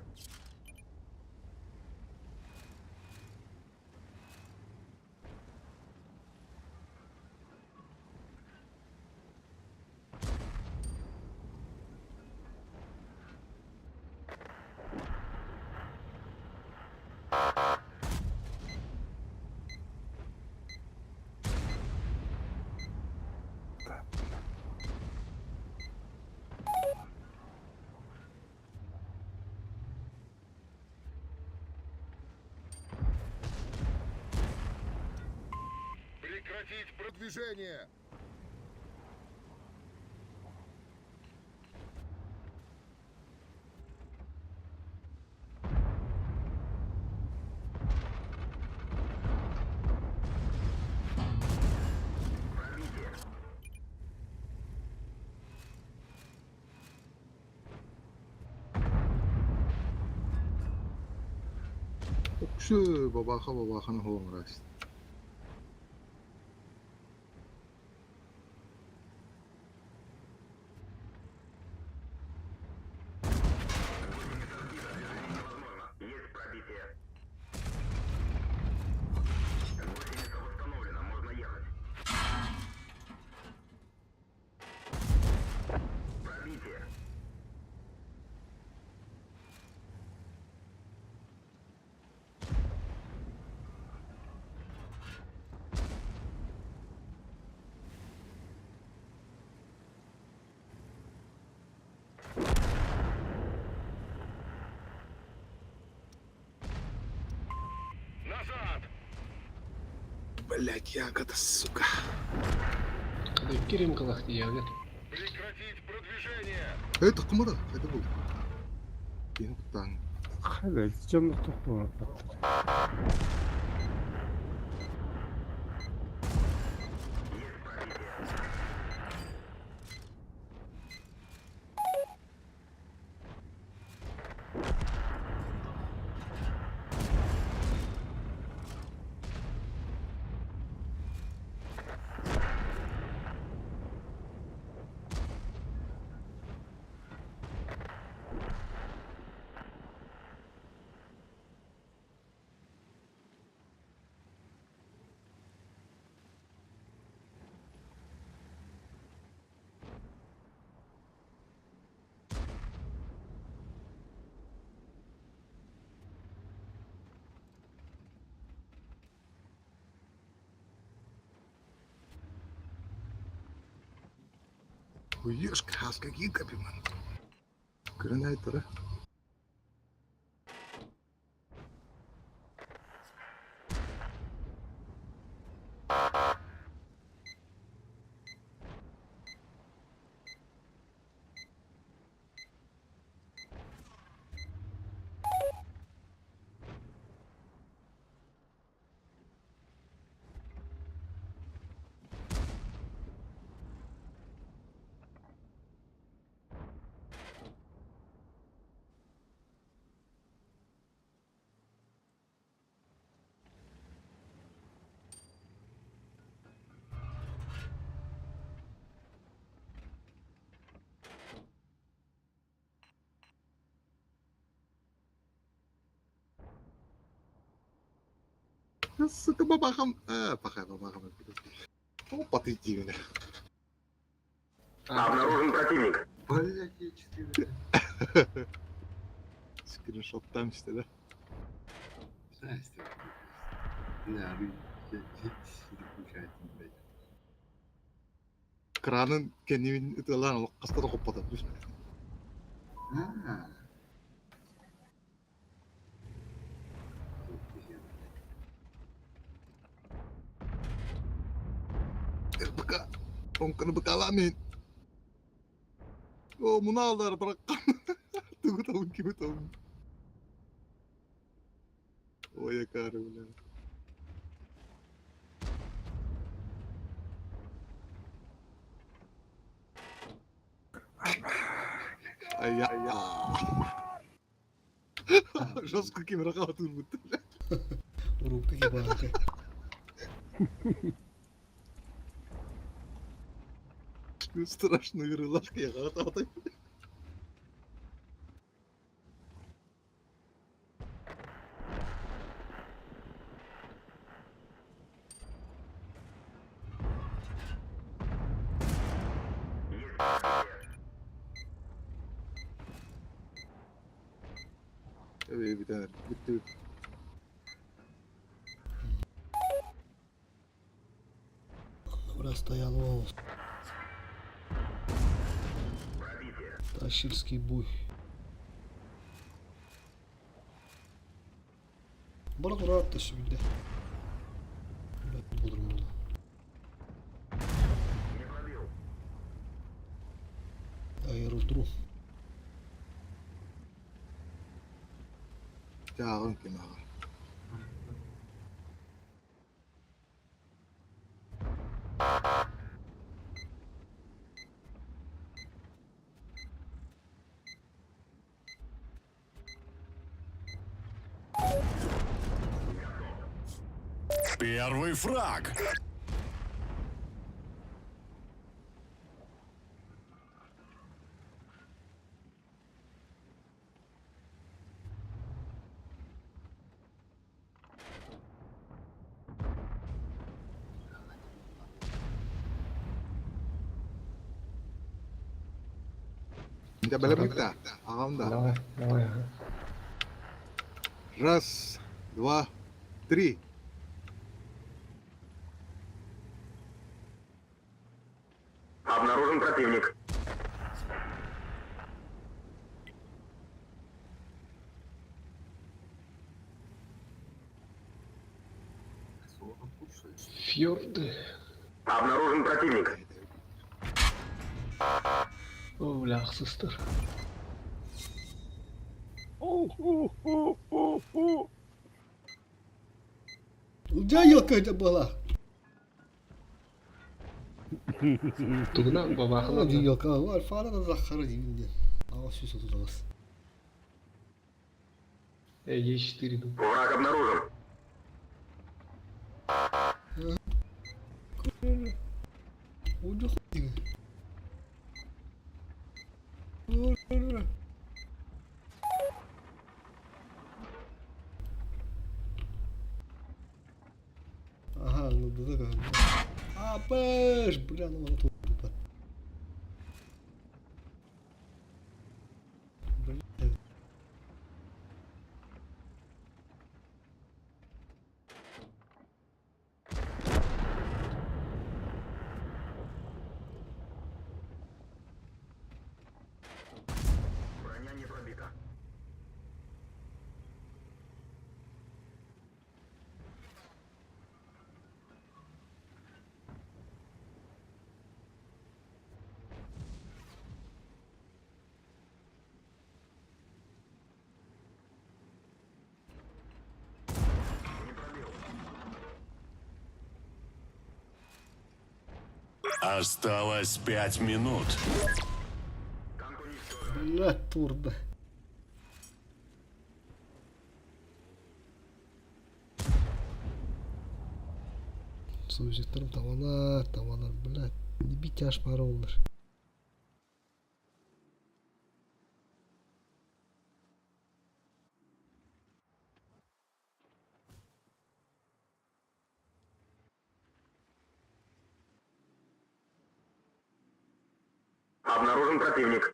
Прекратить продвижение! 혹시 바바카는 호응을 Есть пробитие. Гусеница восстановлена, можно ехать. Пробитие. Назад! Блять, ягода, сука. Кирим калахти ягод. Прекратить продвижение! Это кумара, это был. Пинг-танг. Хәле, җанны тотма. Хуешка, а с какие капиман? Гранатора. Сука, бабахам. Пока бабахам. Опа, ты дивно. Обнаружен противник. Блять, я 4. Скриншот там что, да? Здрасте. Да, включается, блядь. Кранын кеннин ытылан кастара коппата. А, РПК. Оңқыны бақаламын. О, мұналдар бұраққан. Тұғы тауын кемі тауын. Ой, якары, бля. Ай-яй-яй. Жестко кемераға атыр бұтты. Рубка ебанка. Страшно вирылақ яға атады. Evet, bir tane bitti. Burası dayalı olsun. Ташильский буй. Бұрын ұрады да шүгілді. Бұлдырым болды. Айырылдыру. Жағын кем аға. Первый фраг. Tidak balik kita. Ағамда. Давай, давай, ага. Раз, два, три. Обнаружен противник. Фьорды. Обнаружен противник. О, бляхсыстыр. Жайылка жабала. Тугна бабахына. Жайылка var. Fare da zakkarı dibinde. Ama süs oturacağız. Е4 иду. Враг обнаружен. Ucu gibi. Aha anladı da galiba. Apış! Bля, ну вот тут. Бля. Броня не пробита. Осталось 5 минут. Танк уничтожен. Бля, турбо. Sözcüklerim tavanar, bля. Ne bir yaş para olur. Обнаружен противник.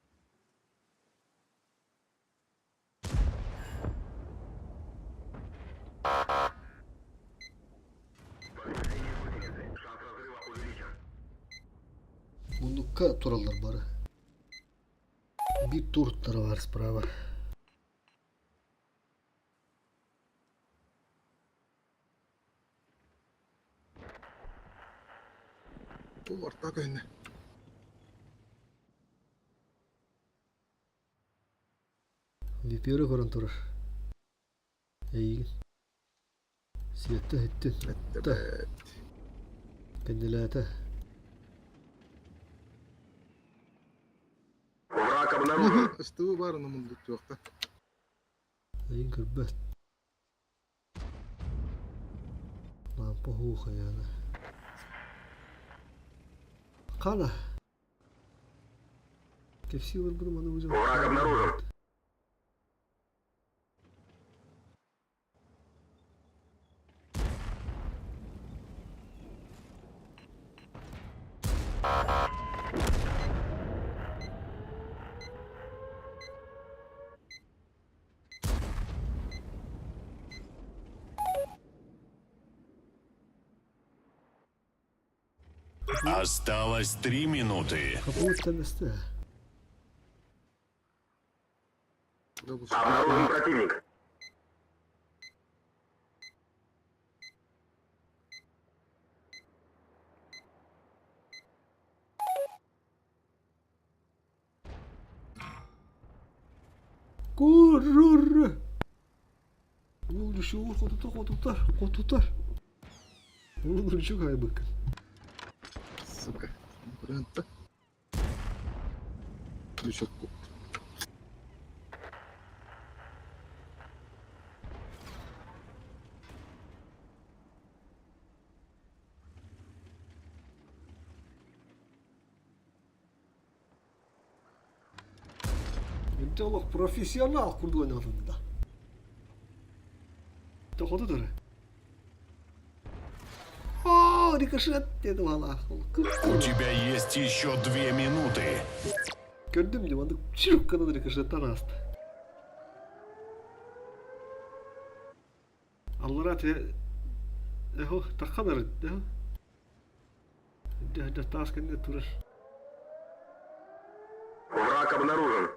Повреждение гусеницы. Шанс разрыва увеличен. Bundukka turallar bari. Bir turtları var sprava. Сул арта кöyне. Випері көрін тұрыр. Әйгін. Сиетті хеттін. Эттебет. Кәнделәті. Враг обнаружен. Ыстығы бар оның мұндық жоқта. Әйгін кірбәт. Лампа хуха яна. Қана. Кепси бар бұны маны өзім. Враг обнаружен. Осталось 3 минуты. Kapı temizde. Обнаружен противник. Kurur. Vur şu vur kotutar. Vur şu kaybık. Сука. Конкурентта. Ключокку. Önce Allah profesyonel kurdu oynadığında. Доходу дыры. О, рикошет dedi valla. У тебя есть еще 2 минуты. Gördüm diyorum adı çırp kanadı rikoşetten astı. Allah rahat ya. Eho takkanar eho. Dah tas kendine durur. Враг обнаружен.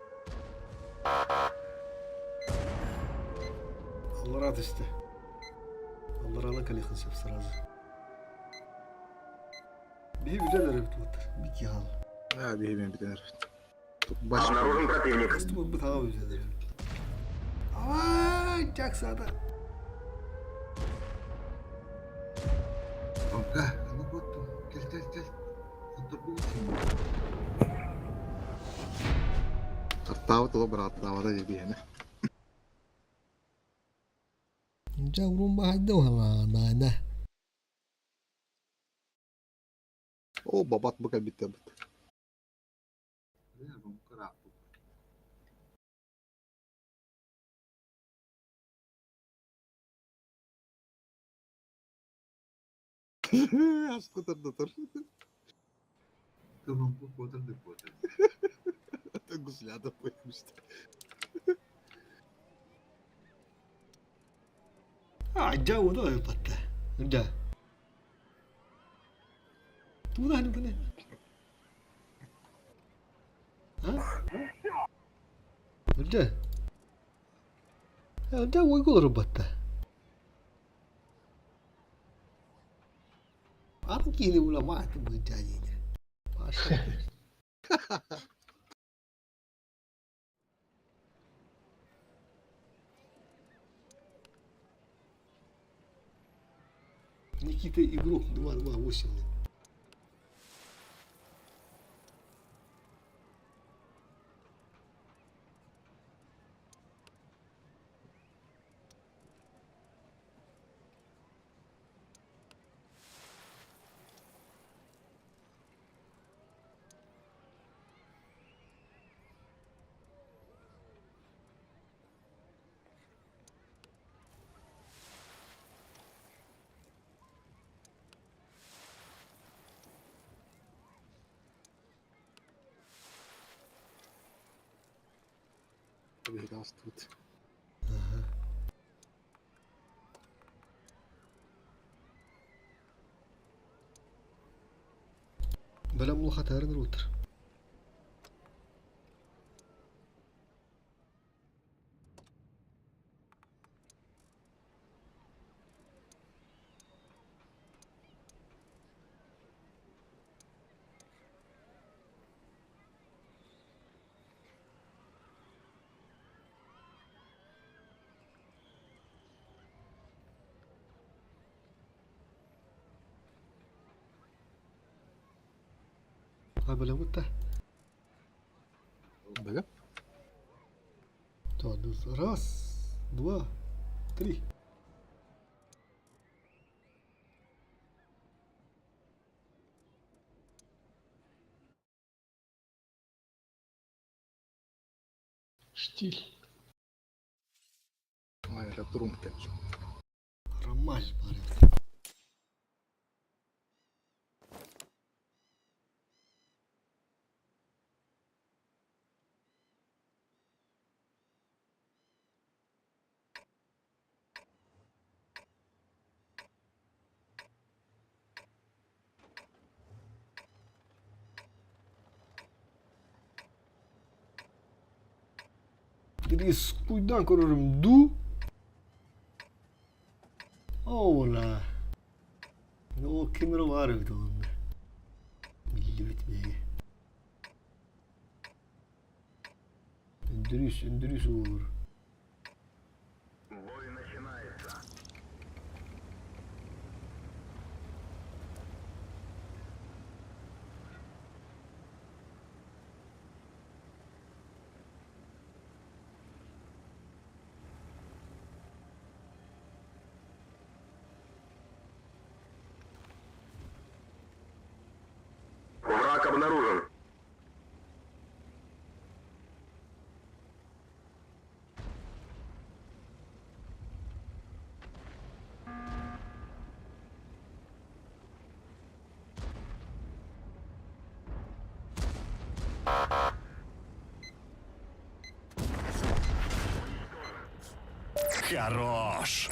Allah rahat işte. Allah rahat kalıyor kız sırası. Bir güzel herif tutar. Bir ki hal. Ha bir hemen bir tane. Обнаружен противник. Kastım bu tamam güzel herif. Aman çok sağda. Kanka, ne yaptın? Gel. Otur bir bakayım. Tartava tola bıraktava da yedi yani. Jauh bahada mana. O babat bakal bitti. Aşkı dur. Tamam bu fotoğraf da fotoğraf. Гусляда появился. Jauh tu apa tak? Udah. Tu dah ni mana? Udah. Udah, wo ikut robot tak? Orang kini ulama tu berjaya. Masya. Никита игрок 228. Biraz tut. Böyle muluhat arınır otur. А böyle bu da. Böyle. То, раз, два, три. Штиль. Аэродром такой. Ромаль bari. Deniz kuyudan korurum. Du. Ola. O kamera var bir de onda. Milli bitmeye. Öndürüş olur. Бой начинается. Враг обнаружен. Хорош!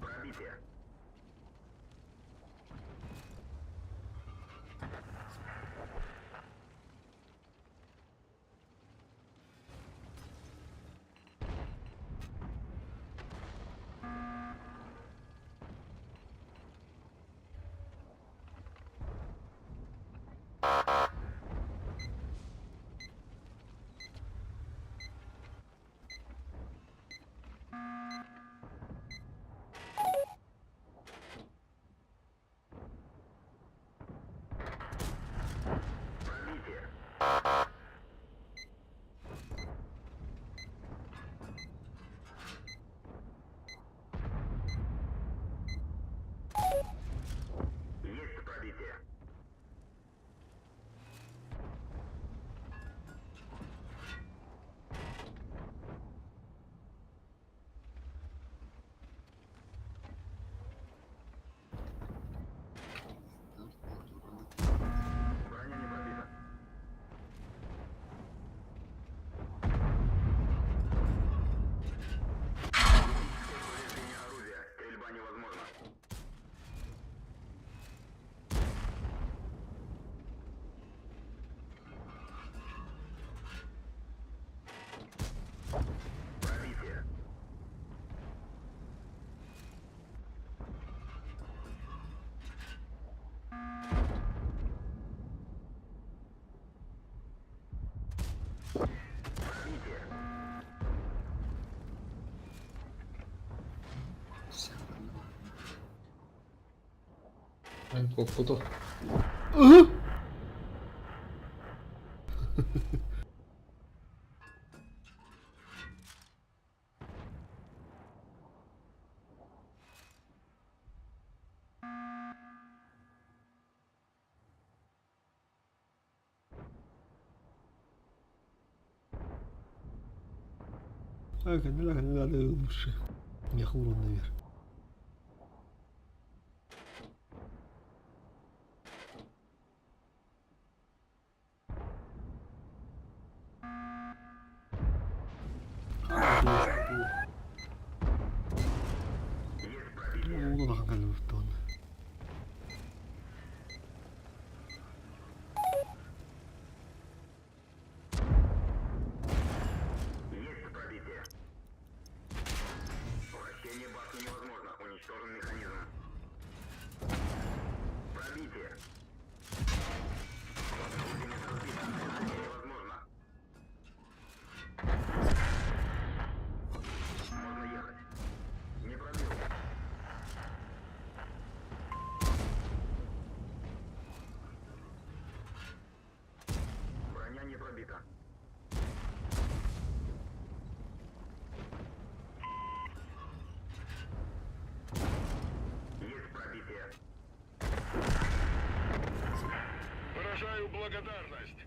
Пробитие. Пробитие. Есть пробитие. Броня не пробита. Повреждение орудия. Стрельба невозможна. Пробитие. Пробитие. Ben koptu. Kadınlar da ölmüş. Yahurun da yer. Onu da kanka lütfen. благодарность.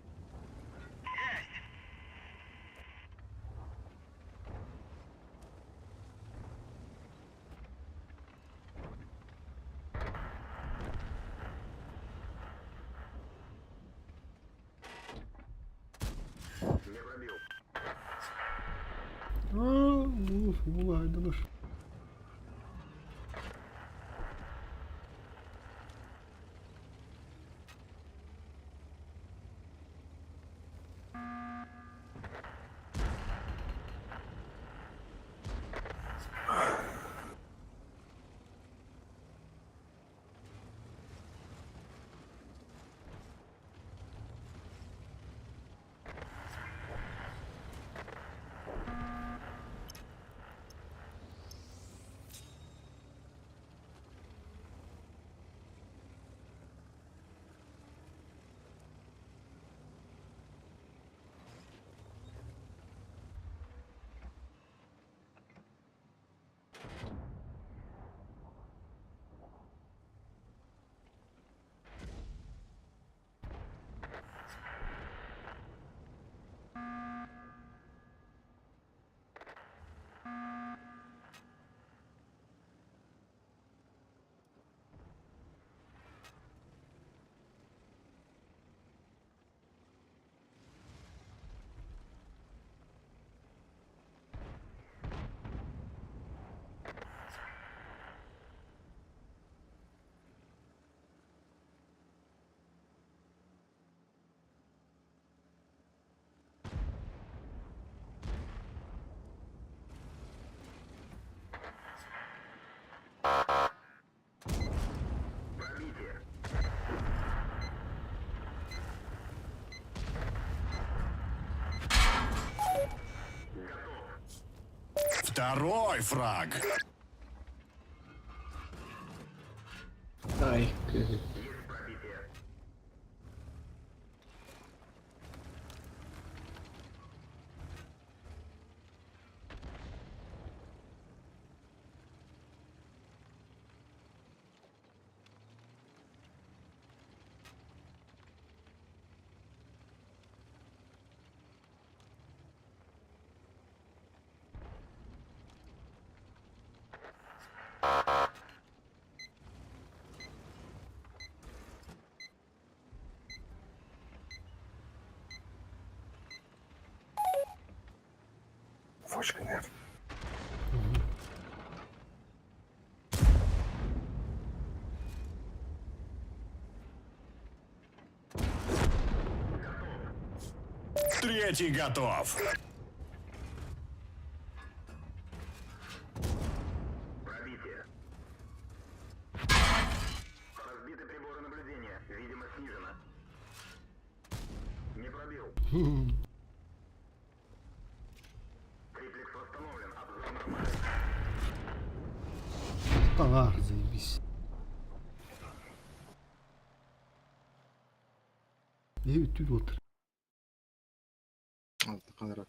Не пробил. Ну, ладно. Пробитие. Второй фраг. Ай. Есть пробитие. Фочка, нет. Третий готов. Пробитие. Разбиты приборы наблюдения. Видимо, снижено. Не пробил. Триплекс восстановлен. Обзор нормальный. Товар, заебись. Ne ütü otur. Altta kalarak.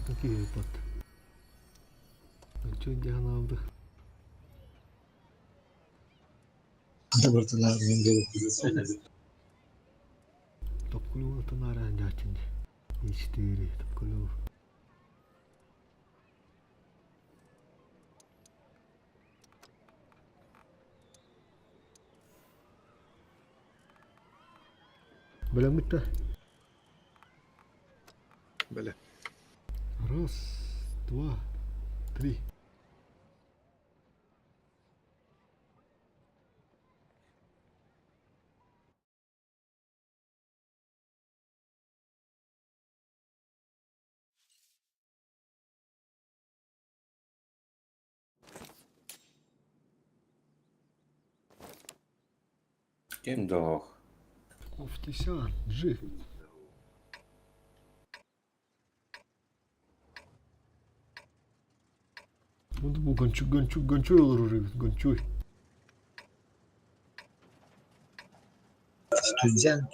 Такие вот. Что jangan aldı. Антаборталар мен де Topkulu tanara jatindi. İçtiri topkulu. Belum bitti. Böyle. Раз, два, три. Кем дох? Офтисян, жив. Bu gönçü olur oraya. Gönçü. Студент.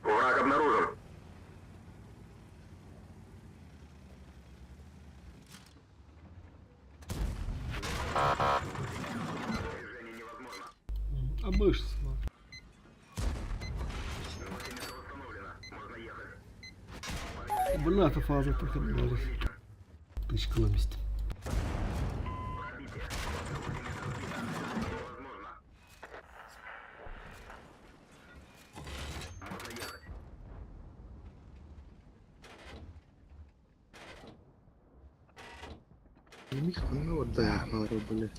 Враг обнаружен. Движение невозможно. Обышся. Установлено. Можно ехать. Buna da fazla takılmıyoruz. Dışkılım istim. Ini kan udah ya baru boleh.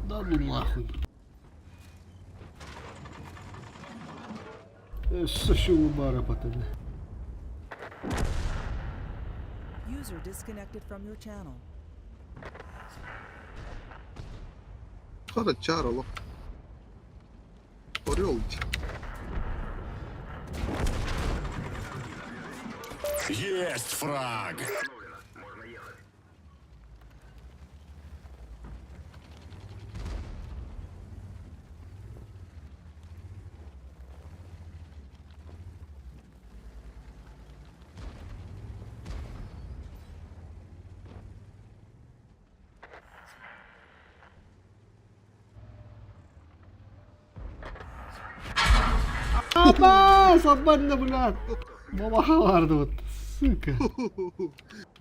Да ну нахуй. Şu umara patladı. User disconnected from your channel. Hadi çağır oğlum. Oraya olacak. Есть фраг! Можно ехать. Aba sabban da bulat. Baba vardı o. Sıkı.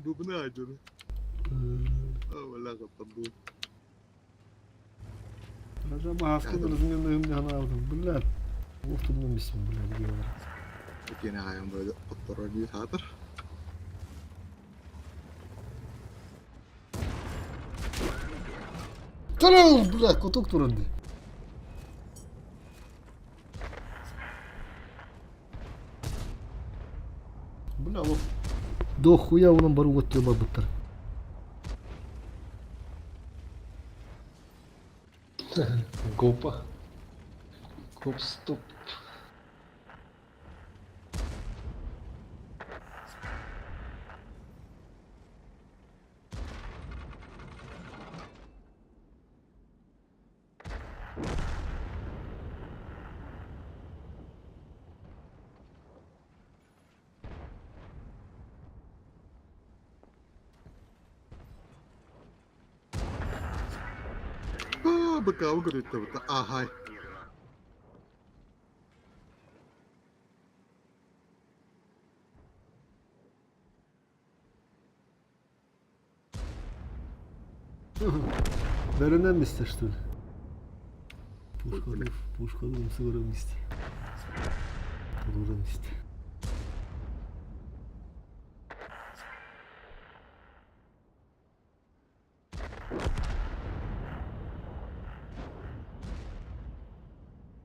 Bu ne acaba? Valla kapattım. Acaba haskınlarızın yanında hımdan aldım. Bulat. Ortumdan bismim bulat diyorlar. Yine ayağım böyle oturur diye satır. Tamam bulat kutuk turundu. Bulat o. До хуя onun бару götürüyor babıtlar. Гопа. Гоп стоп. Быкавы говорит, вот, ага. Berinden mi isteştin? Puşkalı sıvırım iste. Vururum iste.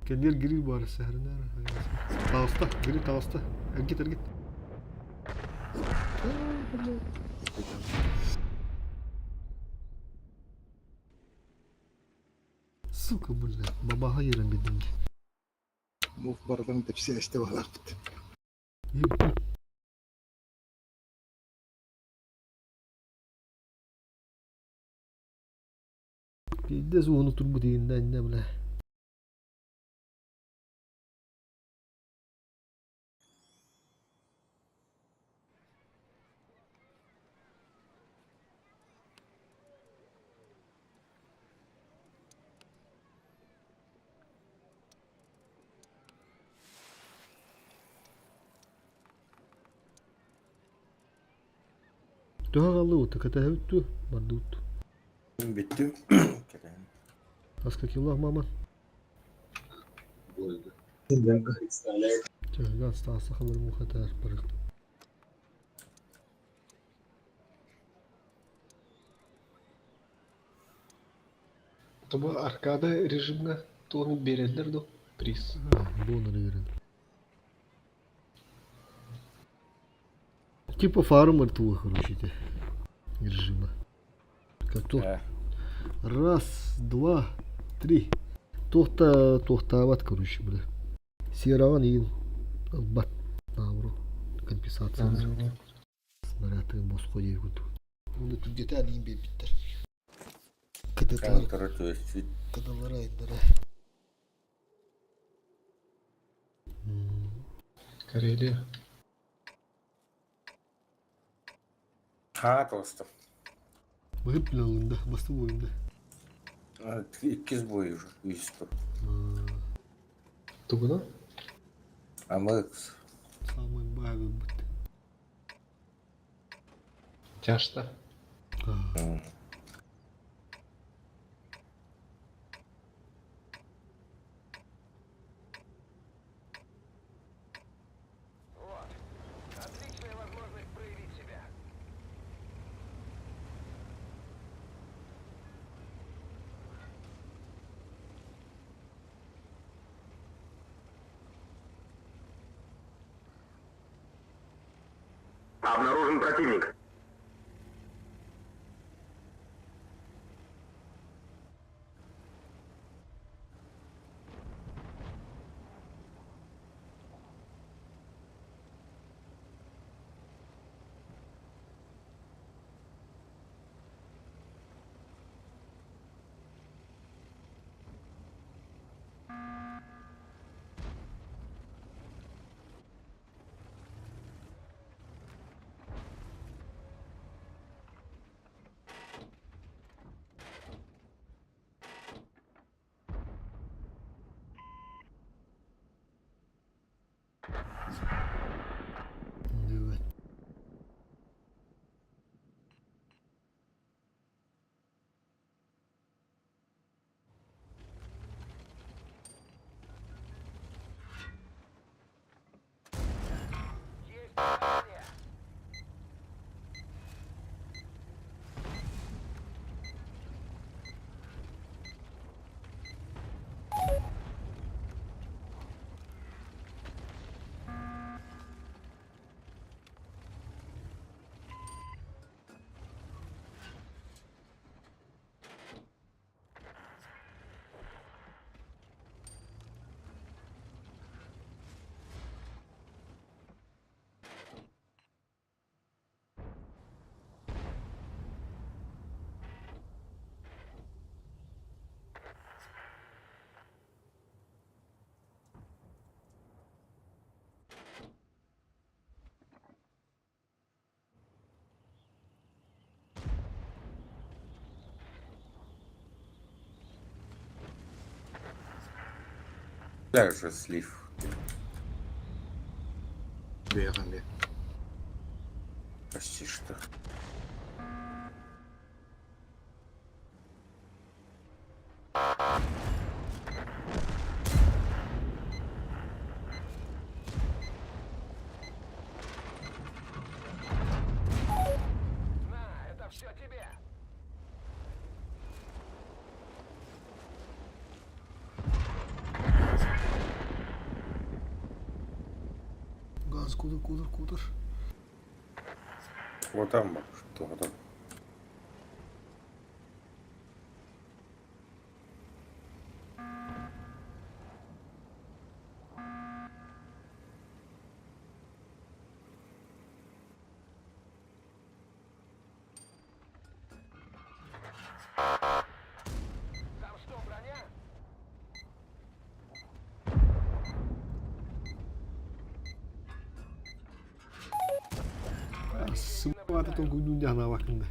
Kendiler giriyor bari seherine. Tavsta, giri tavsta. Ergit ergit. Сука, блядь, бабаха yerine bildim. Muhbardan tepsi işte var. Bir de unutur bu diyinden ne bile. Tuha kallı utu kata hüttü. Bardı uttu. Bitti. Aska killah maman. Çağırgan stasa kalır mu kadar bırak. Тобо аркада режимна тоны берелдер до приз. Bu onları verin. Типа фармер твой, короче, ты. Режима. Как то. Раз, два, три. Тохтават, короче, бля. Сираван и бат. Навру. Компенсация. Снаряды Москве егут. Onu тут где-то один биттер. Кадаlara ayınlara. Карелия. Ha dostum. Bakın planında, bastı boyunda. İkiz boyu üstü. Тугуна? Амыкс. Самый бавый быт. Тяжта. Обнаружен противник. Evet. Даже слив. Бегали. Почти что. Gaz kudur. Вот там, что там. Semua ada tunggu dunia na wakanda.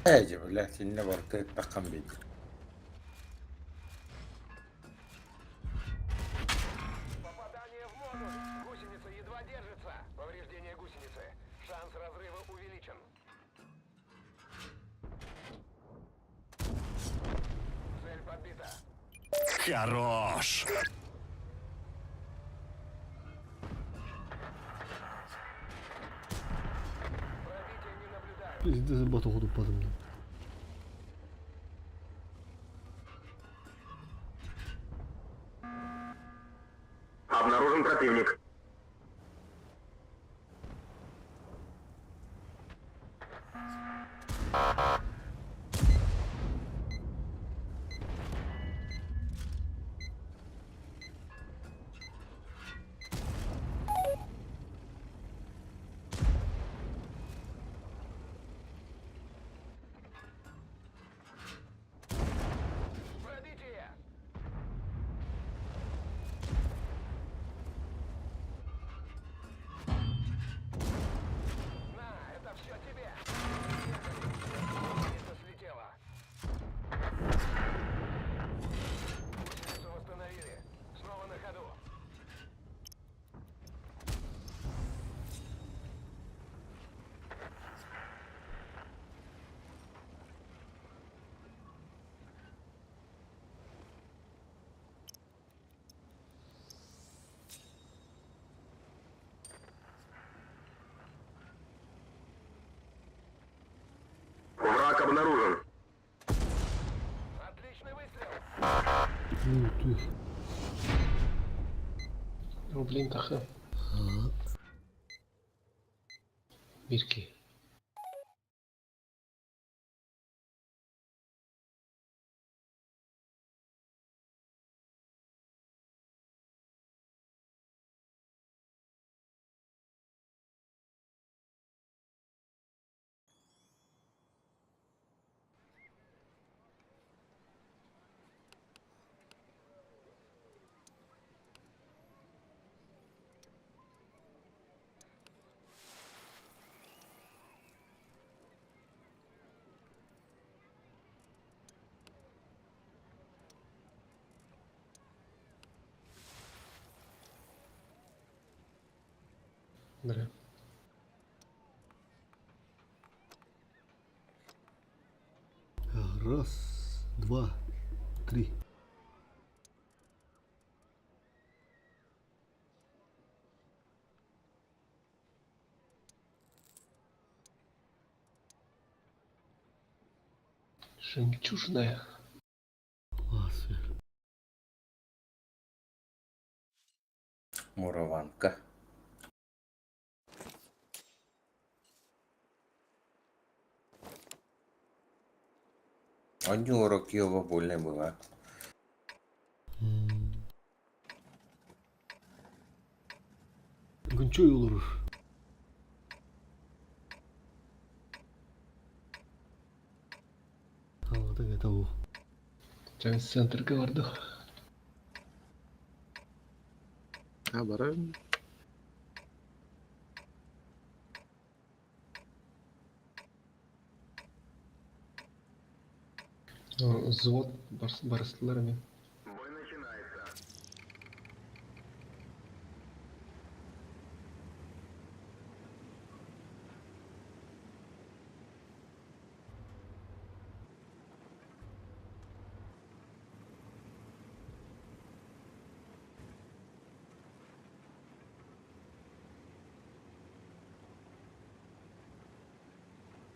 Эти, блядь, не ворты, таком виде. Хорош! Пиздец, бату упадым. Обнаружен противник. Враг обнаружен. Ну, блин, таха. Бирки. Бля. Раз, два, три. Жемчужная. Класс. Мурованка. Одни уроки его больно было. Гончой olur. Anladık ya tavuğu. Жаңы центрге бардык. Барайын. Взвод барыстылар мен. Бой начинается.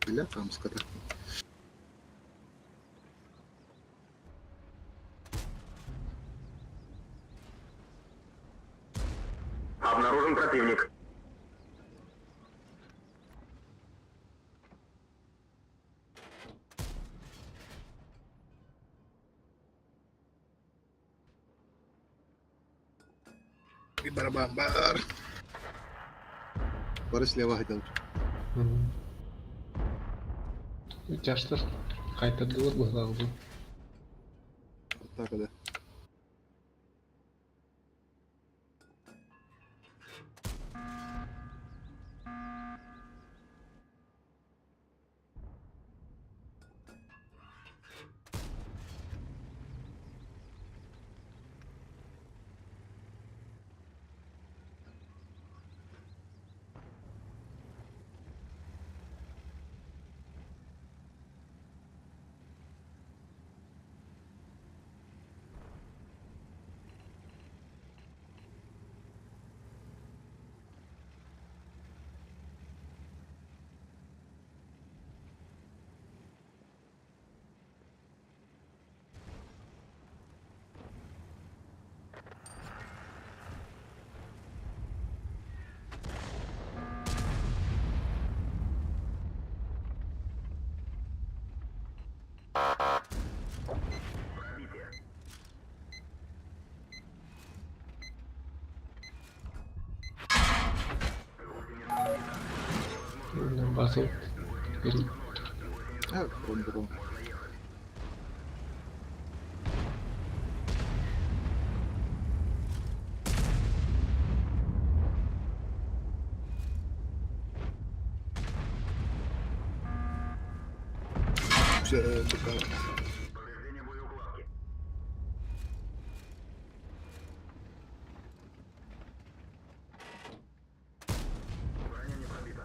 Бля, там скота. Обнаружен противник. И барабан бар. Бары слева хотел. Жаштар кайтардылар багы. Вот так, да. басылып берейін. Бұрын. Все, пока. Повреждение боеукладки. Броня не пробита.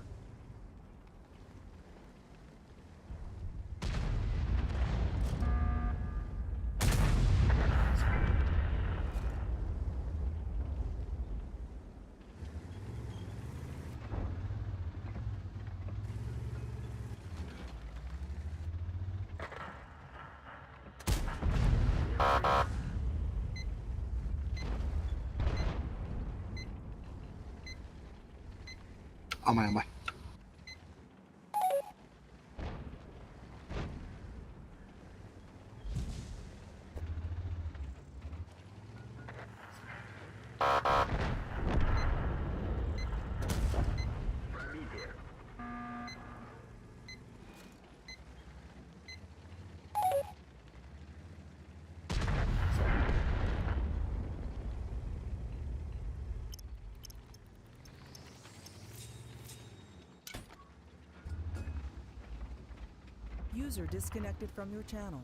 Амай. Пробитие. User disconnected from your channel.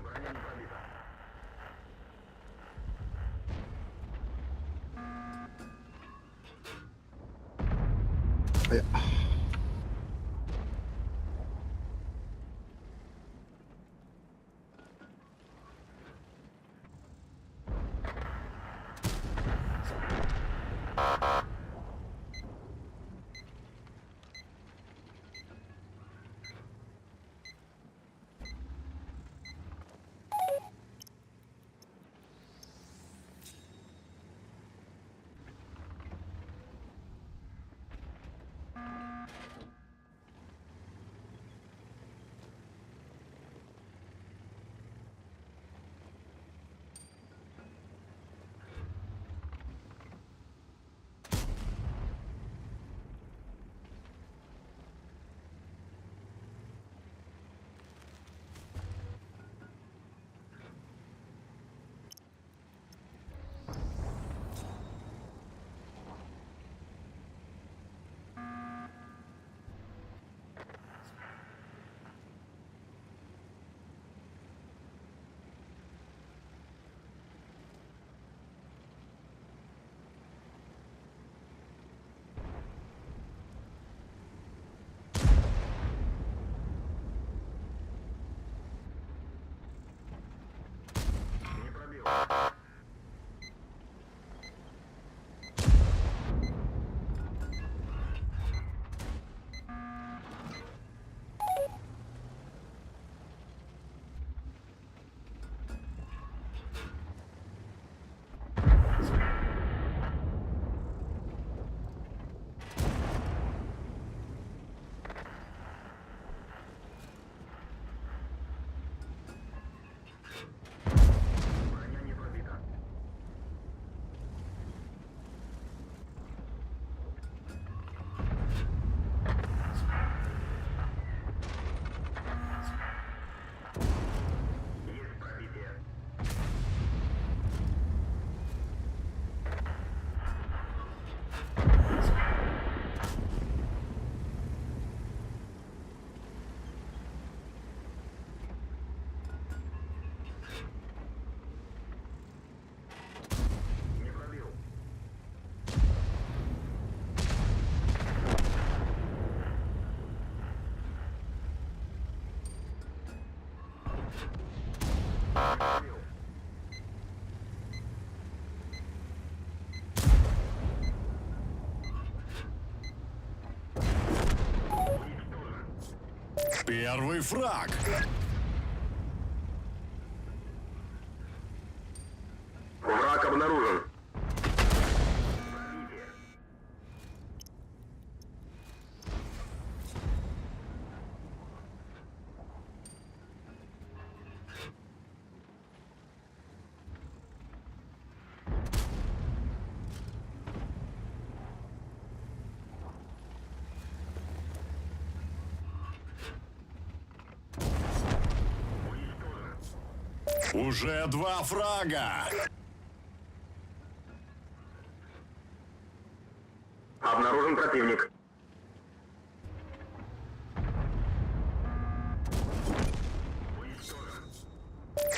Броня не пробита. Первый фраг. Враг обнаружен. Уже 2 фрага. Обнаружен противник.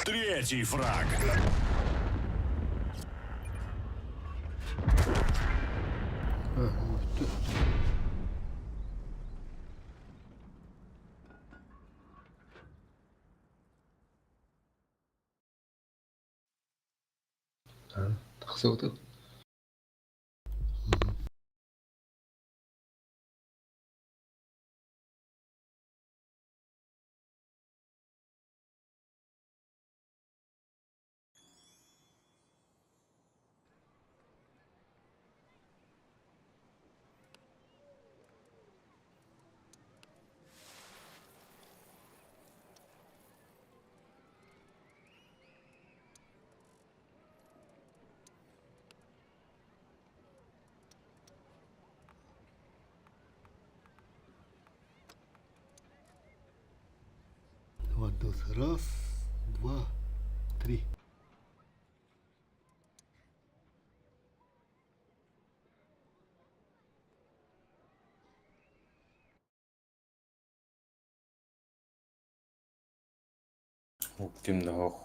Третий фраг. Тақсы отыр. Раз, два, три. Темно.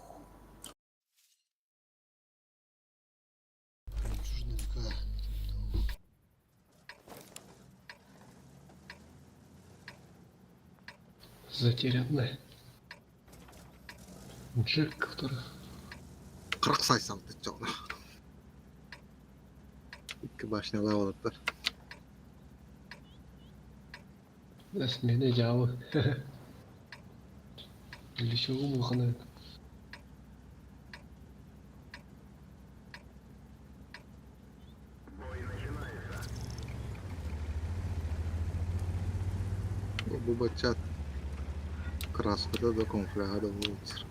Затерянный. Джек, который... Қырық сай салды жоғына. Екі башнялар олаттар. Мені жауы. Или еще умылғаны. Бұл бачат краскада да конфлягада болуыр.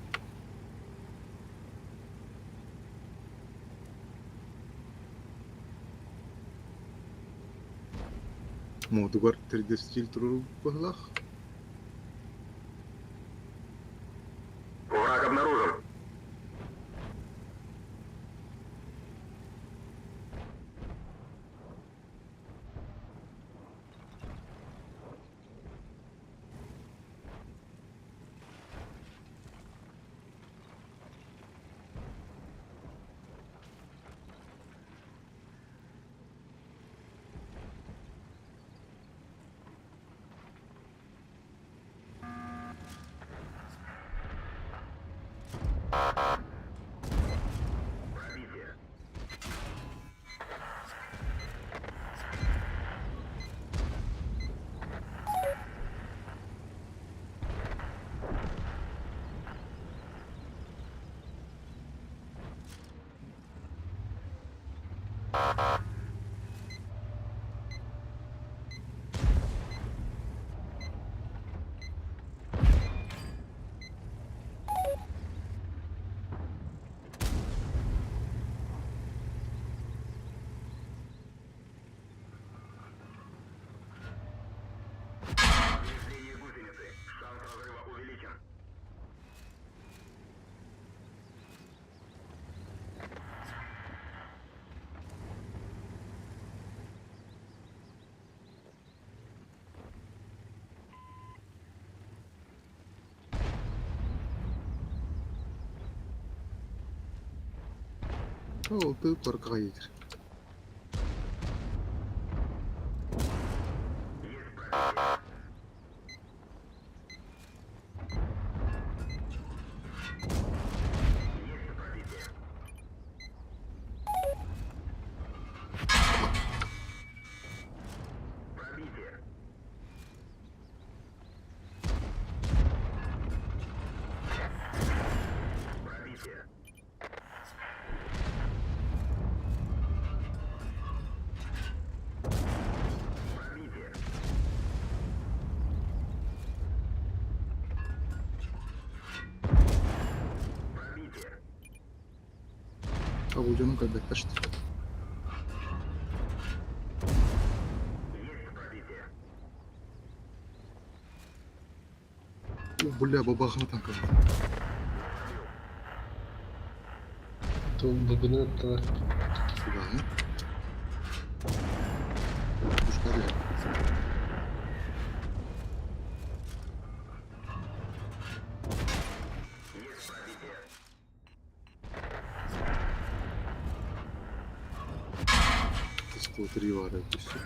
Модугар 3D стиль тұру бағлақ. Враг обнаружен. Повреждение гусеницы. Шанс разрыва увеличен. Ол ты паркаға етір. Пробитие. Абулжанын кайбетташты. Бля, бабахана танка. То бабыны аттылар. Сюда, Пушкарля. Что три вара, это все.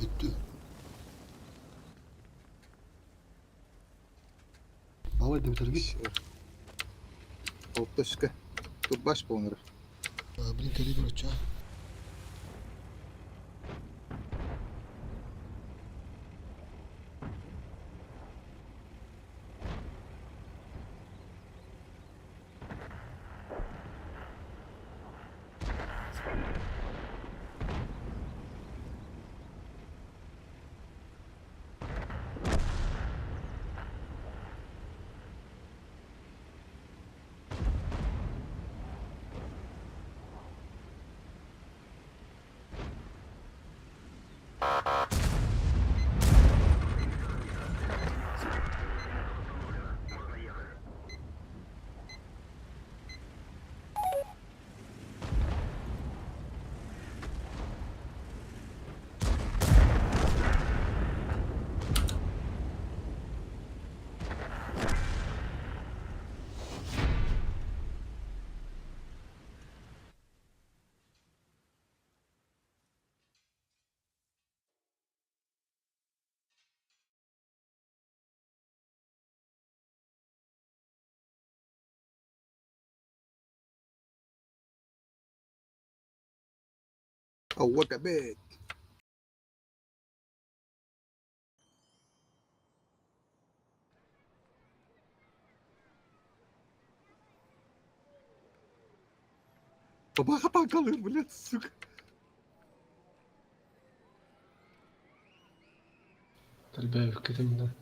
Bitti. Бабай да битергит. Опташка. Тут баш полнер. Блин, калибр ча. Oh, what a bit. Бабаха танкалыр, блядь, сука. Тарбаев кетем да.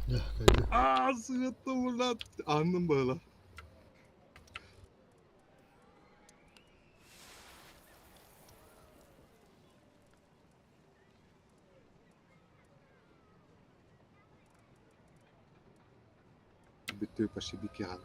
Ya geldi. Sığıttı ulan. Andım böyle. Bitti почти бикял.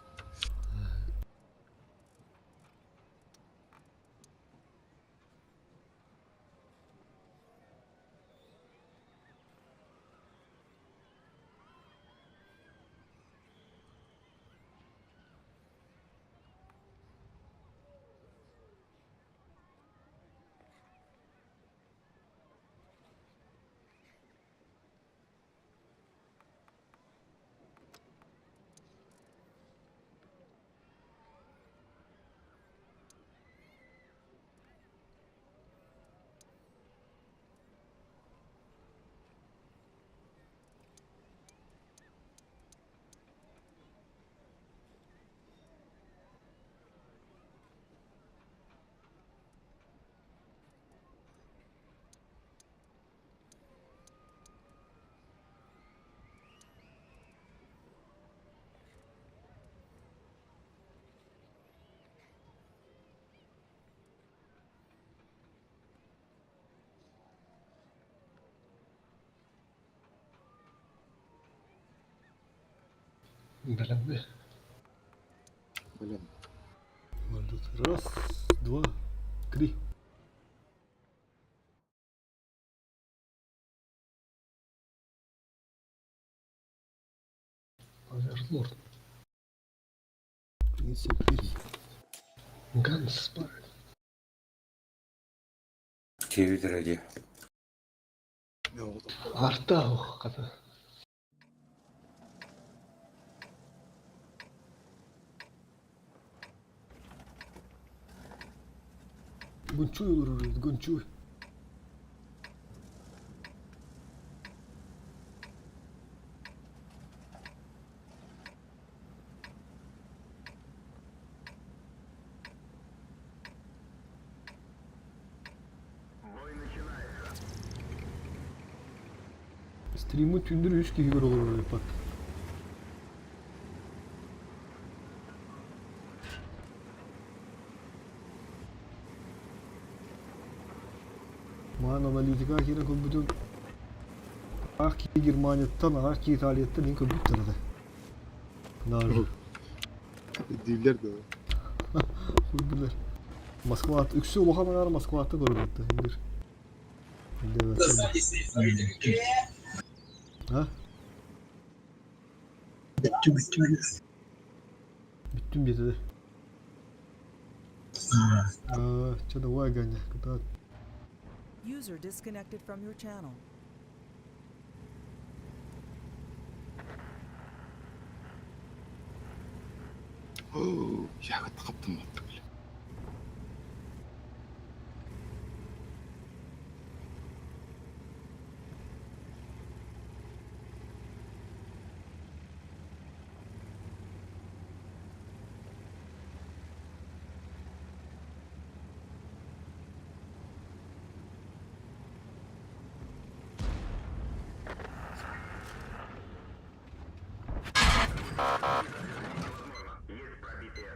Білем бе. Блин. Валют. Раз, два, три. Оверлорд. Принцип бери. Ганс бар. Кевидреди. Арта оқады. Гончуй olur oraya, gончуй. Stream'in tündür 100 gibi olur oraya bak. Maan analitika kira kompütür Aki Germaniyadan, Aki İtalya'dan en kompüterde. Narı. Diller de o. Kurdular. Moskva at. Üksü Lohan'a kadar Moskva attı doğru attı. Indir. Ha? Bitti. Bittim dedi. Çada vay ganya. Kıta. User disconnected from your channel. Ya kaptım attı bile. Есть пробитие.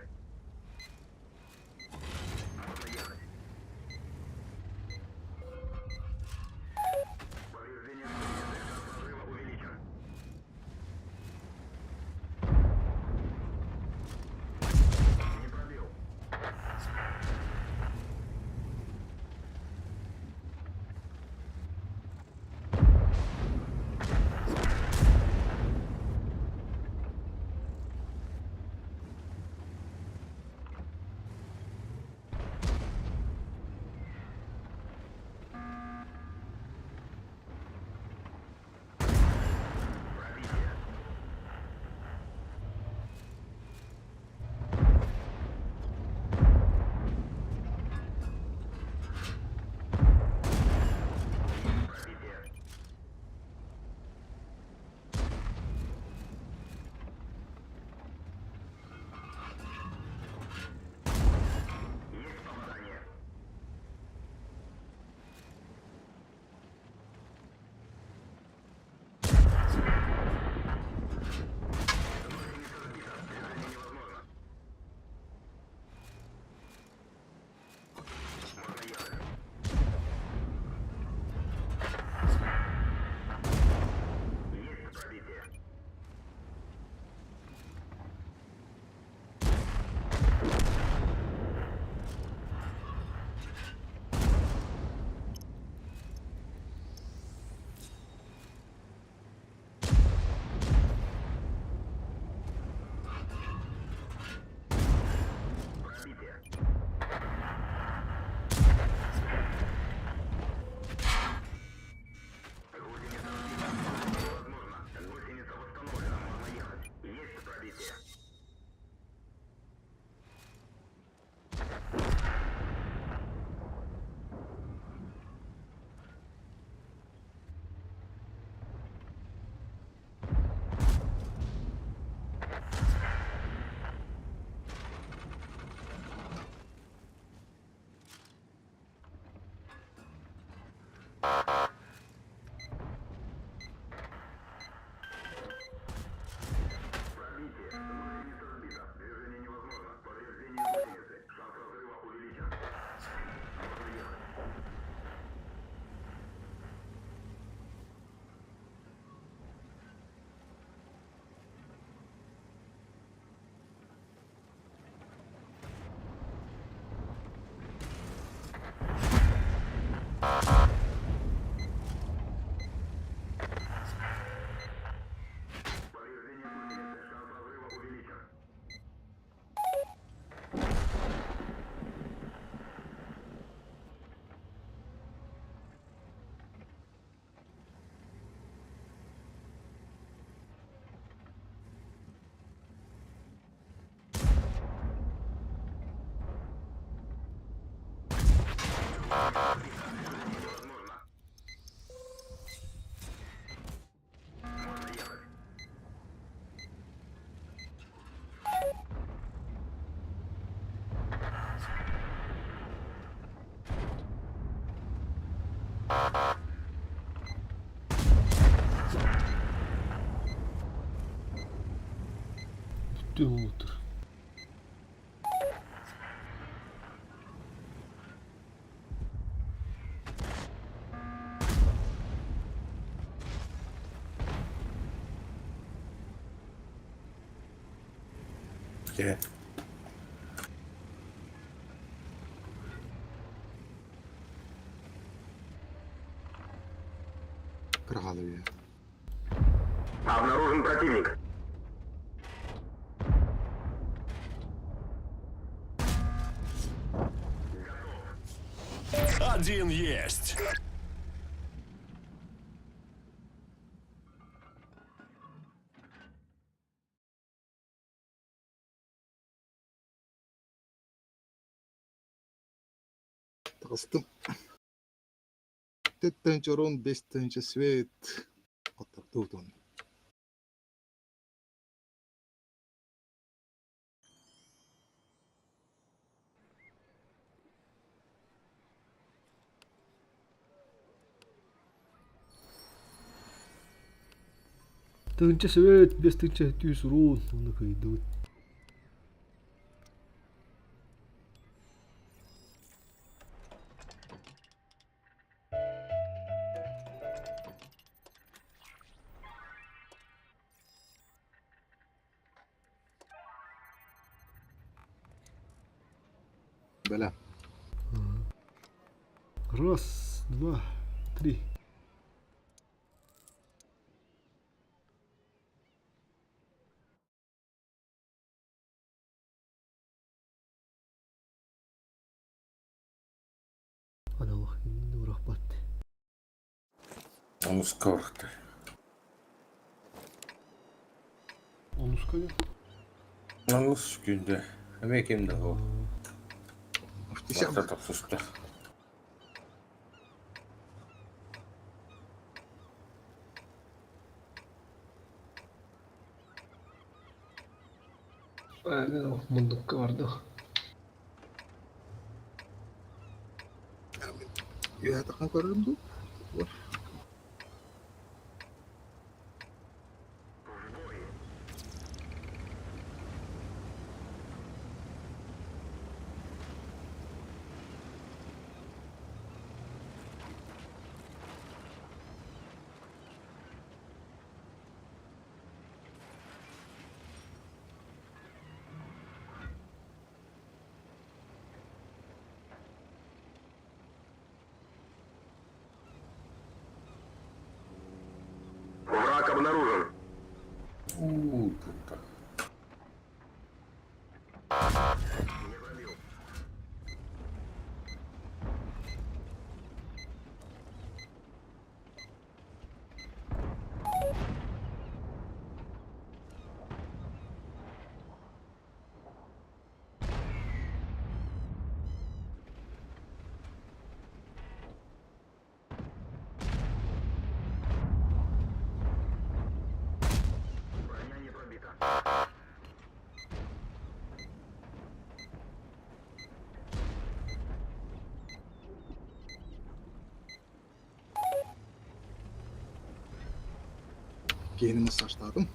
Түтүң отыр. Где? Кыргалыбыя. Обнаружен противник. Один есть. Тагыстым. Теттен чорон, бестенче свет. Оттактуутун. Тыгынча свет, без тыгынча түйс урун. Оны кыйдыбыт. Бәлә. Раз, два, три. Аналог инде урахпат. Ну, скорты. Onu скажи. Ну, күнде. Әме кемді ол? Офтисем. Бақта тапсысты. Мындыкка барды. Я тақан көрдім ду. Враг обнаружен. Puta. Броня не пробита. Кейінімі саштадым.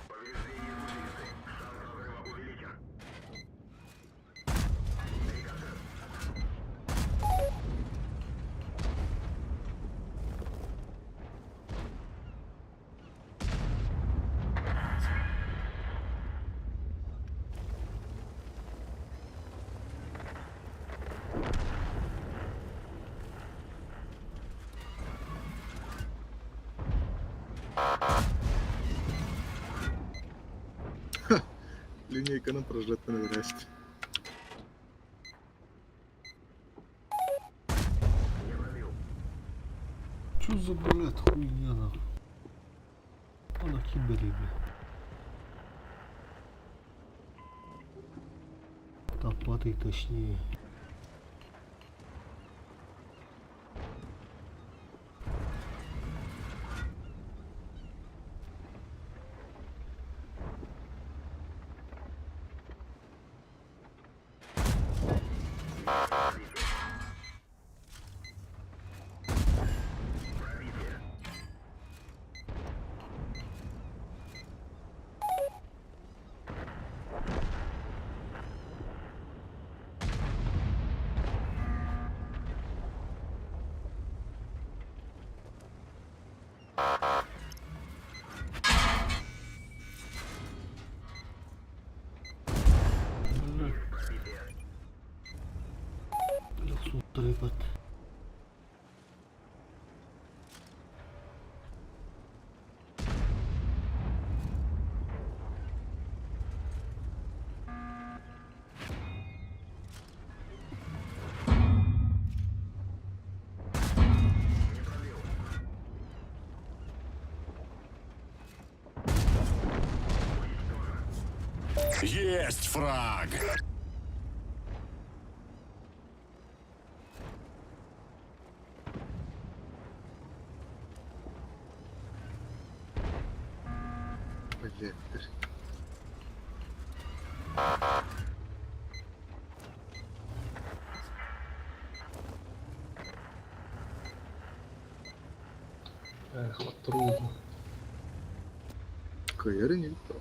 Повреждение звучистой. Шанс разрыва увеличен. Линейканың прожжеттіні верәст. Чё за, блядь, хуйня нахуй? Ana kim belirli? Топатый точнее. Рыбат. Есть фраг! Блядь, ты ж- Эх, вот трудно. Каэры не то.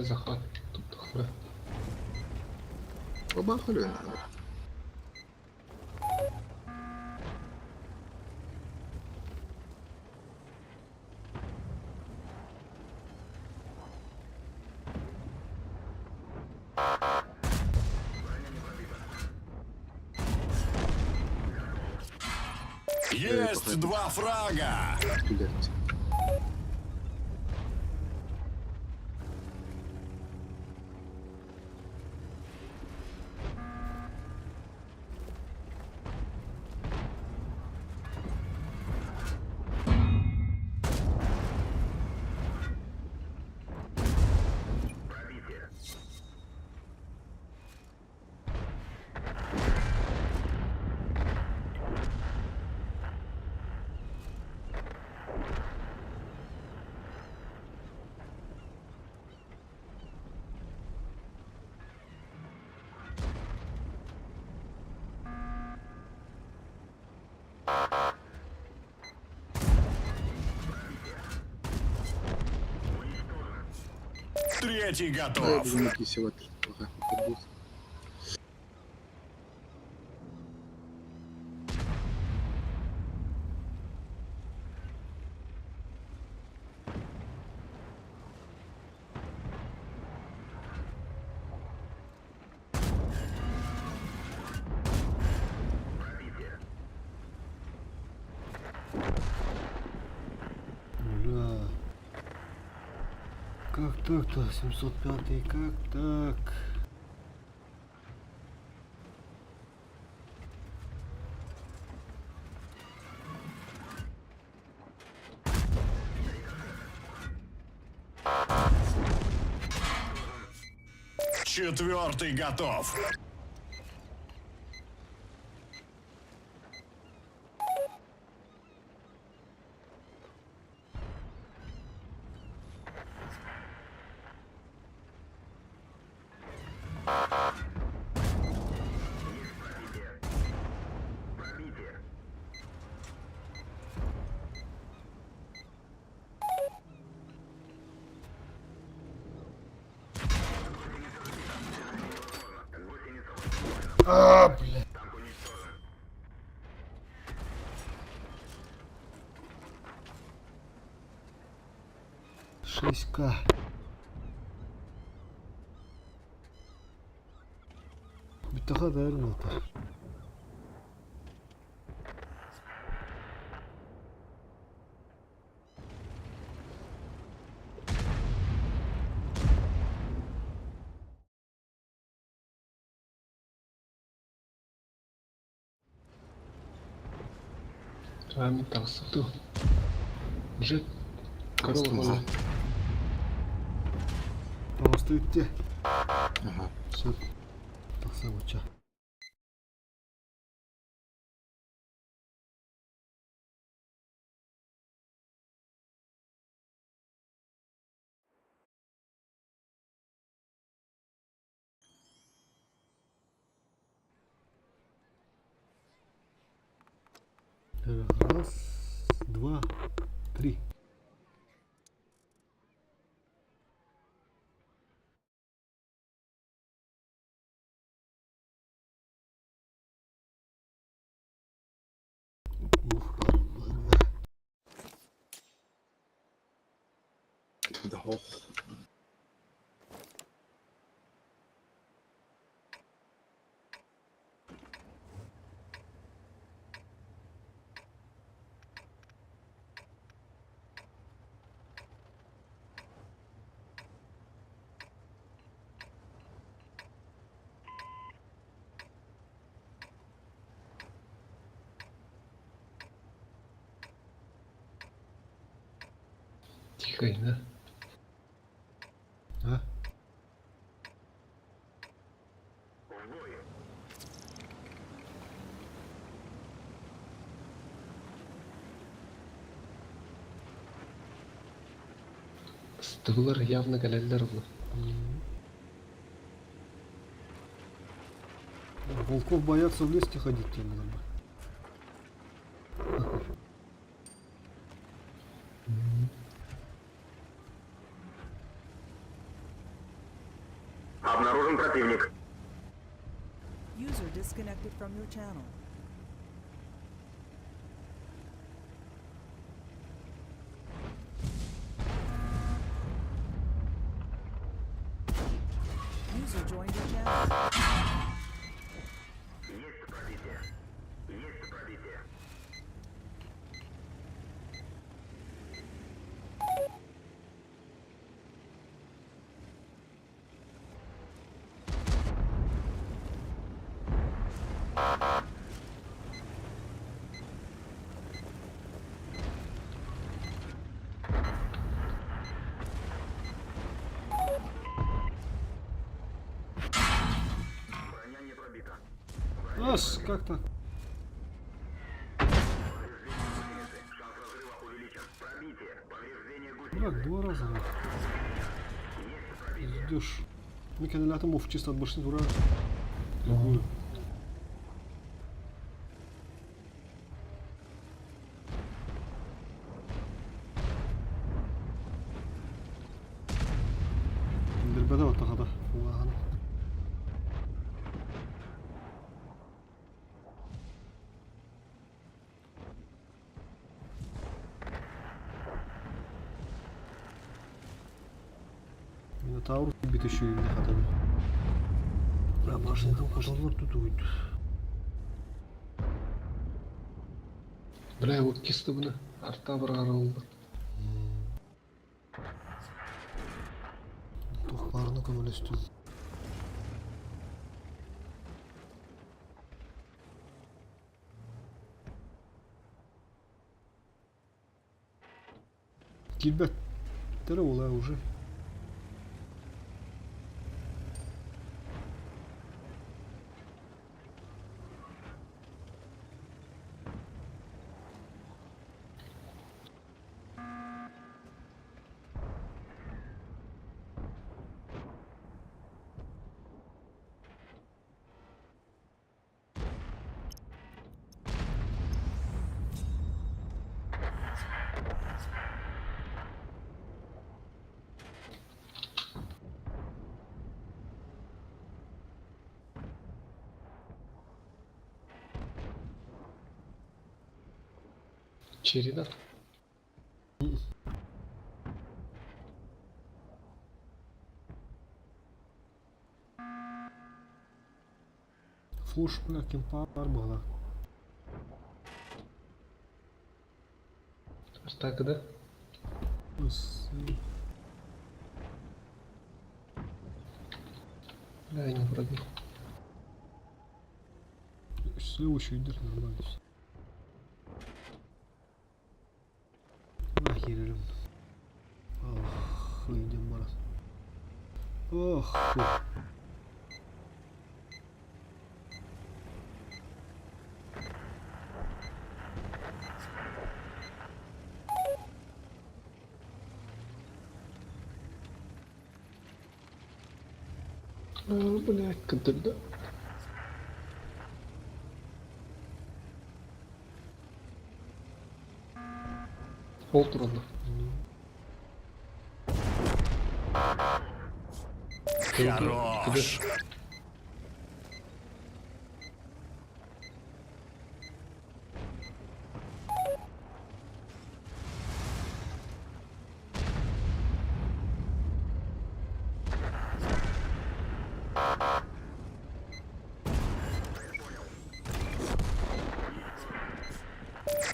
Захват. Тут хуй. Побахали надо. Есть два фрага! Блядь. Третий Да, я готов. буду на кисевать. Ага, подбился. Ура. Как так-то? 705, как так? Четвертый готов. А, бля. 6К. Битаха дайрын отыр. Рами тахсыту. Жек. Корова Астымға. ғой. Тауысты үтте. Ага. Все. Тақса бача. Раз, два, три. Да, ох. Тихо, да? А? Стыгылар явно галяллар бұл. Волков боятся в леске ходить, тем надо. Обнаружен противник. User disconnected from your channel. User joined your channel. Есть пробитие. Есть пробитие. Броня не пробита. Аж, как так? Шанс разрыва увеличен. Пробитие. Повреждение гусеницы. Дурак, два раза. Ждешь. Мы когда летом в чисто от башни дура. Другую. Дербеда вот так, да. Ладно. Минотавр бит еще и на ходу. Да, башня там кошелор тут уйдет. Бля, вот кисті бұны. Арта бір қарауылды. Тухларını көмелестім. Кильбеттері олай уже. Череда. Фуш, бля, кемпар была. Астакы да? Бля, не пробил. Слева еще идет нормально. Koyacağım bana. Oh. Oh. Bu ne kıdırdı? Hold onu. Хорош.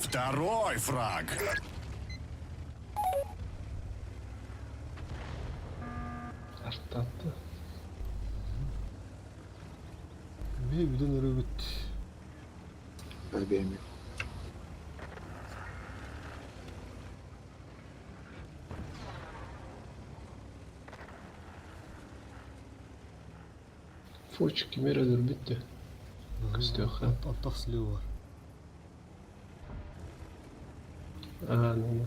Второй фраг. Arttı attı. Bir de nereye gitti? Benim yok. Foç kimeradır bitti. Kıstıyor ha. Atak silahı var. Anladım.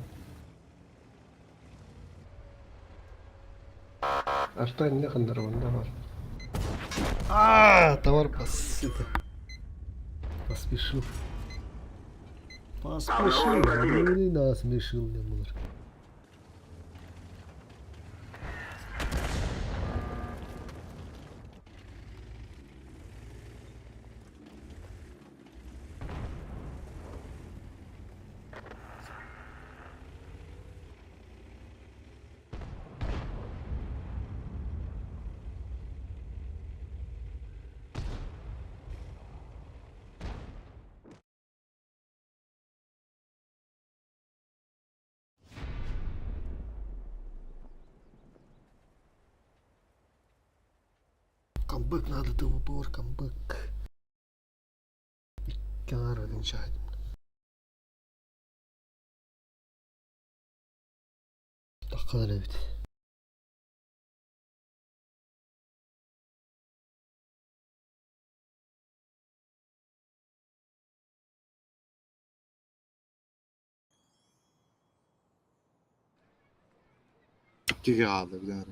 Artan ne kadar onda var. Товар это. Поспешил. Поспешил. Не насмешил мне мур. Камбэк надо, ТВПР, камбэк. Канара венчает. Так kadar evet. Tiki kaldı bir tane.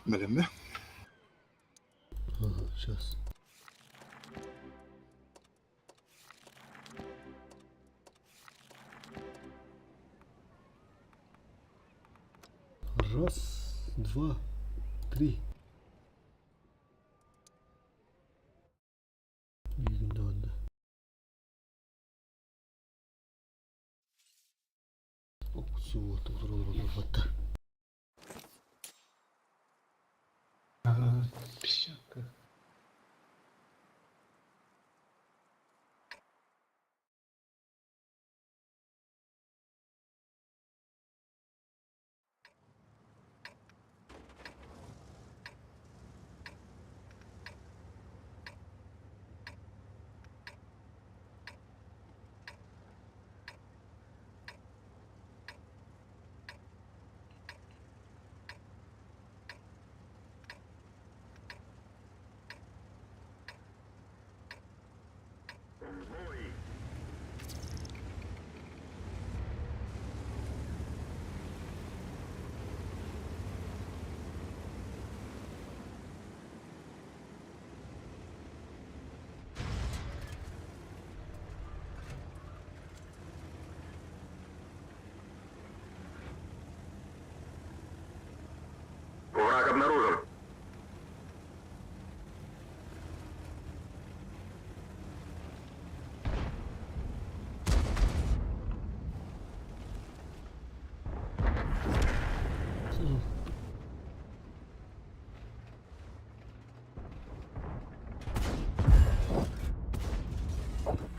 Melemme. Ага, сейчас. Раз, два, три. Yüzümde önde. Все, вот. Ага, пищалка. Враг обнаружен.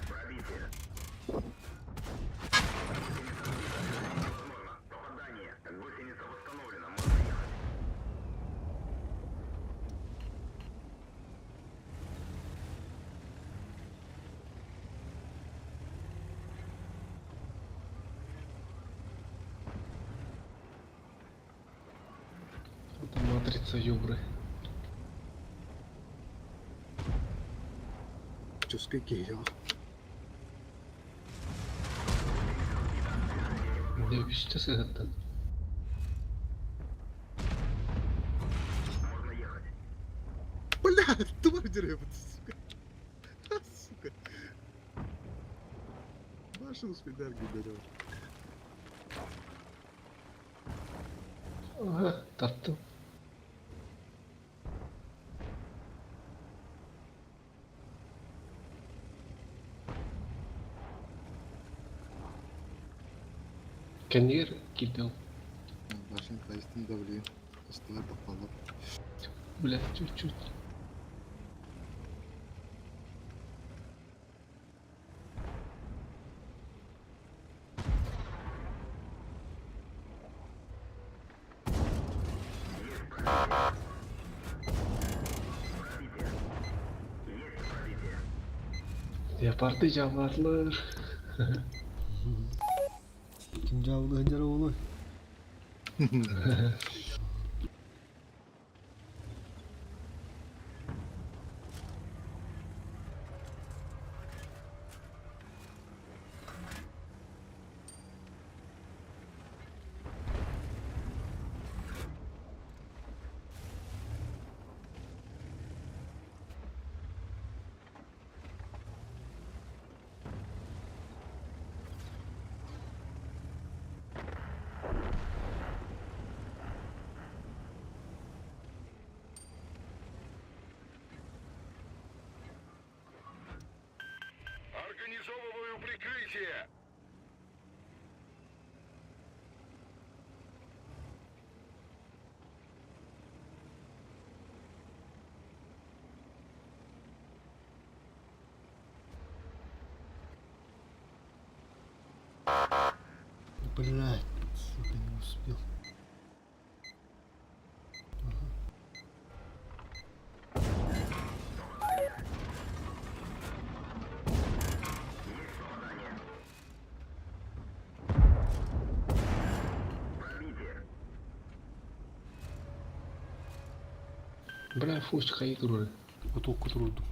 Пробитие. Попадание. Гусеница восстановлена. Можно ехать. Это матрица юбры. Чувствую кейл. Dövüşeceğiz zaten. Можно ехать. Бля, тварь деревья, сука. Сука. Машину с энергией берет. Aha, tattım. Kendi gidiyorum. Başın kayısını da biliyor. Üstüne bakalım. Блядь, чуть-чуть. Yapardı canavarlar. Kim cevabını hıncar oğlu? Организовываю прикрытие. Блядь, сука, не успел. Бля, фушка и туры. Потолку трудно.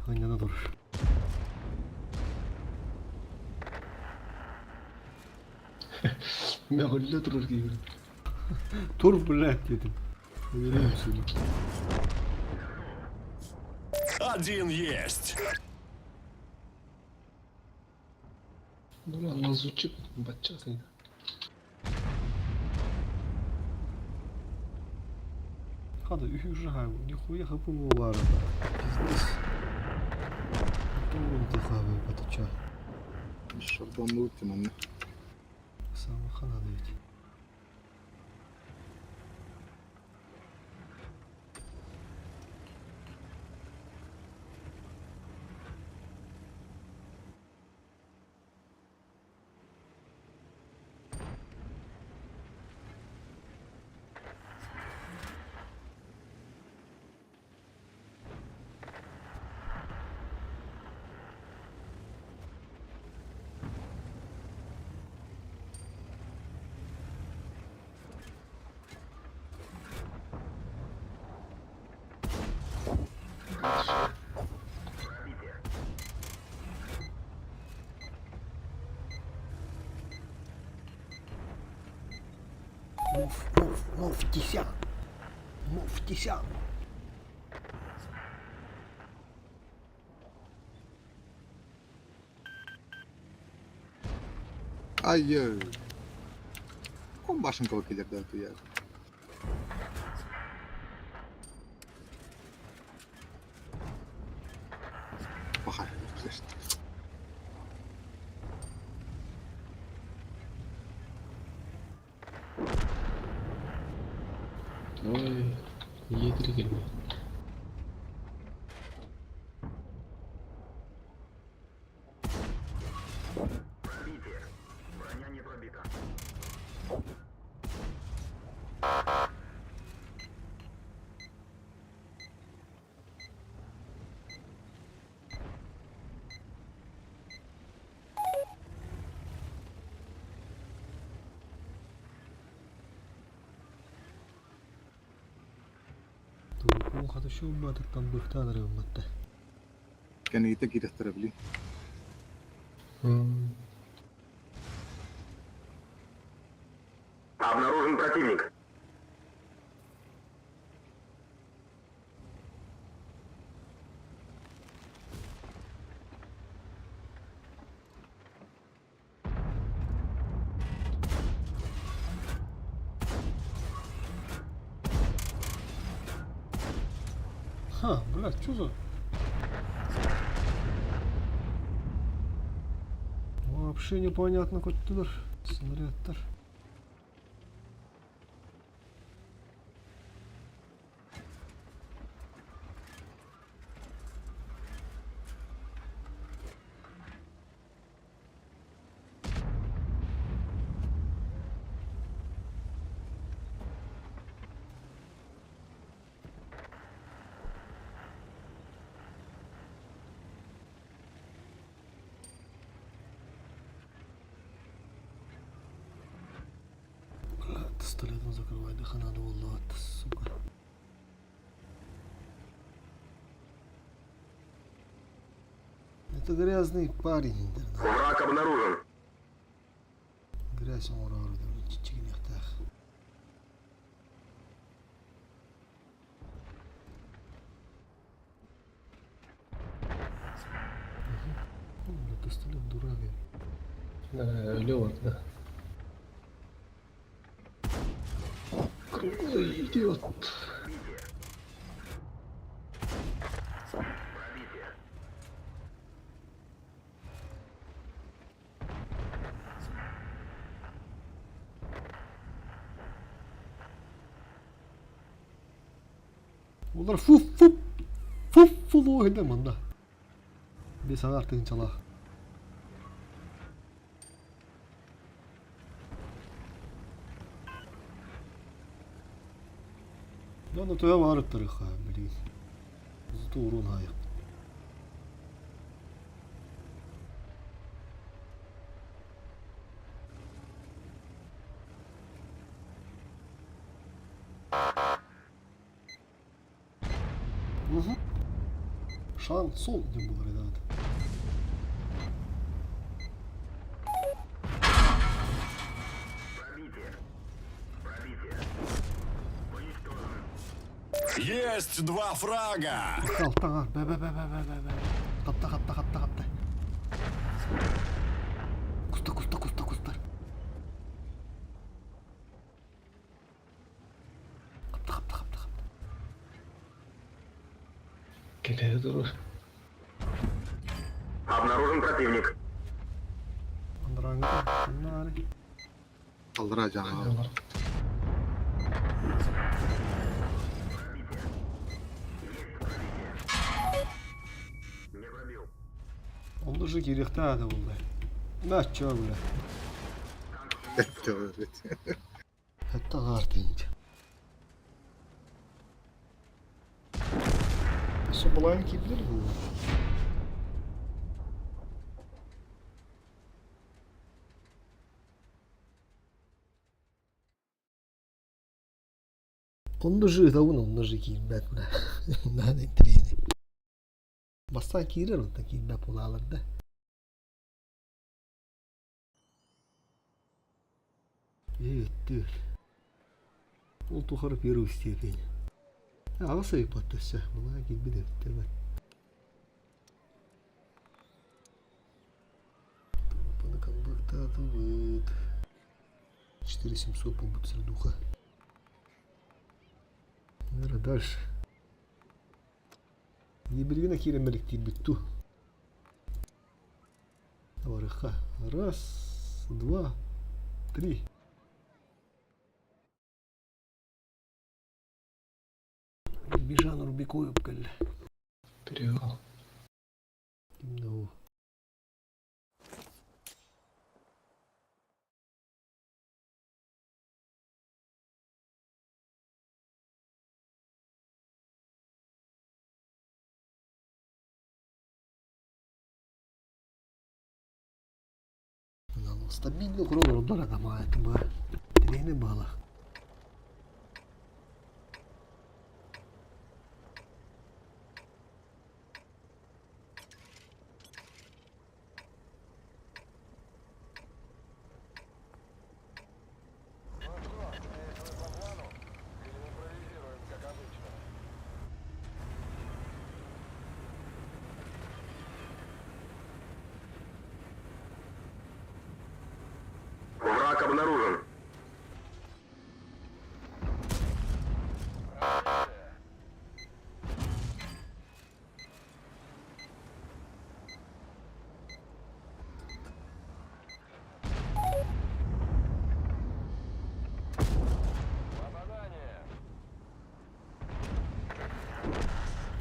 Aynen durur. Ben öyle durur gibi. Dur блядь dedim. Проверяем сюда. Один есть. Бля, лазучик, батчасый. Хада уезжаю, нихуя хапу var. Пиздец. Doğru tıkabı pataça. Şuradan da uçtum anne. Sağ kanada ведь. Muhteşem. Muhteşem. Ay. On başın kılık gelirdi artık ya. Bakar. Ой, едри келме. Пробитие. Броня не пробита. Bu kadar şu madıktan bıktadır ümmette. Kani ite giriştirebilir. Обнаружен противник. Ха, блядь, что за... Вообще непонятно, какой-то снаряд-то. Пистолетом закрывай, да надо было, сука. Это грязный парень интернет. Враг обнаружен. Грязь ему рару, да, чичигин яхтах. Да пистолет дурак. Ölü var da. Ой, идиот. Onlar fuf o hele manda. Bir sana artık inşallah. Да, ну то я варю тариха, блин. Зато урон гая. Угу. Шансон не был, ребят. Пробитие. Пробитие. Уничтожен. Есть 2 фрага! Altta. Be. Kapta. Kustar. Kapta. Келеді durur. Обнаружен противник. Andrangı. Kaldıra canım. Не пробил. Onda же керекті ады болды. Да, чё, бля. Это артынч. Со былайын киптер бұл. Onda же да onda же кийинбет бля. Надо трени. Бастан кийрер онда кийинбет булаларда. Evet. Ол тухары первую степень. Алысай подтася. Бuna gibi de evet. Тропаны комбактатывает. 4700 по буцердуха. Наверное, дальше. Ебельвина киремелик тибитту. Вараха. Раз, два, три. Бежан Рубикою бкаль. Перевал. Ну. Стабильно кровь удара дома, это бы трени было. Враг обнаружен.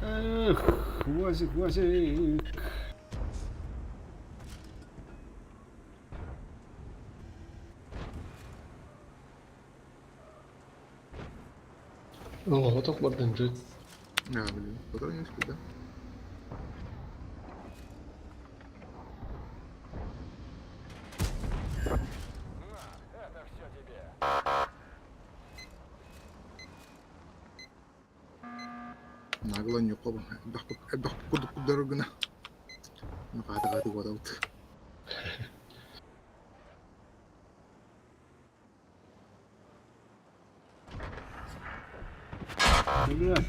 Эх, Вазик. О, так бардынжы. Ya блин. Который не успел, да? Нагло не кобан. Дах кудuk гына. Накаты вот.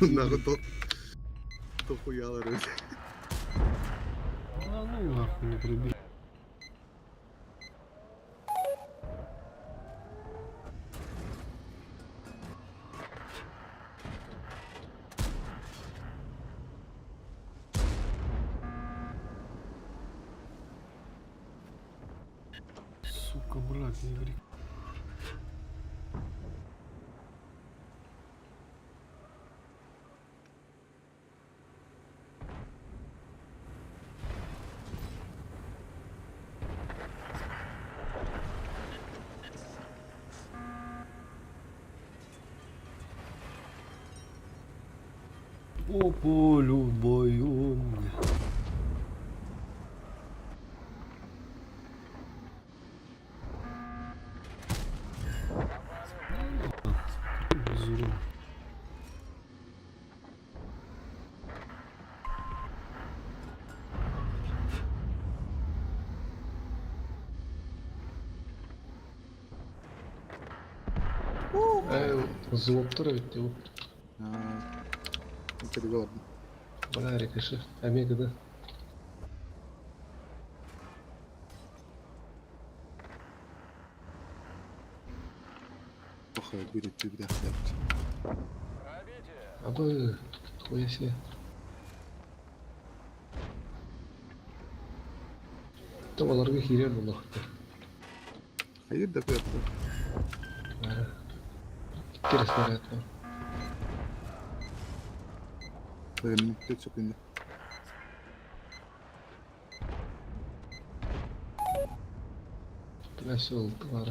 Нахуй то хуяло рысь. А ну нахуй не пробил. Сука, блядь, не говори. По полю боем. Зуру. Злоптыр әйтті бұл. Kedi vardı. Bana rekışı. Amerika'da. Bak ya bir etti bir dakika yaptı. Abi. Koyası. Tam olarak bir hirer bu vakti. Hayır da yaptı. Keresler yapma. Benim mutlu çok indi. Nasıl oldu var?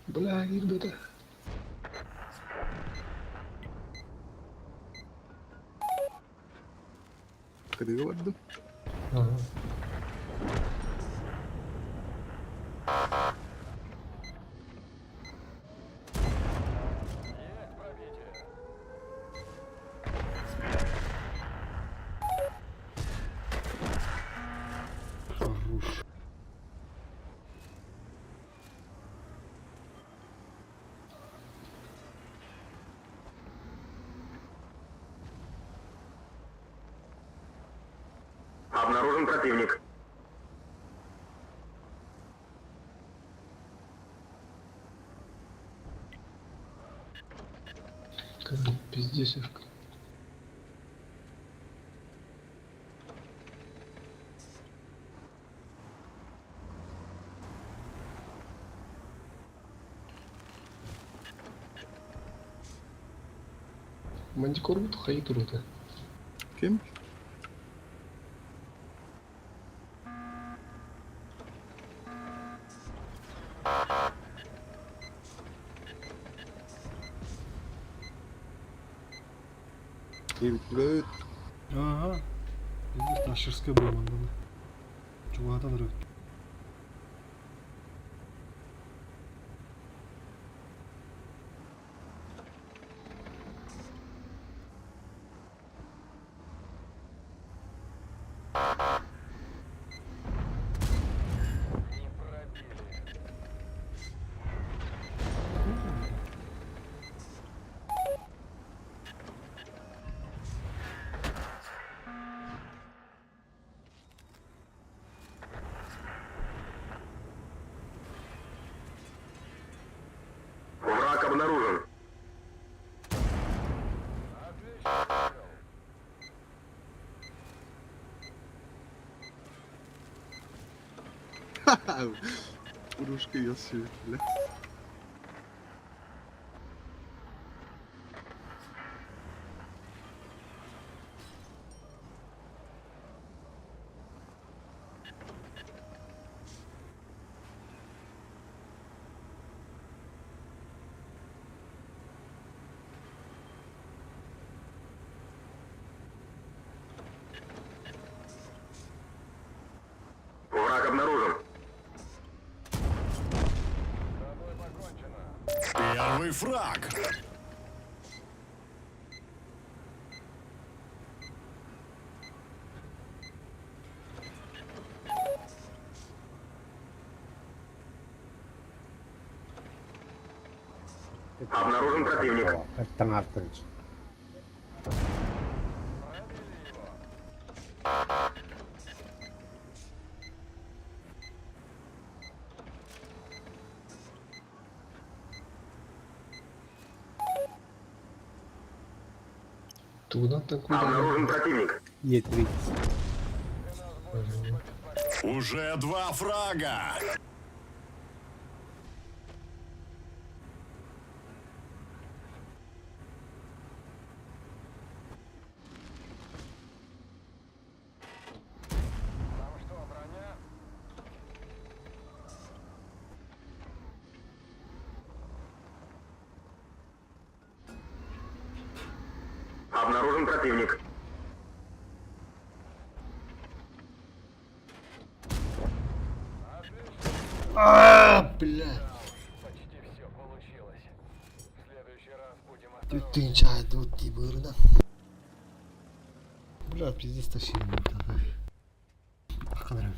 Бля, ребята. Kedi vardı. Ага. Хорош. Обнаружен противник. Как пиздесерка. Мандикор вот хаит урода. Kim? Blöd. Ага. Енді ташырская болманданы. Чуғатан үріп. Враг обнаружен. Урушка yazıyor. Bile. Враг обнаружен. Первый фраг. Обнаружен противник. Капитан Артович. Туда такой. Обнаружен противник. Е3. Уже 2 фрага. Обнаружен противник. Бля. Түттің чайды өтті бұрына. Бля, пиздец тащили. Ақынырым.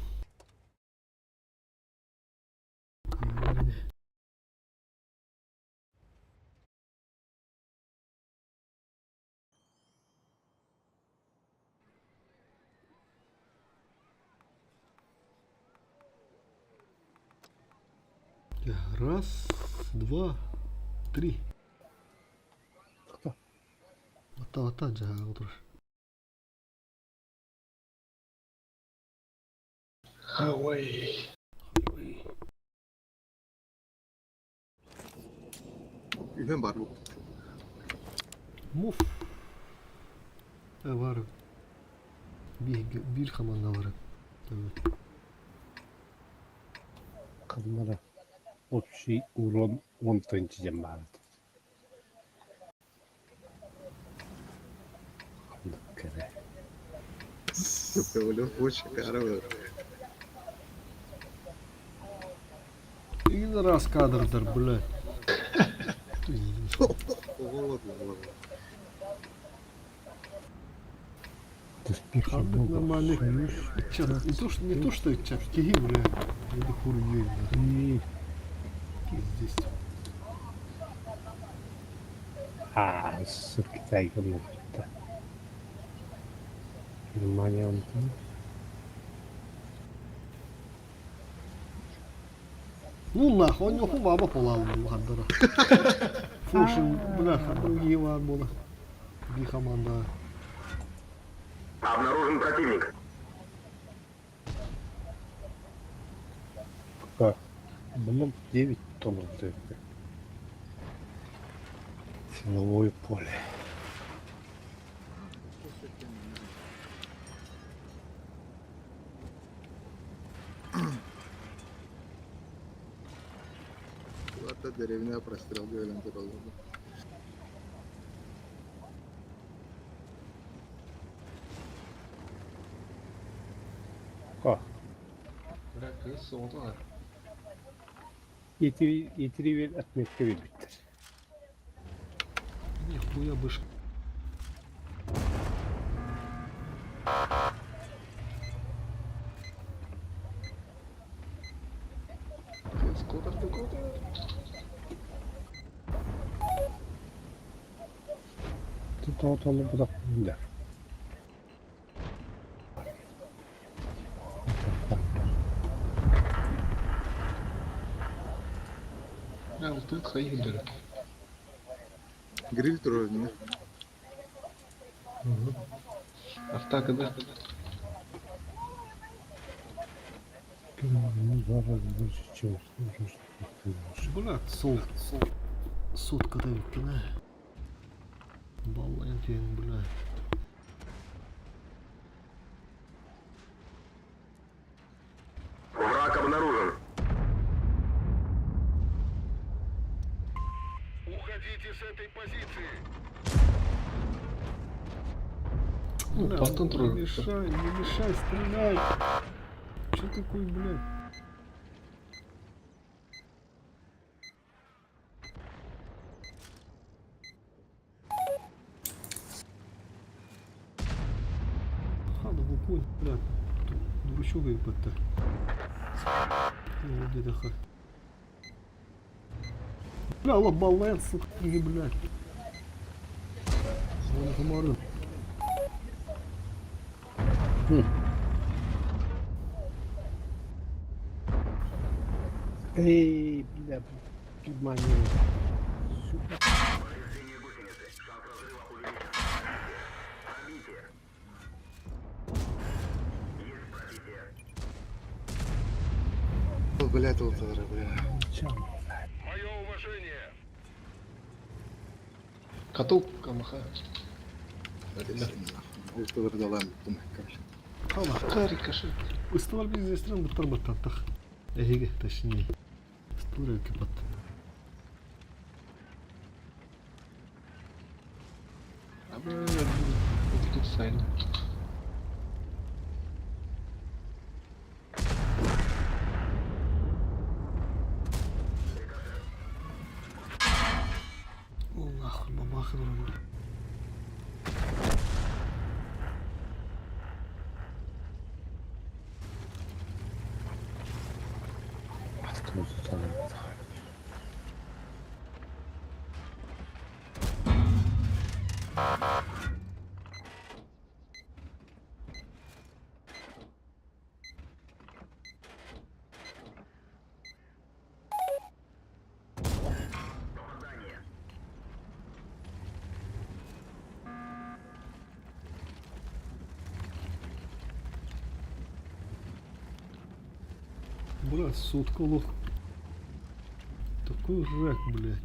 Раз, два, три. Кто? Ата жаңағы отыр. Хавай. Үймен бар бұл. Муф. Var. Bir komanda var. Evet. Kadınlara o şey uğran 10 tane çizeceğim bari. Allah kere. Böyle hoş karı. Yine rast kadırdır блядь. Oğlum. Кадык нормальных. Не то что чапки, блядь. Это хуйня. Пиздец. Sık saygılı oldu. Внимание он там. Ну нахуй, он нахуй баба полал bu kadar. Фушин, бляха, другие var было. Bir команда. Обнаружен противник. Bak. Bunun 9 ton oldu. Силовое поле. Hatta dеревня прострел göğlenti oldu. Bak. Bırak kız soğudular. Yetiriver atmakta bir bitti. Нихуя бышка. Скутер. Tut onu bırakmayın. Ya altın kayı gidiyor. Grill duruyor yine. Автокада. Блядь, соткада өткен ә. Баллайын түйен, блядь. Враг обнаружен. Уходите с этой позиции. Бля, Алтын не тұрыр. мешай, стреляй. Че такой, блядь? Хада буквой, блядь. Дурачок и бата. Вот это ха. Бля, Allah баллает, сука, блядь. Он комары. Эй, бля, внимание. Сюда. Повреждение гусеницы. Шанс разрыва увеличен. Пробитие. Есть пробитие. Блядь, олтары, бля. Мое уважение. Каток камаха. Олтары далам bitti Хала. Карикаши. Ыстылар бизнестен бұттар баттаттық. Әйге, точнее. Ыстылар өке бат. Abi bu tut sayın. Allah'ım, babakım. Altımızı tanıdık. Брат, сотка лох. Такой рэк, блядь.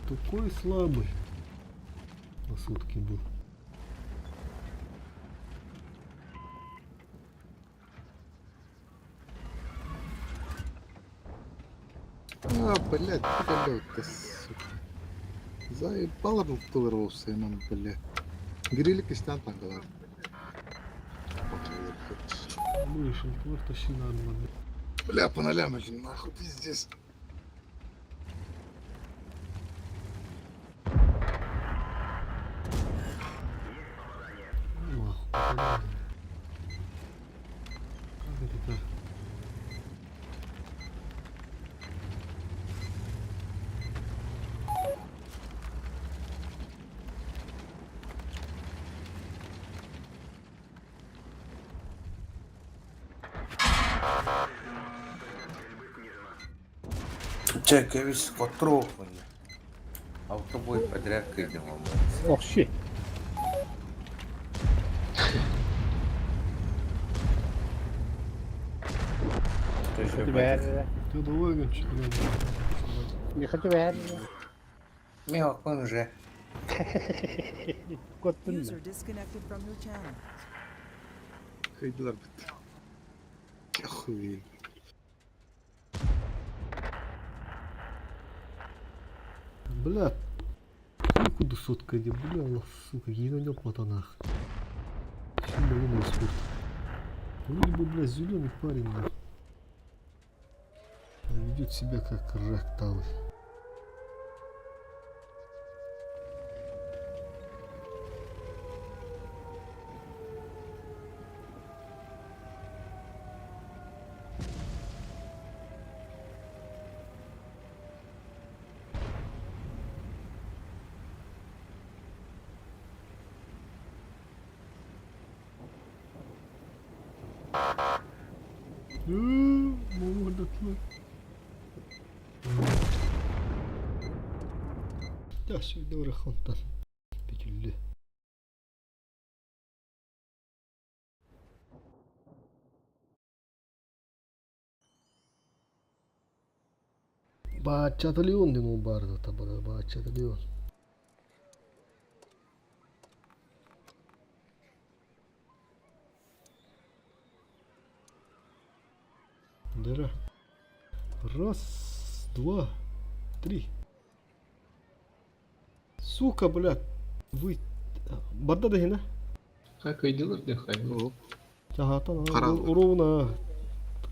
Такой слабый. На сутки был. Блядь, ты, сука. Заебало был толервался, нам, блядь. Грили кистян тангалар. Вышел, вот тащи нормально. Бля, по нолям, блин, нахуй, пиздец. Нахуй, как это так? Чекай, весь потроханий. Автобой подряд кидем. Ох, щи. Ты доволен, что ли? Не хочу ver. Мех, он же. User disconnected from your channel. Хайдылар бит. Охуеть. Бля, куда сотка где, бля, сука, ебанёк матанах. Чем долго спорт? Вроде бы, бля, зеленый парень, нахуй. А ведет себя как ракталы. Молодцы. Да, сюда рахонтан. Петюлле. Бачата ли он дину барда табада, бачата ли он. Дыра. Раз, два, три. Сука, блядь. Вы... Барда да хина? Кайдылар да хайдылар. Жахатан, Қаралы. уровна.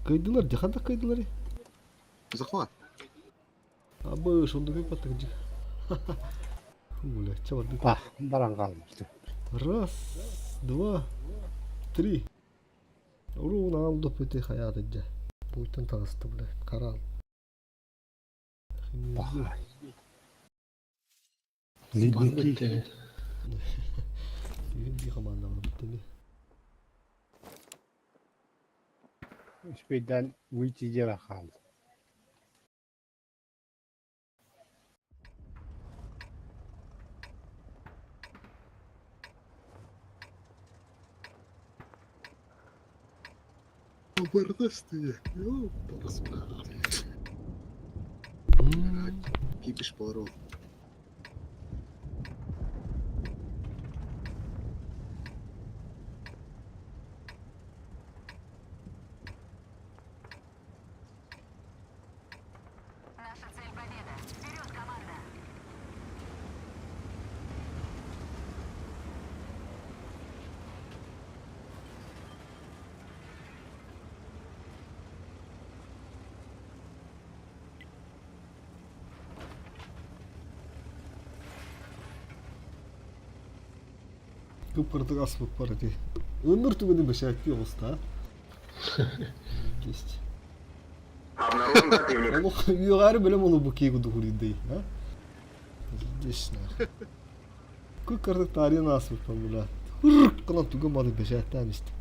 Кайдылар, жаханда кайдылар. Захват. Абы, шонда кайпаттык жик. Блядь, чабарды. Ah, баран kalmıştı. Раз, два, три. Уровна алды пөте хаят эджа. Буйтан тағысты, блядь, қарал. Lidneki. Үйін командага биттеме. Hiçbirden выйти дела kaldı. Бардасты. Кипиш порол. Кыпырдык асып бар эти. Өмір түгіні бешәк пе оста. Есть. Обнаружен противник. Олух югары білем олу bu кейгу духуридей, а? Здесь на. Кыпырдык тарихын асып бар була. Хурр кылан түгін бады бешәктен исти.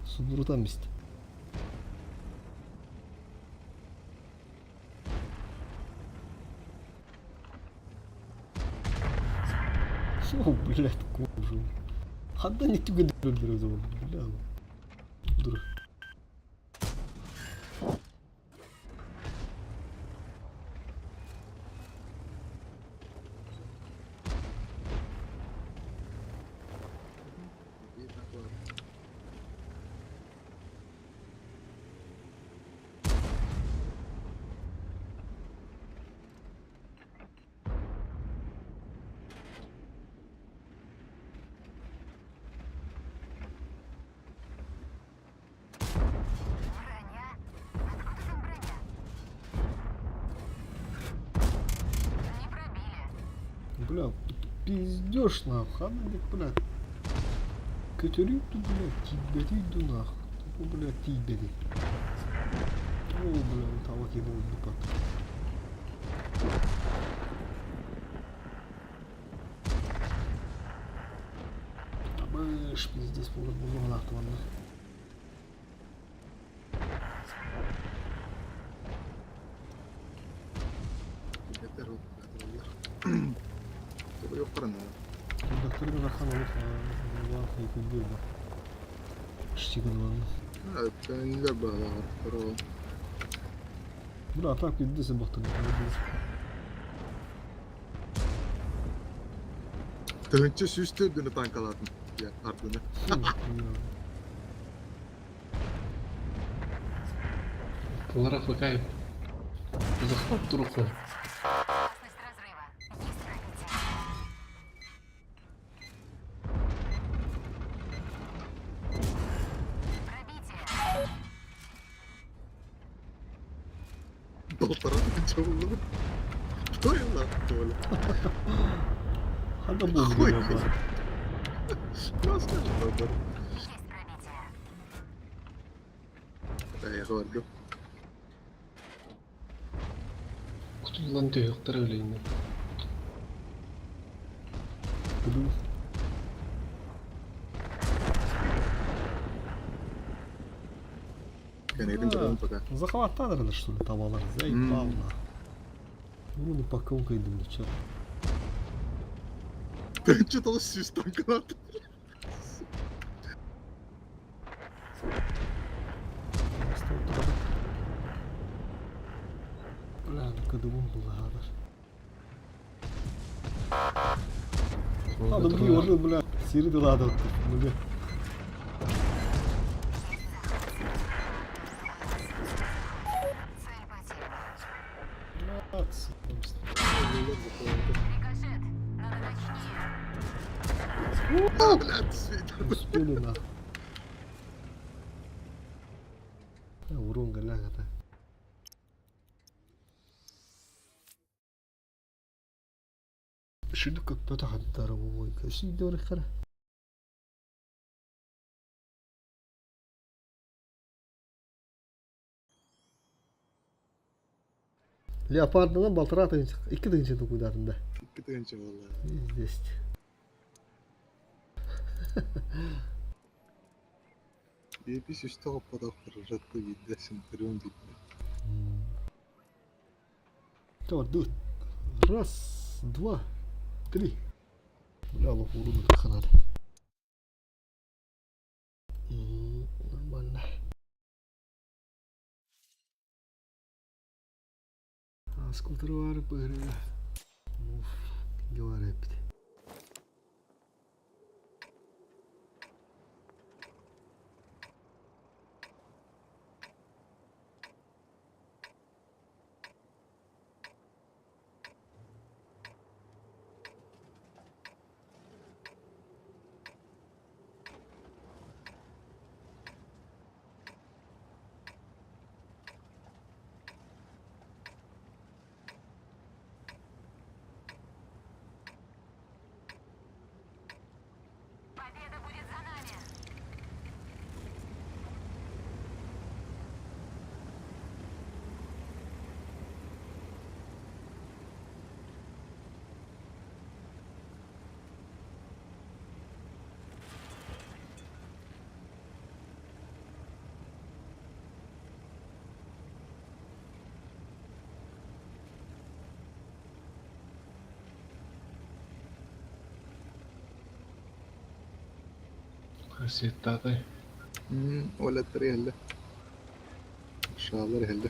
Субурутан исти. О, блядь, кожу. Хадда не тебе дурдыр zaman. Бля. Dur. Бля, пиздешь нахуй, бля. Kötülüktü bля, тибетiydi нахуй. Bu bля тибеди. О, бля, tava gibi oldu bak. Абыш, пиздец, bunu нахуй ванна. Yeter o. Tabii yok paranın. Доктор Рахан олух var kayıp böyle. Штиган ванна. Evet, kendiler bağlar. Para o. Bura atak bir dese baktım. Tığınçı süstürdüğünü tankaladın. Ya ardını. Bunlar AFK. Захват трупа. Полтора тысячи было. Что я нахуй? Hadi bu Ой, bля. Nasıl yapıyorlar? Да, я говорю. Кутулган төйөктөр өлейин. Kudu. Я найду другом пока. Захватанır что ли tavalar. Заебал нахуй. Ну, по кому кайдым, чё? Tığınçı dolu süs tankaladı. Бля, кадымым было гадар. Надо мне уже, бля, середу надо, бля. А, блядь, свет. Успели нахуй. Урон галяга-то. شنو كنت بتحضر ابوي كشي دوري خير Leopard'ın baltara atın. 2 dın içinde kuydarında. İki tığınçı valla. Есть. Bir süste hoppada fırlattı gidesin. Kırıyorum gitti. Давай, дуй. Раз, два, три. Бля, лох урон надо. Нормально. А скутер var böyle. Of, var hep. Кассетата. ولا الطريق هلا. ان شاء الله هلا.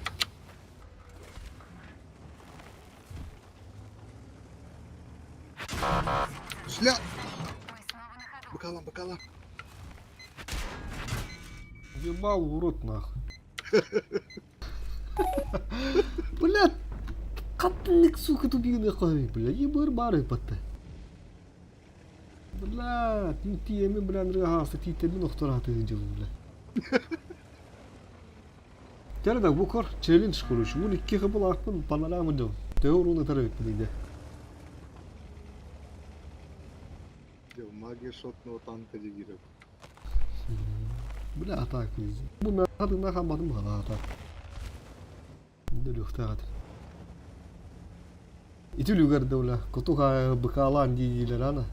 لا бакала. Ебал в рот нахуй. Блядь. Капник, сука, тупик нахуй, блядь. Ебар бары патта. Блядь, ну теми, блядь, рахаста, ти теби нохтораты видел, блядь. Terede bu kor challenge kuruş. Bu iki kapı lakın panalar mı diyor. Teor onu taraf etmedi. Магия шотного танка дегиров. Бля, так везде. Bu kadına kalmadım hala hata. Дөлөх тагат. Итүлүгөр дәүлә. Кутуга быкалан диләр ана.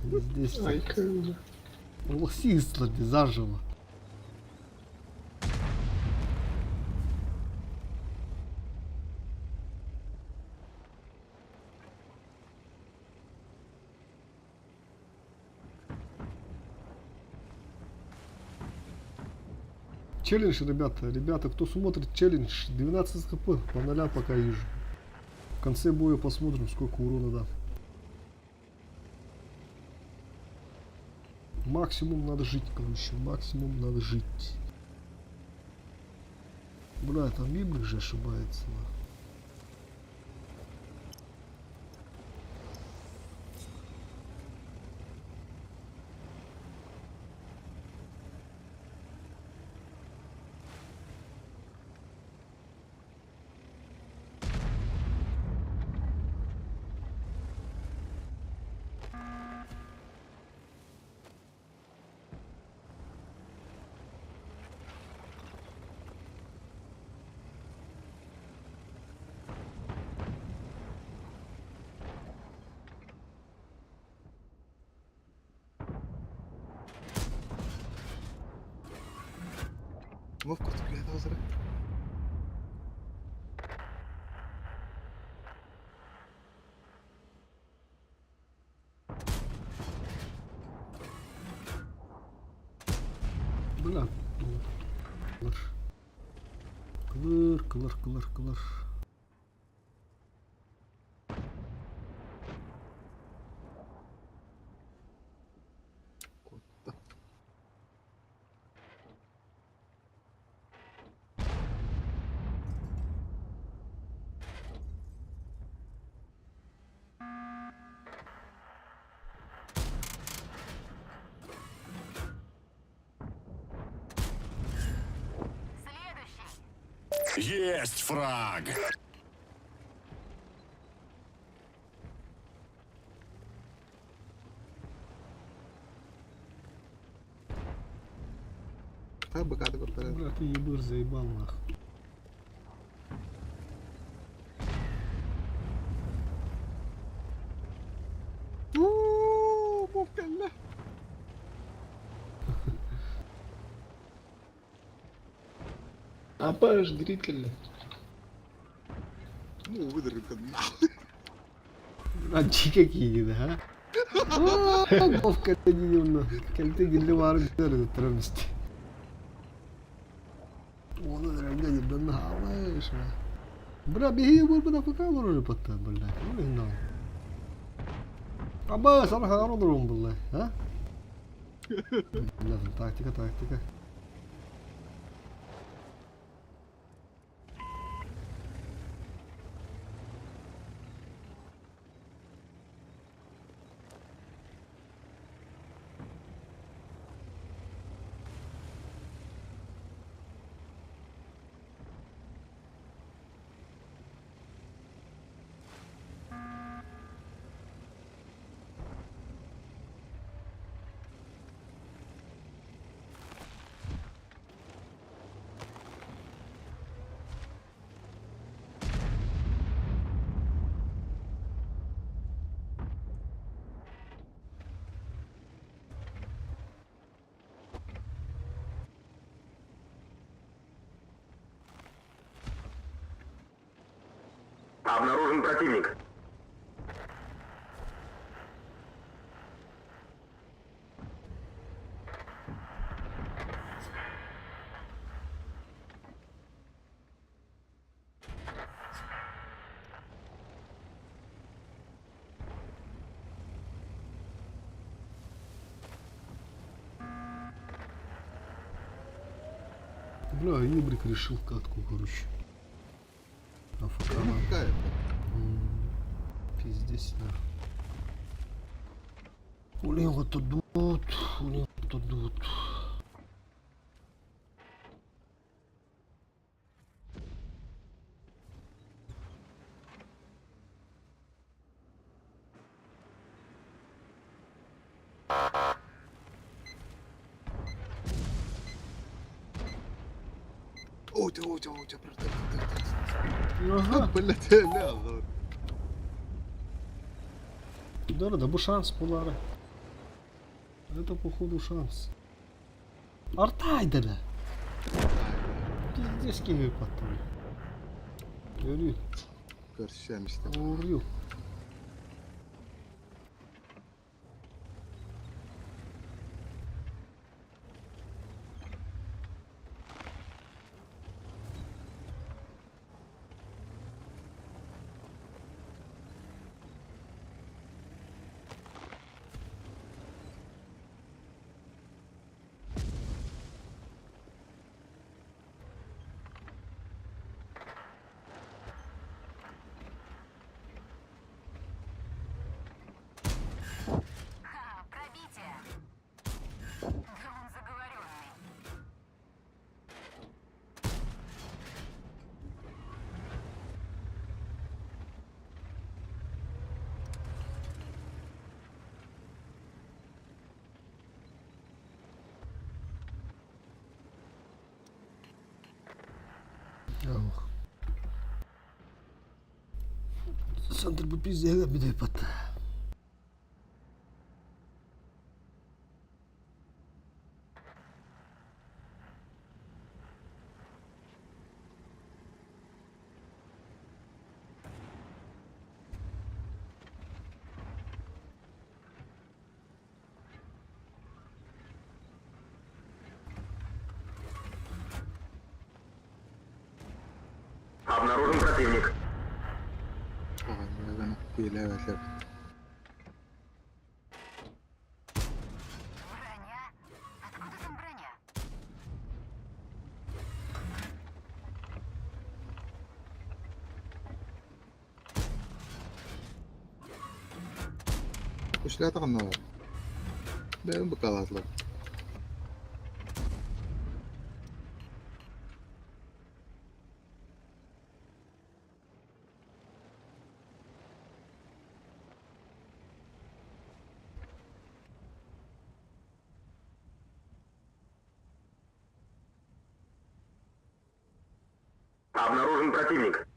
Здесь. Лосист заживо. Челлендж, ребята, кто смотрит челлендж, 12 хп, по 0 пока вижу. В конце боя посмотрим, сколько урона дам. Максимум надо жить, короче, максимум надо жить. Бля, там мимик же ошибается. Вовка, ты где-то возра? Бля. Кылыр. Есть фраг! Так, быка ты повторяешь. Бля, ты ебыр заебал нахуй. Вовка, ля. Апаш, гритель. Ну, выдержит как Acı какие, да? Вовка, ты не Кальты гильдевар güzel травмисти. Onu da rengi girden hava yaşa. Bra bir bu da fakir olur patta billahi. Ne ne? Ama sana kadar olurum billahi, ha? Lazım taktika. Обнаружен противник. Бля, Ибрик решил катку, короче. Афакана. какая? Пиздец, да. Улин вот тут. Ага. Блядь, ля. Да, bu шанс bunları. Это походу шанс. Артайда да. Пиздец gibi patladı. Görüyor. Görüşeceğim işte. Vuruyor. Ох. Сандр bu пиздец bir de patladı. Обнаружен противник. Ой, evet. Kuşlar takımda var. Benim bu kalaslar. Обнаружен противник.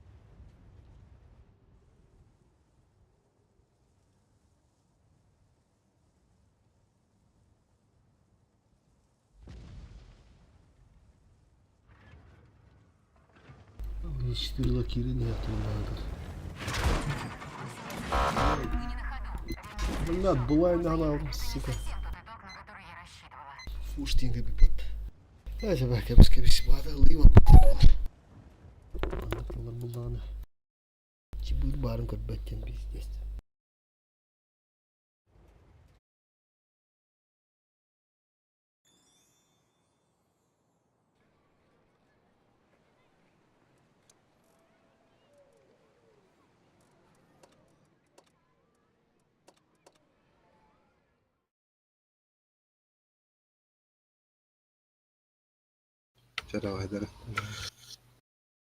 Четыре лакиры нет, не надо. Блядь, была и нагнал, сука. Фуштинга bir pat. Neyse belki biz kebisi bağda livat patladılar. Anlatmalar bulduğunu. Ki buyur barın kötbetten biz deyiz.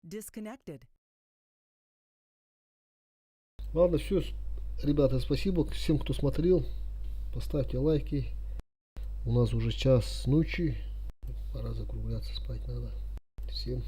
Disconnected. Ладно, все. Ребята, спасибо всем, кто смотрел. Поставьте лайки. У нас уже час ночи. Пора закругляться, спать надо. Всем